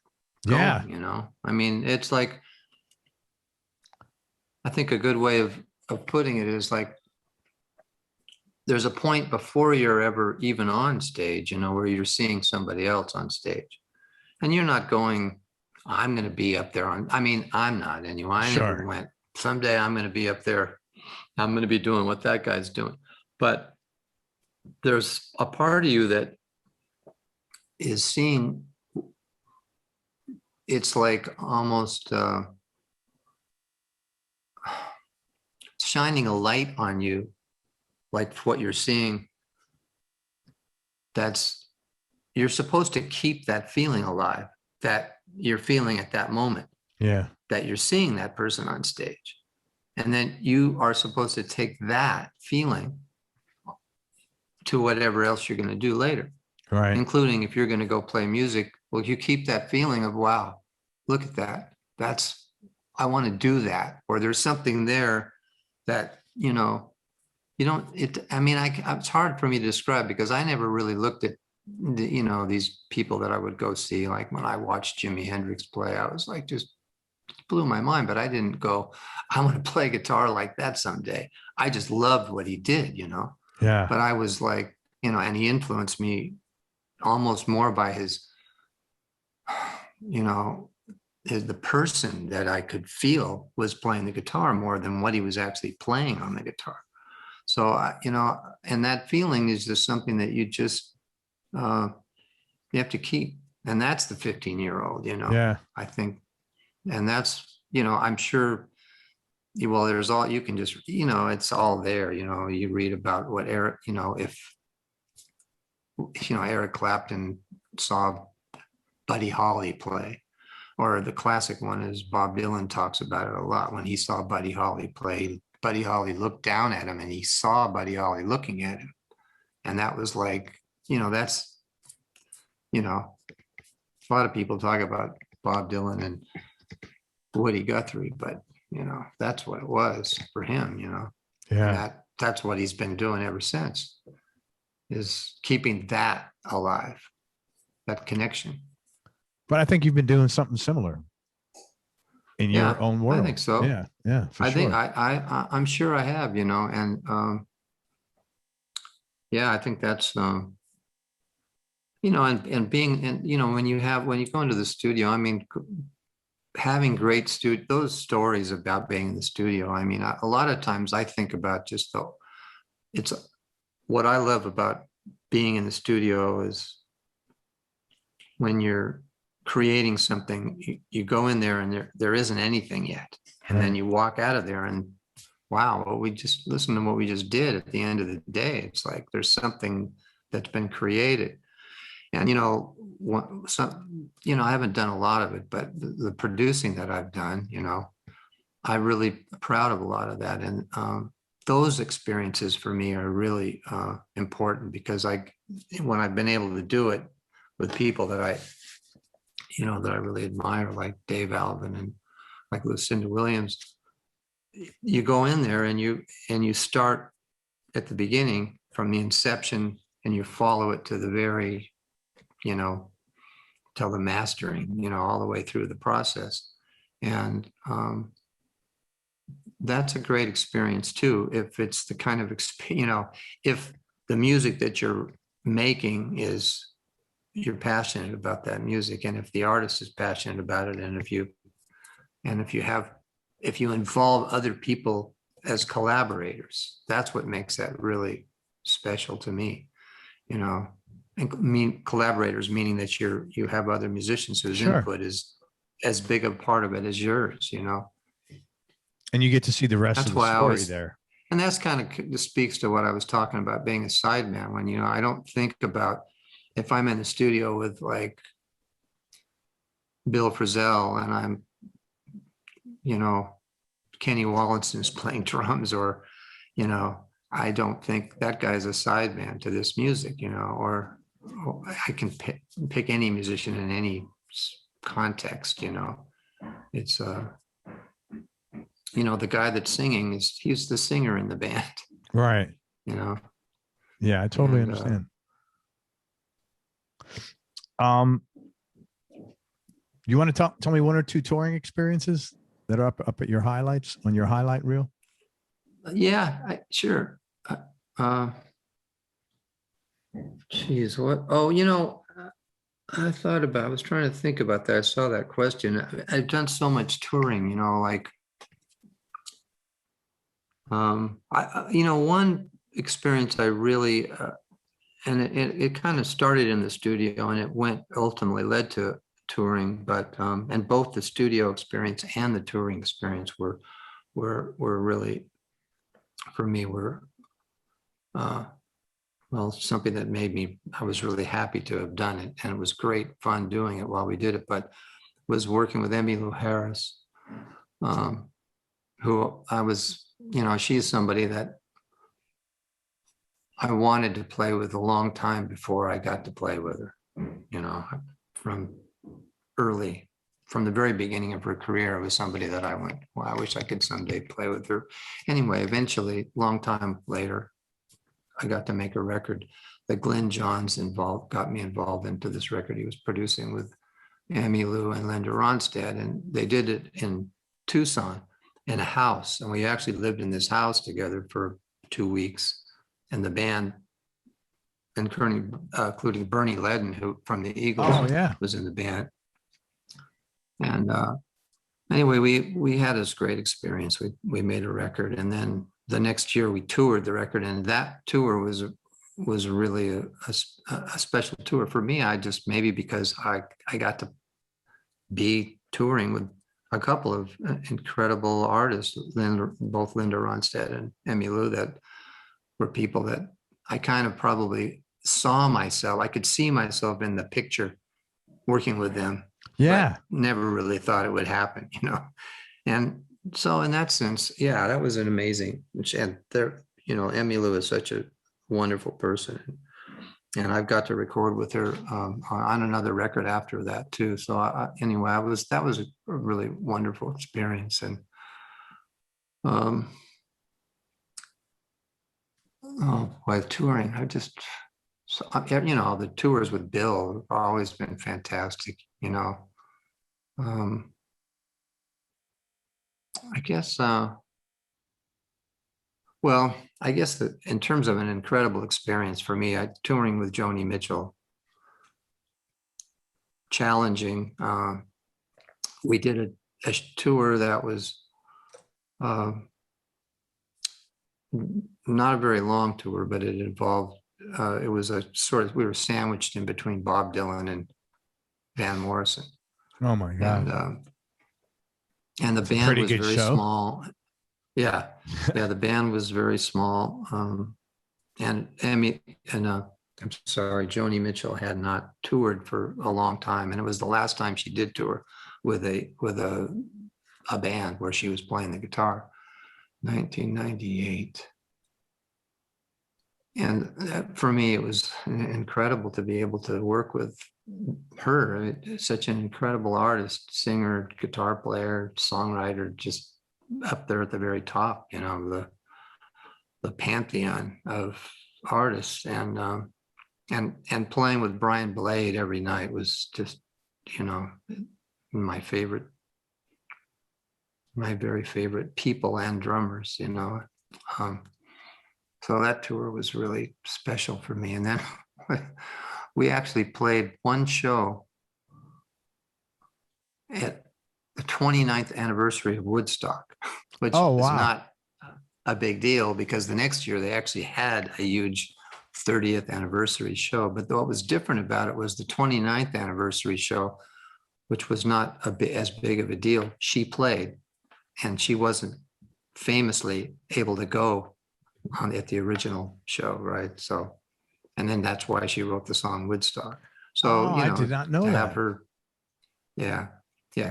going, you know. I mean, it's like, I think a good way of putting it is like, there's a point before you're ever even on stage, you know, where you're seeing somebody else on stage. And you're not going, I'm going to be up there I'm not anyway. I never went, someday I'm going to be up there. I'm going to be doing what that guy's doing. But there's a part of you that is seeing, it's like almost shining a light on you, like what you're seeing. You're supposed to keep that feeling alive that you're feeling at that moment. Yeah. That you're seeing that person on stage. And then you are supposed to take that feeling to whatever else you're going to do later. Right. Including if you're going to go play music, well, you keep that feeling of, wow, look at that. I want to do that. Or there's something there that, you know, it's hard for me to describe, because I never really looked at, you know, these people that I would go see. Like when I watched Jimi Hendrix play, I was like, just blew my mind, but I didn't go, I want to play guitar like that someday. I just loved what he did, you know? Yeah. But I was like, you know, and he influenced me almost more by his, you know, the person that I could feel was playing the guitar more than what he was actually playing on the guitar. So, you know, and that feeling is just something that you just, you have to keep. And that's the 15-year-old, you know, Yeah. I think. And that's, you know, I'm sure, well, there's all, you can just, you know, it's all there, you know, you read about what Eric, you know, if, you know, Eric Clapton saw Buddy Holly play, or the classic one is Bob Dylan talks about it a lot. When he saw Buddy Holly play, Buddy Holly looked down at him and he saw Buddy Holly looking at him. And that was like, you know, that's, you know, a lot of people talk about Bob Dylan and Woody Guthrie, but, you know, that's what it was for him, you know. Yeah. And that's what he's been doing ever since, is keeping that alive, that connection. But I think you've been doing something similar in your own world. I think so. Yeah, yeah. For I sure. think I'm sure I have, you know, and yeah, I think that's you know, and being, and you know, when you go into the studio, I mean, having great those stories about being in the studio. I mean, a lot of times I think about just it's what I love about being in the studio is when you're creating something, you go in there and there isn't anything yet. And then you walk out of there and wow, well, we just listen to what we just did at the end of the day. It's like there's something that's been created. And, you know, you know, I haven't done a lot of it, but the producing that I've done, you know, I'm really proud of a lot of that. And those experiences for me are really important because when I've been able to do it with people that you know, that I really admire, like Dave Alvin and like Lucinda Williams, you go in there and you start at the beginning from the inception and you follow it to the very, you know, till the mastering, you know, all the way through the process. And that's a great experience too, if it's the kind of, you know, if the music that you're making is, you're passionate about that music, and if the artist is passionate about it, and if you involve other people as collaborators, that's what makes that really special to me, you know. And collaborators meaning that you have other musicians whose input is as big a part of it as yours, you know. And you get to see the rest of the story there. And that's kind of speaks to what I was talking about being a sideman. When, you know, I don't think about, if I'm in the studio with like Bill Frisell and I'm, you know, Kenny Wollesen is playing drums, or, you know, I don't think that guy's a sideman to this music, you know, or I can pick any musician in any context, you know. It's you know, the guy that's singing he's the singer in the band, right? You know. Yeah, I totally understand. You want to tell me one or two touring experiences that are up at your highlights on your highlight reel? Yeah, sure. Geez, what? Oh, you know, I was trying to think about that. I saw that question. I've done so much touring, you know, like, you know, one experience I really, and it kind of started in the studio and it ultimately led to touring, but, and both the studio experience and the touring experience were really, for me, well, something that I was really happy to have done it. And it was great fun doing it while we did it, but was working with Emmy Lou Harris, who I was, you know, she's somebody that I wanted to play with a long time before I got to play with her, you know, from the very beginning of her career. It was somebody that I went, well, I wish I could someday play with her. Anyway, eventually, long time later, I got to make a record that Glenn Johns got me involved into this record he was producing with Emmylou and Linda Rondstadt, and they did it in Tucson in a house, and we actually lived in this house together for 2 weeks, and the band, including Bernie Ledden, who from the Eagles, was in the band. And anyway, we had this great experience. We made a record, and then the next year we toured the record, and that tour was really a special tour for me. I just, maybe because I got to be touring with a couple of incredible artists, both Linda Ronstadt and Emmylou, that were people that I kind of probably saw myself. I could see myself in the picture working with them. Yeah. Never really thought it would happen, you know. And so in that sense, yeah, that was an amazing, and there, you know, Emmylou is such a wonderful person. And I've got to record with her on another record after that too. So anyway, that was a really wonderful experience. And while touring, you know, the tours with Bill have always been fantastic. You know, I guess. Well, I guess that in terms of an incredible experience for me, touring with Joni Mitchell, challenging. We did a tour that was not a very long tour, but it involved, it was a sort of, we were sandwiched in between Bob Dylan and Van Morrison. Oh my God. And the band was very show. small. Yeah, the band was very small, and Emmy and I'm sorry, Joni Mitchell had not toured for a long time, and it was the last time she did tour with a band where she was playing the guitar, 1998. And for me, it was incredible to be able to work with her. Such an incredible artist, singer, guitar player, songwriter, just up there at the very top, you know, the pantheon of artists. And playing with Brian Blade every night was just, you know, my very favorite people and drummers, you know. So that tour was really special for me. And then we actually played one show at the 29th anniversary of Woodstock, which is not a big deal because the next year they actually had a huge 30th anniversary show. But what was different about it was the 29th anniversary show, which was not as big of a deal. She played, and she wasn't famously able to go at the original show, right? So, and then that's why she wrote the song Woodstock. So, you know, I did not know to that. have her, yeah,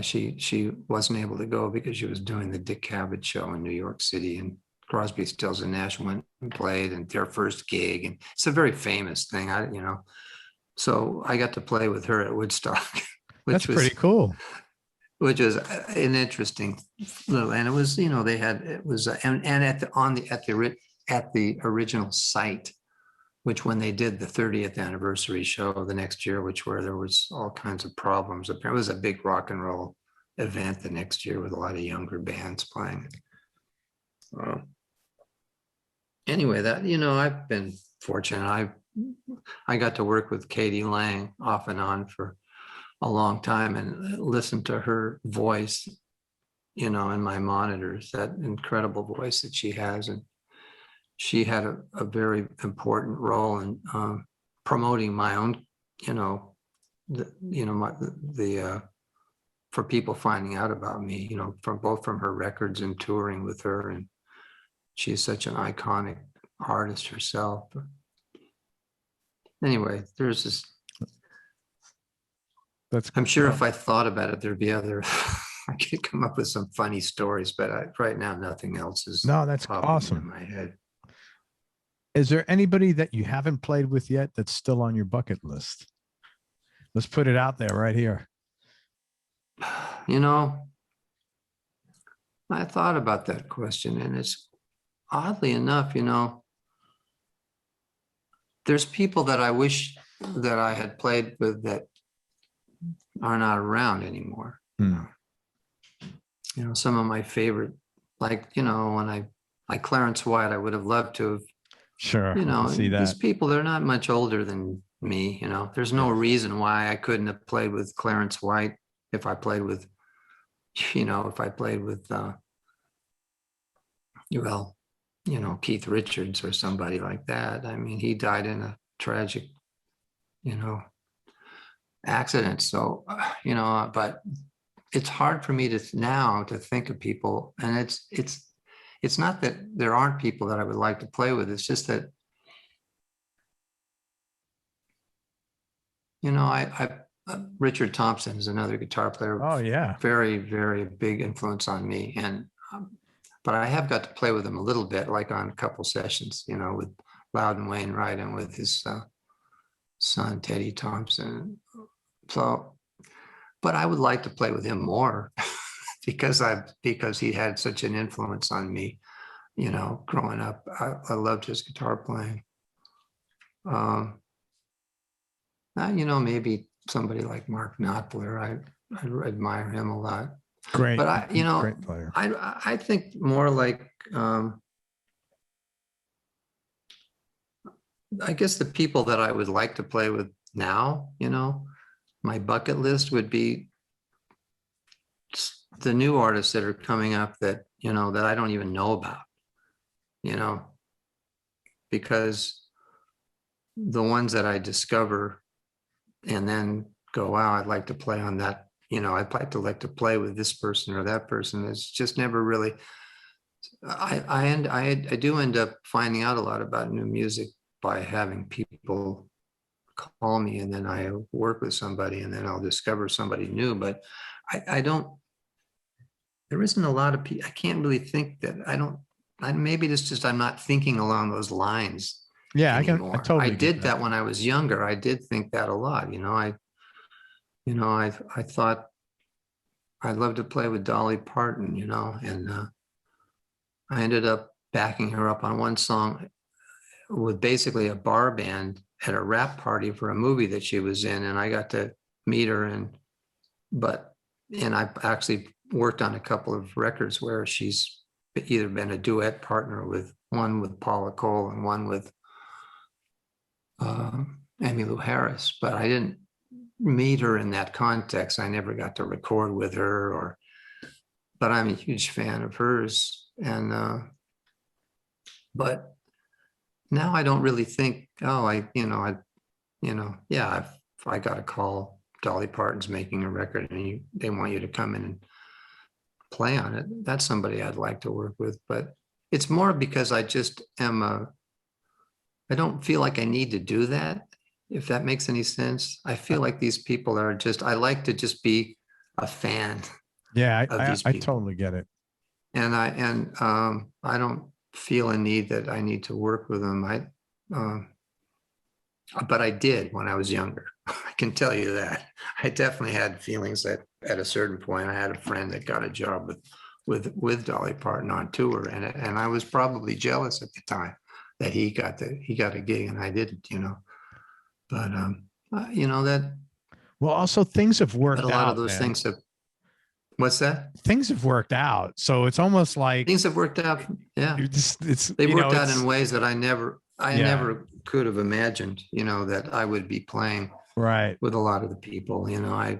she wasn't able to go because she was doing the Dick Cavett show in New York City, and Crosby, Stills and Nash went and played, and their first gig, and it's a very famous thing, you know. So I got to play with her at Woodstock, That's pretty cool. Which was an interesting little, and it was, you know, they had, it was, and at the original site, which when they did the 30th anniversary show the next year, there was all kinds of problems. It was a big rock and roll event the next year with a lot of younger bands playing. Anyway, that, you know, I've been fortunate. I got to work with Katie Lang off and on for a long time and listen to her voice, you know, in my monitors, that incredible voice that she has. And she had a very important role in promoting my own, you know, for people finding out about me, you know, from her records and touring with her. And she's such an iconic artist herself. But anyway, there's this. I'm sure if I thought about it, there'd be other. I could come up with some funny stories, but right now nothing else is. No, that's awesome. In my head. Is there anybody that you haven't played with yet that's still on your bucket list? Let's put it out there right here. You know, I thought about that question, and it's oddly enough, you know, there's people that I wish that I had played with that are not around anymore. You know, some of my favorite, like, you know, like Clarence White, I would have loved to have. Sure. You know, see that. These people, they're not much older than me, you know. There's no reason why I couldn't have played with Clarence White if I played with you know, if I played with, well, you know, Keith Richards or somebody like that. I mean, he died in a tragic, you know, accident. So, you know, but it's hard for me to now to think of people, and it's not that there aren't people that I would like to play with. It's just that, you know, Richard Thompson is another guitar player. Oh yeah. Very, very big influence on me. And, but I have got to play with him a little bit, like on a couple sessions, you know, with Loudon Wainwright and with his son, Teddy Thompson. So, but I would like to play with him more because he had such an influence on me, you know, growing up. I loved his guitar playing. You know, maybe somebody like Mark Knopfler, I admire him a lot. Great. But you know, great player. I think more like, I guess the people that I would like to play with now, you know, my bucket list would be the new artists that are coming up that, you know, that I don't even know about, you know, because the ones that I discover and then go, wow, I'd like to play on that, you know, I'd like to play with this person or that person. It's just never really, I do end up finding out a lot about new music by having people call me, and then I work with somebody, and then I'll discover somebody new. But I don't, there isn't a lot of people, I can't really think that, maybe it's just I'm not thinking along those lines. Yeah, anymore. I totally I did that when I was younger. I did think that a lot. You know, I thought I'd love to play with Dolly Parton, you know, and I ended up backing her up on one song with basically a bar band at a rap party for a movie that she was in, and I got to meet her, and I actually worked on a couple of records where she's either been a duet partner with one with Paula Cole and one with Emmylou Harris, but I didn't meet her in that context. I never got to record with her, but I'm a huge fan of hers. And but now I don't really think, oh, I got a call, Dolly Parton's making a record and they want you to come in and play on it. That's somebody I'd like to work with, but it's more because I just am I don't feel like I need to do that, if that makes any sense. I feel like these people are just, I like to just be a fan. Yeah, of these I people. totally get it. And I don't feel a need that I need to work with them. But I did when I was younger. I can tell you that. I definitely had feelings that at a certain point, I had a friend that got a job with Dolly Parton on tour, and I was probably jealous at the time that he got a gig and I didn't, you know. But you know that. Well, also things have worked out. A lot of those things have. What's that? Things have worked out, so it's almost like things have worked out. Yeah, they worked out in ways that I never could have imagined. You know, that I would be playing right with a lot of the people. You know, I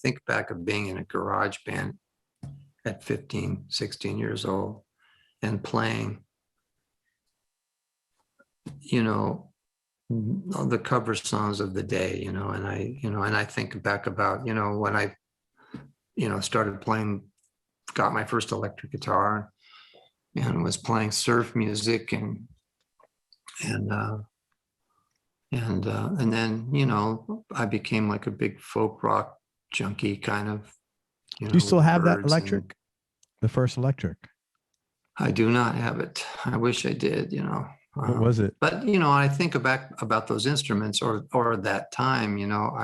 think back of being in a garage band at 15, 16 years old and playing, you know, the cover songs of the day, you know, and I think back about, you know, when I, you know, started playing, got my first electric guitar and was playing surf music and then, you know, I became like a big folk rock junkie kind of, you know. Do you still have that electric? The first electric? I do not have it. I wish I did, you know. What was it? But, you know, I think about those instruments or that time, you know,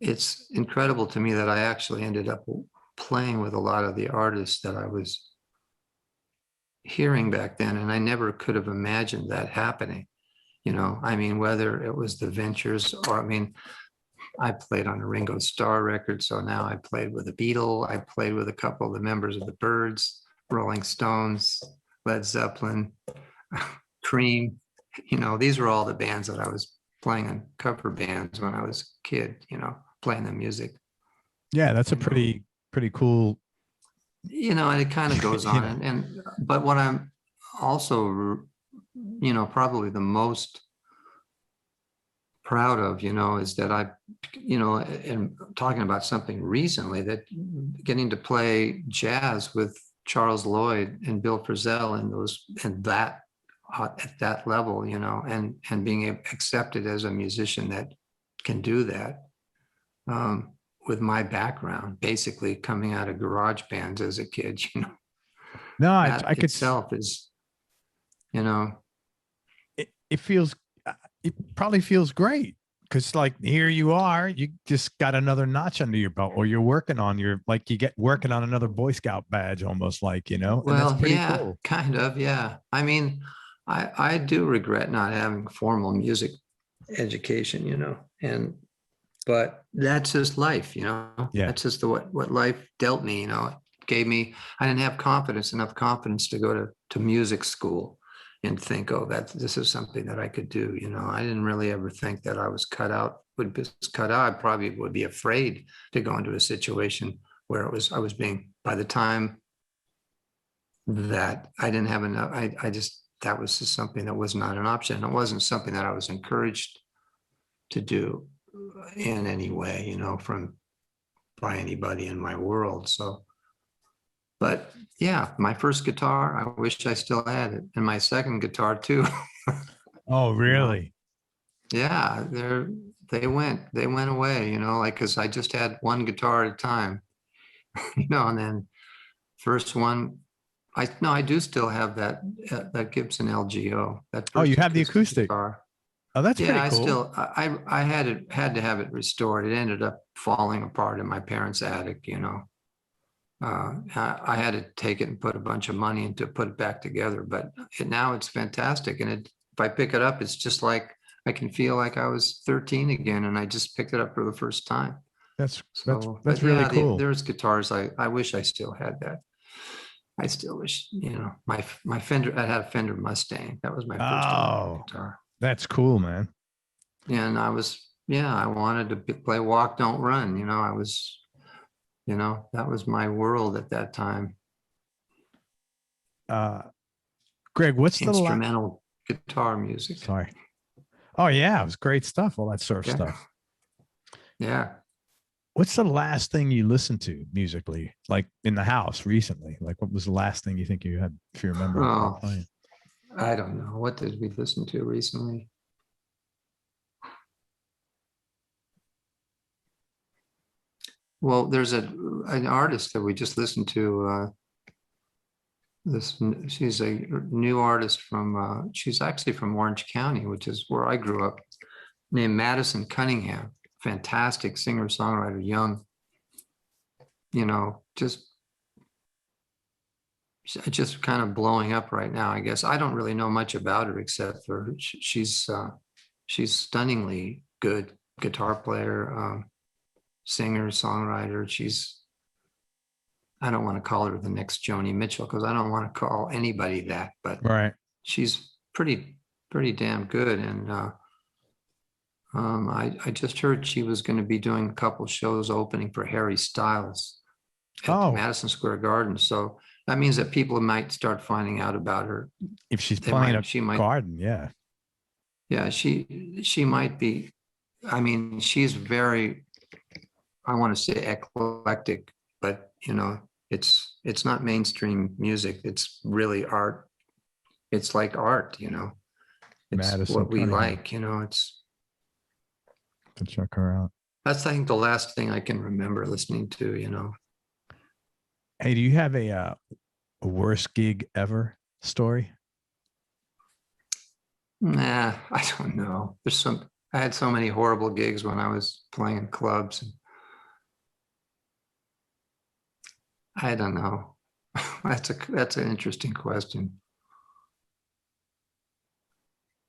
it's incredible to me that I actually ended up playing with a lot of the artists that I was hearing back then. And I never could have imagined that happening. You know, I mean, whether it was the Ventures or, I mean, I played on a Ringo Starr record. So now I played with a Beatle. I played with a couple of the members of the Byrds, Rolling Stones, Led Zeppelin, Cream. You know, these were all the bands that I was playing in cover bands when I was a kid, you know, playing the music. Yeah, that's a pretty cool. You know, and it kind of goes on. But what I'm also, you know, probably the most proud of, you know, is that I, you know, and talking about something recently, that getting to play jazz with Charles Lloyd and Bill Frisell and that at that level, you know, and being accepted as a musician that can do that, with my background, basically coming out of garage bands as a kid, you know. No, That I could. itself is, you know, It feels. It probably feels great because, like, here you are. You just got another notch under your belt, or you're working on your, like, you get working on another Boy Scout badge, almost, like, you know. And that's well, pretty yeah, cool. kind of, yeah. I mean, I do regret not having formal music education, you know, but that's just life, you know. Yeah. That's just what life dealt me, you know. It gave me, I didn't have enough confidence to go to music school and think, oh, that this is something that I could do, you know. I didn't really ever think that I was would be cut out. I probably would be afraid to go into a situation where I was being, by the time that I didn't have enough, that was just something that was not an option. It wasn't something that I was encouraged to do in any way, you know, by anybody in my world. So, but yeah, my first guitar, I wish I still had it, and my second guitar too. Oh, You know? really? Yeah, they went away, you know, like, because I just had one guitar at a time, you know, and then first one, I do still have that Gibson LGO, that Oh, you first have the acoustic acoustic. guitar. Oh, that's Yeah, pretty I cool. still, I had to have it restored. It ended up falling apart in my parents' attic, you know. I had to take it and put a bunch of money into put it back together, but now it's fantastic. And if I pick it up, it's just like I can feel like I was 13 again, and I just picked it up for the first time. That's So, but really yeah, cool. there's guitars. I wish I still had that. I still wish, you know, my Fender. I had a Fender Mustang. That was my first Oh, guitar. that's cool, man. And I wanted to play Walk, Don't Run. You know, you know, that was my world at that time. Greg, what's the last? Instrumental guitar music. Sorry. Oh yeah, it was great stuff. All that surf stuff. Yeah. What's the last thing you listened to musically, like in the house recently? Like, what was the last thing you think you had, if you remember? Oh, I don't know. What did we listen to recently? Well, there's an artist that we just listened to. She's a new artist from. She's actually from Orange County, which is where I grew up. Named Madison Cunningham. Fantastic singer songwriter, young. You know, just kind of blowing up right now. I guess I don't really know much about her except for she's stunningly good guitar player. Singer, songwriter. I don't want to call her the next Joni Mitchell because I don't want to call anybody that, but right. She's pretty damn good. And I just heard she was going to be doing a couple shows opening for Harry Styles at Madison Square Garden. So that means that people might start finding out about her. If she's playing garden, yeah. Yeah, she might be. I mean, she's very, I want to say eclectic, but you know, it's not mainstream music. It's really art. It's like art, you know. It's Madison what we Cunningham. like, you know. It's to check her out. That's, I think, the last thing I can remember listening to, you know. Hey, do you have a worst gig ever story? Nah, I don't know. I had so many horrible gigs when I was playing in clubs. And I don't know. That's an interesting question.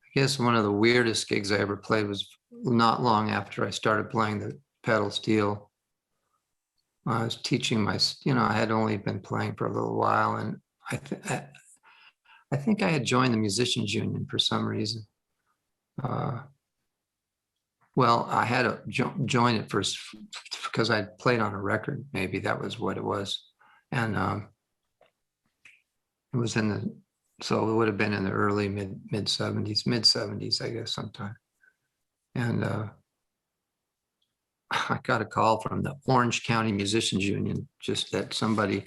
I guess one of the weirdest gigs I ever played was not long after I started playing the pedal steel. I was teaching I had only been playing for a little while, and I think I had joined the Musicians Union for some reason. Well, I had to join it first because I played on a record. Maybe that was what it was. And it was so it would have been in the early mid 70s, I guess, sometime. And I got a call from the Orange County Musicians Union, just that somebody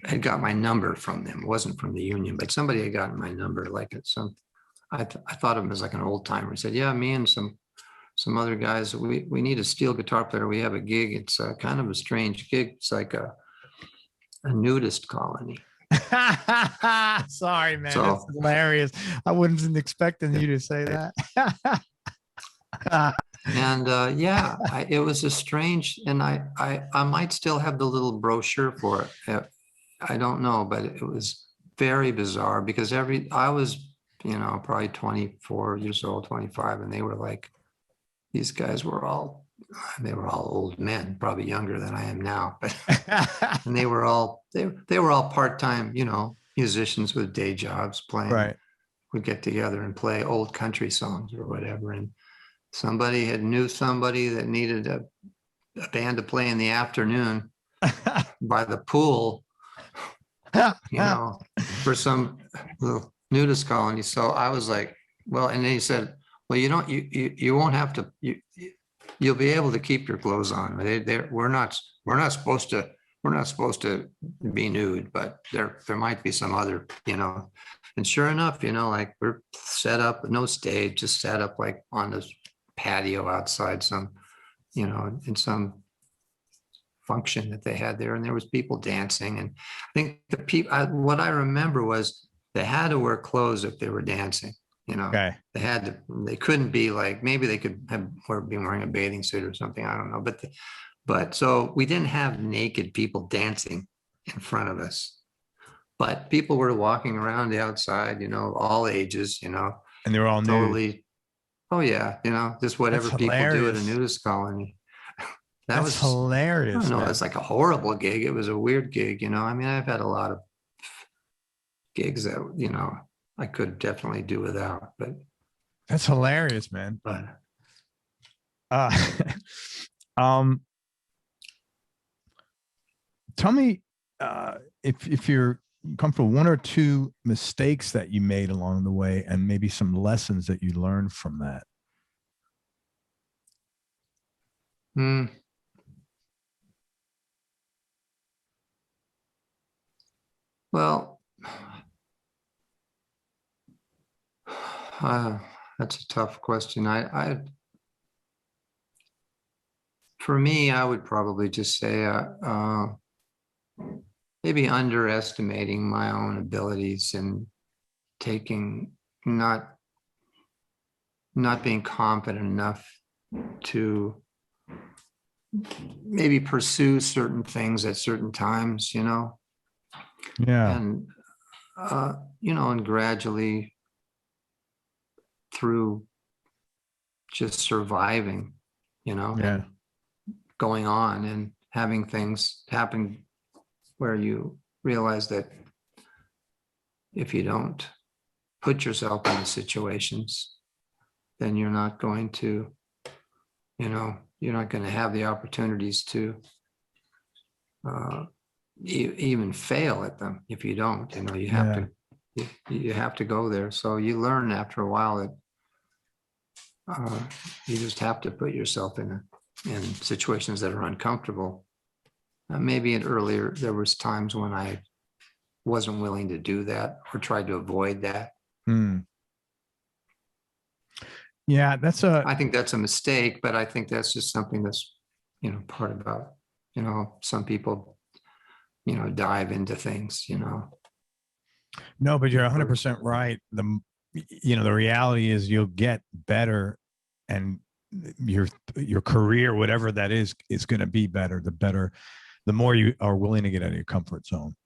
had got my number from them. It wasn't from the union, but somebody had gotten my number. Like I thought of him as like an old timer. He said, yeah, me and some other guys, we need a steel guitar player. We have a gig. It's kind of a strange gig. It's like a nudist colony. Sorry, man. So, that's hilarious. I wasn't expecting you to say that. And yeah, it was a strange, and I might still have the little brochure for it. I don't know, but it was very bizarre because I was, probably 24 years old, 25, and they were like, these guys were all old men, probably younger than I am now, but and they were all part-time, musicians with day jobs playing. Right. Would get together and play old country songs or whatever, and somebody knew somebody that needed a band to play in the afternoon by the pool, for some little nudist colony. So I was like, well, and then he said, well, you won't have to, you'll be able to keep your clothes on. We're not supposed to be nude, but there might be some other, and sure enough, like we're set up, no stage, just set up like on this patio outside some, in some function that they had there, and there was people dancing. And I think the people, what I remember was they had to wear clothes if they were dancing. Okay. They couldn't be like, maybe they could be wearing a bathing suit or something. I don't know. But so we didn't have naked people dancing in front of us, but people were walking around the outside, all ages, and they were all totally nude. Oh yeah, just whatever That's people do at a hilarious. nudist colony. That was hilarious. I don't know, man. it's like a horrible gig. It was a weird gig, I mean, I've had a lot of gigs that, I could definitely do without, but That's hilarious, man. but Tell me if you're comfortable, one or two mistakes that you made along the way, and maybe some lessons that you learned from that. Well, that's a tough question. For me, I would probably just say maybe underestimating my own abilities and not being confident enough to maybe pursue certain things at certain times, Yeah. and and gradually through just surviving, Yeah. and going on and having things happen where you realize that if you don't put yourself in the situations, then you're not going to, you're not going to have the opportunities to even fail at them. If you don't, you have you have to go there. So you learn after a while that you just have to put yourself in situations that are uncomfortable. Maybe earlier there was times when I wasn't willing to do that or tried to avoid that. Yeah, I think that's a mistake, but I think that's just something that's, part about, some people, dive into things, No, but you're 100% right. The reality is you'll get better, and your career, whatever that is going to be better. The more you are willing to get out of your comfort zone.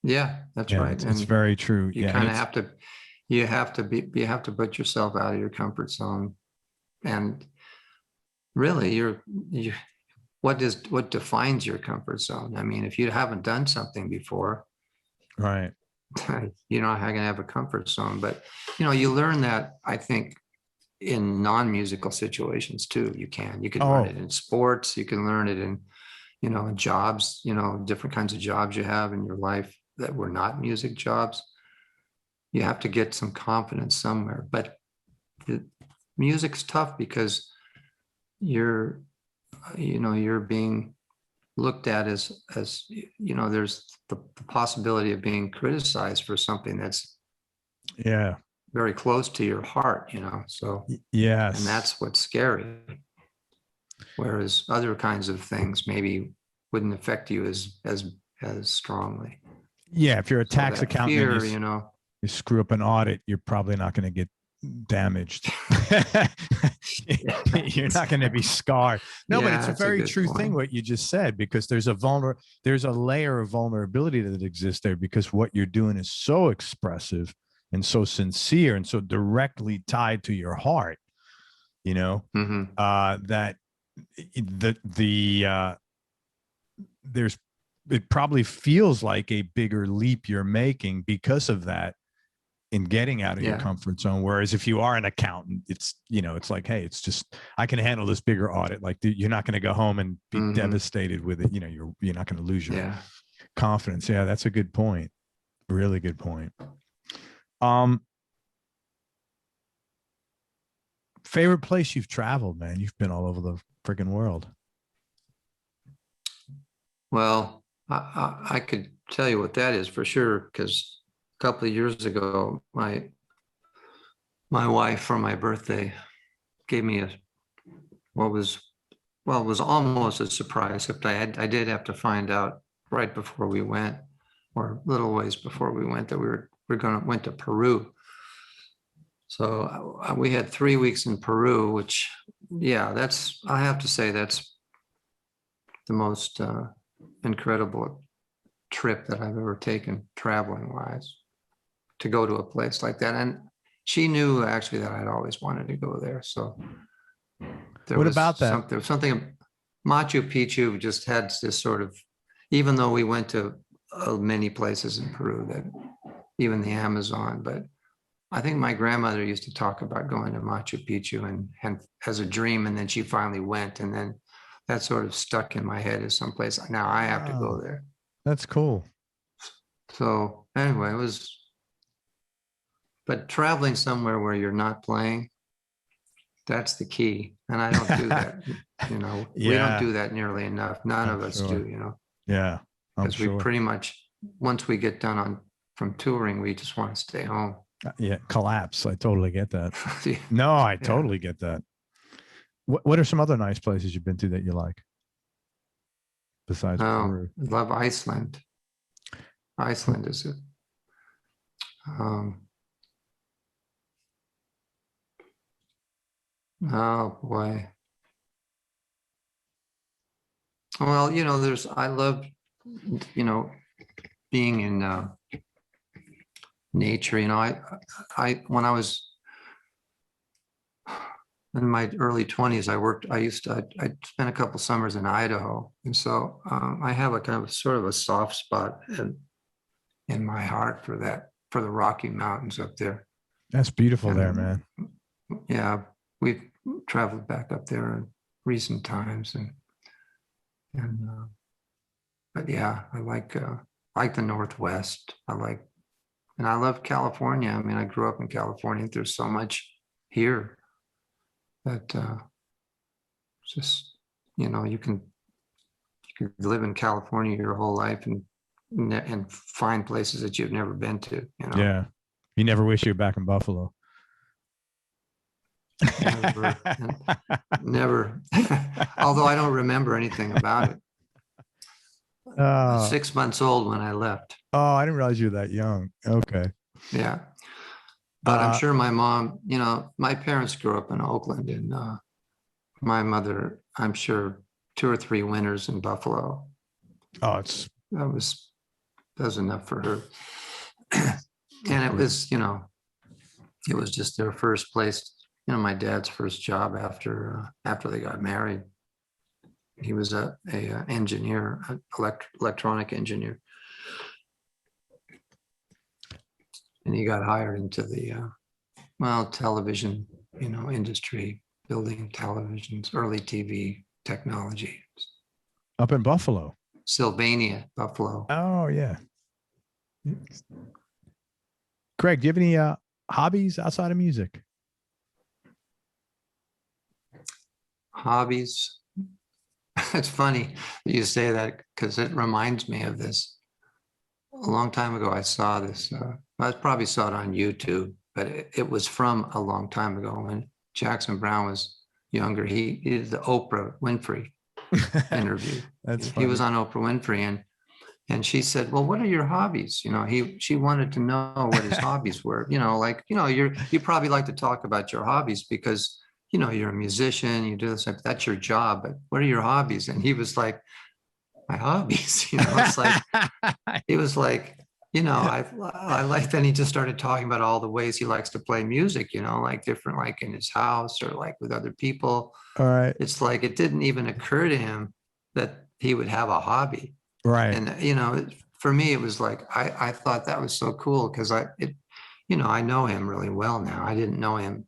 Yeah, that's right. It's very true. You kind of have to, you have to put yourself out of your comfort zone, and really what defines your comfort zone? I mean, if you haven't done something before, right, you're not going to have a comfort zone. But you learn that, I think, in non-musical situations too. You can Oh. learn it in sports. You can learn it in, in jobs, different kinds of jobs you have in your life that were not music jobs. You have to get some confidence somewhere, but the music's tough because you're being looked at as there's the possibility of being criticized for something that's very close to your heart, so yes, and that's what's scary. Whereas other kinds of things maybe wouldn't affect you as strongly. Yeah, if you're a tax accountant, fear, you screw up an audit, you're probably not going to get damaged. You're not going to be scarred. No, but it's a very true thing what you just said, because there's a layer of vulnerability that exists there, because what you're doing is so expressive and so sincere and so directly tied to your heart, that it probably feels like a bigger leap you're making because of that, in getting out of your comfort zone. Whereas if you are an accountant, it's, it's like, hey, it's just, I can handle this bigger audit. Like, you're not going to go home and be devastated with it. You're not going to lose your confidence. Yeah, that's a good point. Really good point. Favorite place you've traveled, man? You've been all over the freaking world. Well, I could tell you what that is for sure, because a couple of years ago, my wife for my birthday gave me what was almost a surprise, except I did have to find out right before we went, or a little ways before we went, that we went to Peru. So we had 3 weeks in Peru, which, I have to say that's the most incredible trip that I've ever taken traveling wise, to go to a place like that. And she knew actually that I'd always wanted to go there. So there was something Machu Picchu just had this sort of, even though we went to many places in Peru, that even the Amazon, but I think my grandmother used to talk about going to Machu Picchu and as a dream, and then she finally went, and then that sort of stuck in my head as someplace. Now I have to go there. That's cool. So anyway, but traveling somewhere where you're not playing, that's the key. And I don't do that, we don't do that nearly enough. None of us do, Yeah. Because we pretty much, once we get done from touring, we just want to stay home. Yeah. Collapse. I totally get that. No, I totally get that. What are some other nice places you've been to that you like besides Peru? I love Iceland. Iceland is it. Oh boy. Well, I love, being in nature. I when I was in my early 20s, I spent a couple summers in Idaho. And so I have a kind of sort of a soft spot in my heart for the Rocky Mountains up there. That's beautiful there, man. Yeah. We've traveled back up there in recent times. But yeah, I like the Northwest. And I love California. I mean, I grew up in California. There's so much here that just, you can live in California your whole life and find places that you've never been to. Yeah. You never wish you were back in Buffalo. Never. Although I don't remember anything about it. 6 months old when I left. Oh, I didn't realize you were that young. Okay. Yeah. But I'm sure my mom, my parents grew up in Oakland, and my mother, I'm sure 2 or 3 winters in Buffalo. Oh, that was enough for her. And it was, it was just their first place, my dad's first job after they got married. He was a engineer, electronic engineer. And he got hired into the, television industry, building televisions, early TV technology. Up in Buffalo. Sylvania, Buffalo. Oh yeah. Greg, do you have any hobbies outside of music? Hobbies. It's funny that you say that because it reminds me of this. A long time ago, I saw this. I probably saw it on YouTube, but it was from a long time ago when Jackson Browne was younger. He did the Oprah Winfrey interview. That's funny. He was on Oprah Winfrey, and she said, "Well, what are your hobbies?" She wanted to know what his hobbies were. You probably like to talk about your hobbies because you're a musician, you do this, that's your job. But what are your hobbies? And he was like, "My hobbies." It's like he was like, I like. Then he just started talking about all the ways he likes to play music. Like different, like in his house or like with other people. All right. It's like it didn't even occur to him that he would have a hobby. Right. And for me, it was like I thought that was so cool because I know him really well now. I didn't know him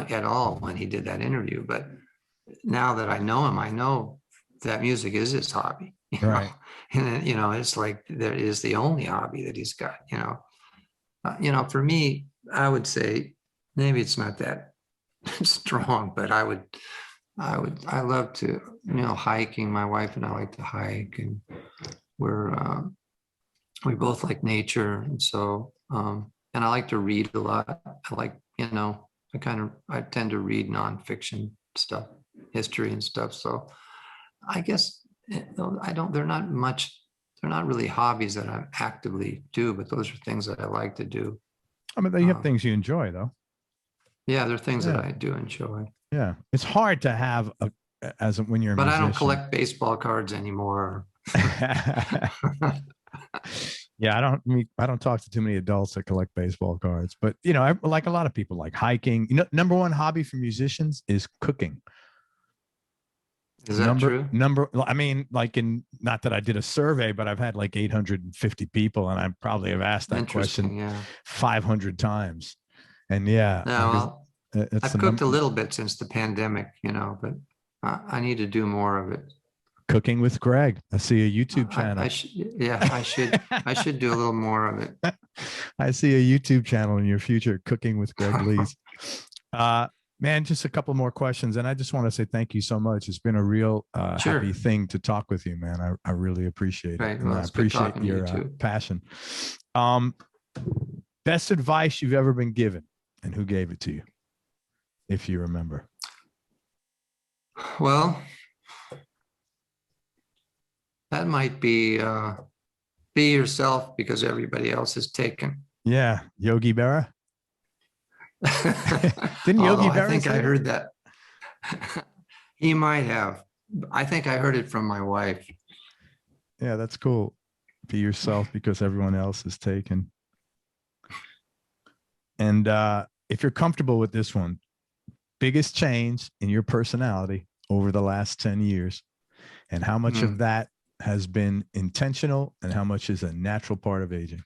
at all when he did that interview, but now that I know him, I know that music is his hobby. Right. And it's like that is the only hobby that he's got. For me, I would say maybe it's not that strong, but I love to hiking. My wife and I like to hike, and we both like nature, and so and I like to read a lot. I like I tend to read nonfiction stuff, history and stuff. So I guess they're not really hobbies that I actively do, but those are things that I like to do. I mean, you have things you enjoy though. Yeah, they're things that I do enjoy. Yeah. It's hard to have when you're a but musician. I don't collect baseball cards anymore. Yeah, I don't talk to too many adults that collect baseball cards, but I like a lot of people like hiking. Number one hobby for musicians is cooking. Is that true? I mean, like not that I did a survey, but I've had like 850 people, and I probably have asked that question 500 times. And well, I've cooked a little bit since the pandemic, but I need to do more of it. Cooking with Greg. I see a YouTube channel. I should do a little more of it. I see a YouTube channel in your future, Cooking with Greg Leisz. Man, just a couple more questions. And I just want to say thank you so much. It's been a real happy thing to talk with you, man. I really appreciate it. Well, I appreciate your passion. Best advice you've ever been given, and who gave it to you, if you remember? Well, that might be yourself because everybody else is taken. Yeah. Yogi Berra. Didn't Yogi Berra? I think I heard that. He might have. I think I heard it from my wife. Yeah, that's cool. Be yourself because everyone else is taken. And if you're comfortable with this one, biggest change in your personality over the last 10 years, and how much of that has been intentional and how much is a natural part of aging?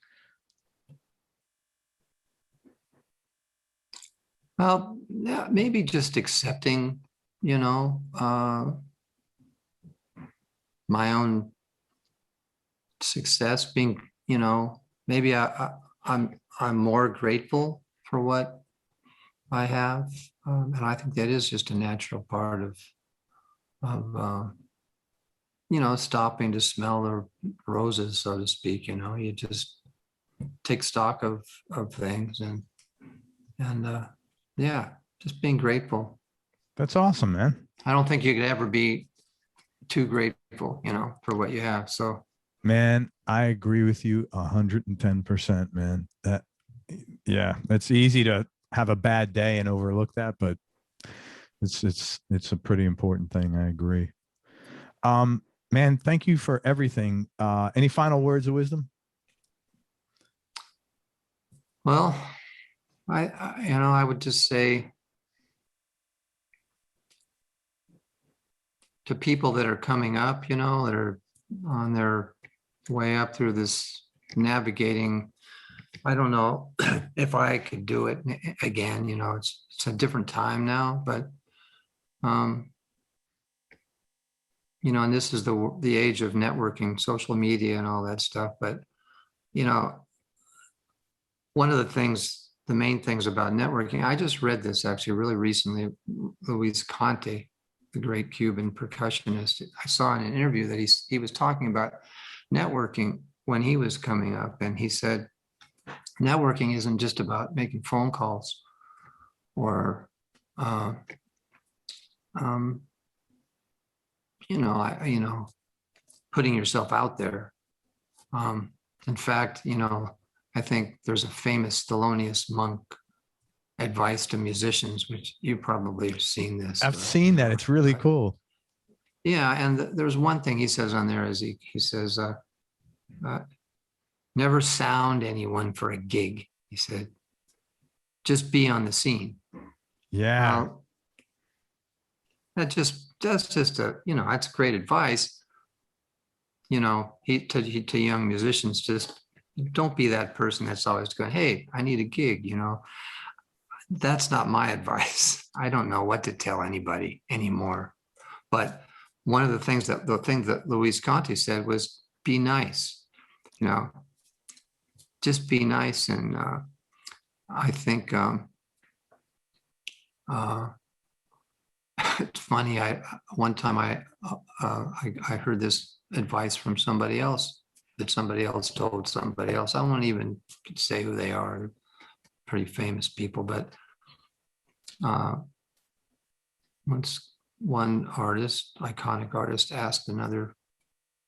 Well, maybe just accepting, my own success, being, maybe I'm more grateful for what I have. And I think that is just a natural part of stopping to smell the roses, so to speak. You just take stock of things and just being grateful. That's awesome, man. I don't think you could ever be too grateful, for what you have. So, man, I agree with you 110%, man. It's easy to have a bad day and overlook that, but it's a pretty important thing. I agree. Man, thank you for everything. Any final words of wisdom? Well, I would just say to people that are coming up, that are on their way up through this navigating I don't know if I could do it again. You know, it's a different time now, but you know, and this is the age of networking, social media, and all that stuff. But you know, one of the main things about networking, I just read this actually really recently. Luis Conte, the great Cuban percussionist, I saw in an interview that he was talking about networking when he was coming up, and he said networking isn't just about making phone calls or putting yourself out there. In fact, you know, I think there's a famous Thelonious Monk advice to musicians, which you probably have seen this. I've seen that. It's really cool. Yeah, and there's one thing he says on there is he says, never sound anyone for a gig. He said, just be on the scene. Yeah. That's just a, you know, that's great advice. You know, to young musicians, just don't be that person that's always going, hey, I need a gig, you know. That's not my advice. I don't know what to tell anybody anymore. But one of the things that Luis Conte said was be nice, you know, just be nice. And I think it's funny. One time I heard this advice from somebody else that somebody else told somebody else. I won't even say who they are. Pretty famous people, but once one iconic artist, asked another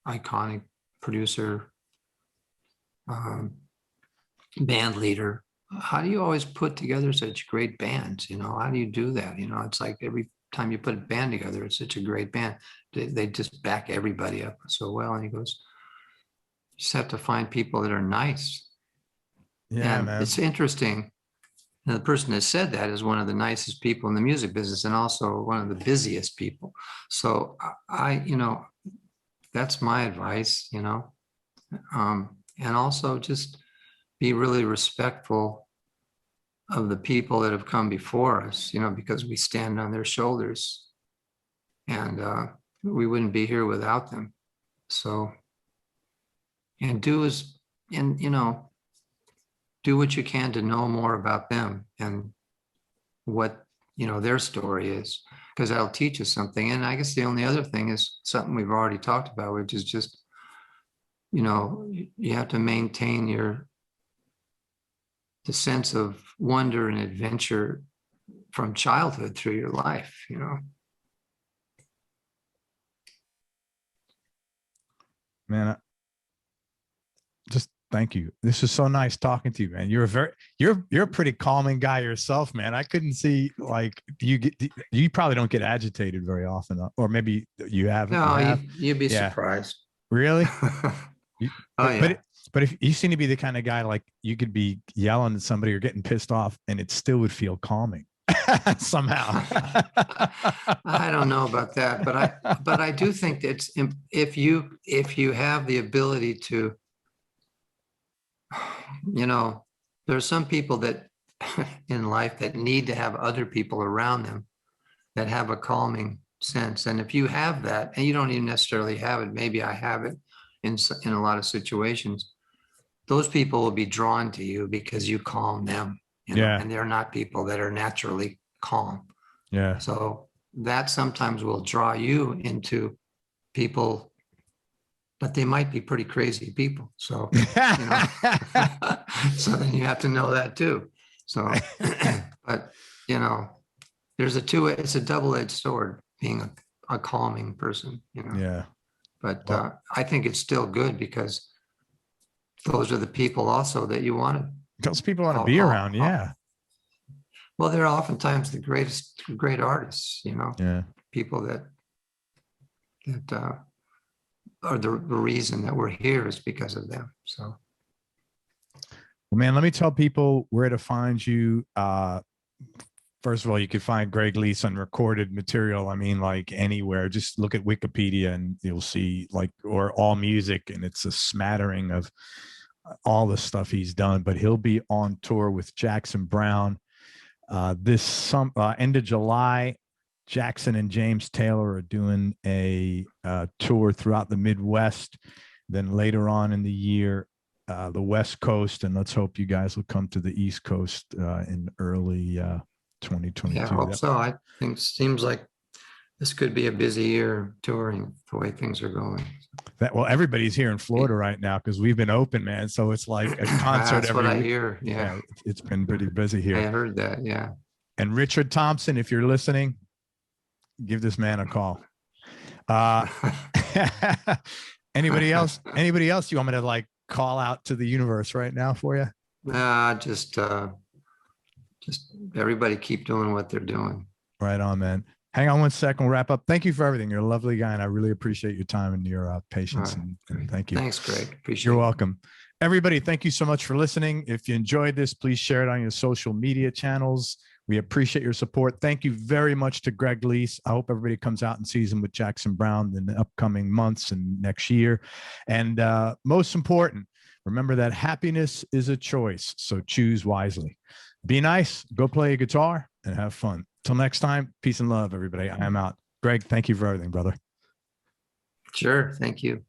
iconic producer, band leader, how do you always put together such great bands? You know, how do you do that? You know, it's like every time you put a band together, it's such a great band. They just back everybody up so well. And he goes, you just have to find people that are nice. Yeah, and man. It's interesting. And the person that said that is one of the nicest people in the music business and also one of the busiest people. So you know, that's my advice, you know, and also just be really respectful of the people that have come before us, you know, because we stand on their shoulders and we wouldn't be here without them. So, and you know, do what you can to know more about them and what, you know, their story is, because that'll teach us something. And I guess the only other thing is something we've already talked about, which is just, you know, you have to maintain the sense of wonder and adventure from childhood through your life, you know. Man, just thank you. This is so nice talking to you, man. You're a pretty calming guy yourself, man. I couldn't see, like, you probably don't get agitated very often, or maybe you have. No, you'd be surprised. Really? Yeah. But if you seem to be the kind of guy, like, you could be yelling at somebody or getting pissed off and it still would feel calming somehow. I don't know about that, but I do think that if you have the ability to, you know, there are some people that in life that need to have other people around them that have a calming sense. And if you have that, and you don't even necessarily have it, maybe I have it in a lot of situations, those people will be drawn to you because you calm them, you know, and they're not people that are naturally calm. Yeah. So that sometimes will draw you into people, but they might be pretty crazy people. So, you know, so then you have to know that too. So, but, you know, it's a double-edged sword being a calming person, you know. Yeah. But I think it's still good because those are the people also that you want to. Those people want to be around. Yeah. Well, they're oftentimes the great artists, you know. Yeah. People that are the reason that we're here is because of them. So. Well, man, let me tell people where to find you. First of all, you can find Greg Leisz on recorded material. I mean, like, anywhere. Just look at Wikipedia and you'll see, like, or All Music, and it's a smattering of all the stuff he's done, but he'll be on tour with Jackson Browne this end of July. Jackson and James Taylor are doing a tour throughout the Midwest. Then later on in the year, the West Coast, and let's hope you guys will come to the East Coast in early 2022. Yeah, I hope so. I think seems like this could be a busy year touring the way things are going. Well, everybody's here in Florida right now because we've been open, man. So it's like a concert That's every what I week. hear. Yeah, it's been pretty busy here. I heard that. Yeah. And Richard Thompson, if you're listening, give this man a call. Anybody else? Anybody else you want me to like call out to the universe right now for you? Just everybody keep doing what they're doing. Right on, man. Hang on one second. We'll wrap up. Thank you for everything. You're a lovely guy, and I really appreciate your time and your patience. Right. And thank you. Thanks, Greg. Appreciate You're it. welcome. Everybody, thank you so much for listening. If you enjoyed this, please share it on your social media channels. We appreciate your support. Thank you very much to Greg Leisz. I hope everybody comes out and sees him with Jackson Browne in the upcoming months and next year. And most important, remember that happiness is a choice, so choose wisely. Be nice, go play a guitar, and have fun. Till next time, peace and love, everybody. I am out. Greg, thank you for everything, brother. Sure. Thank you.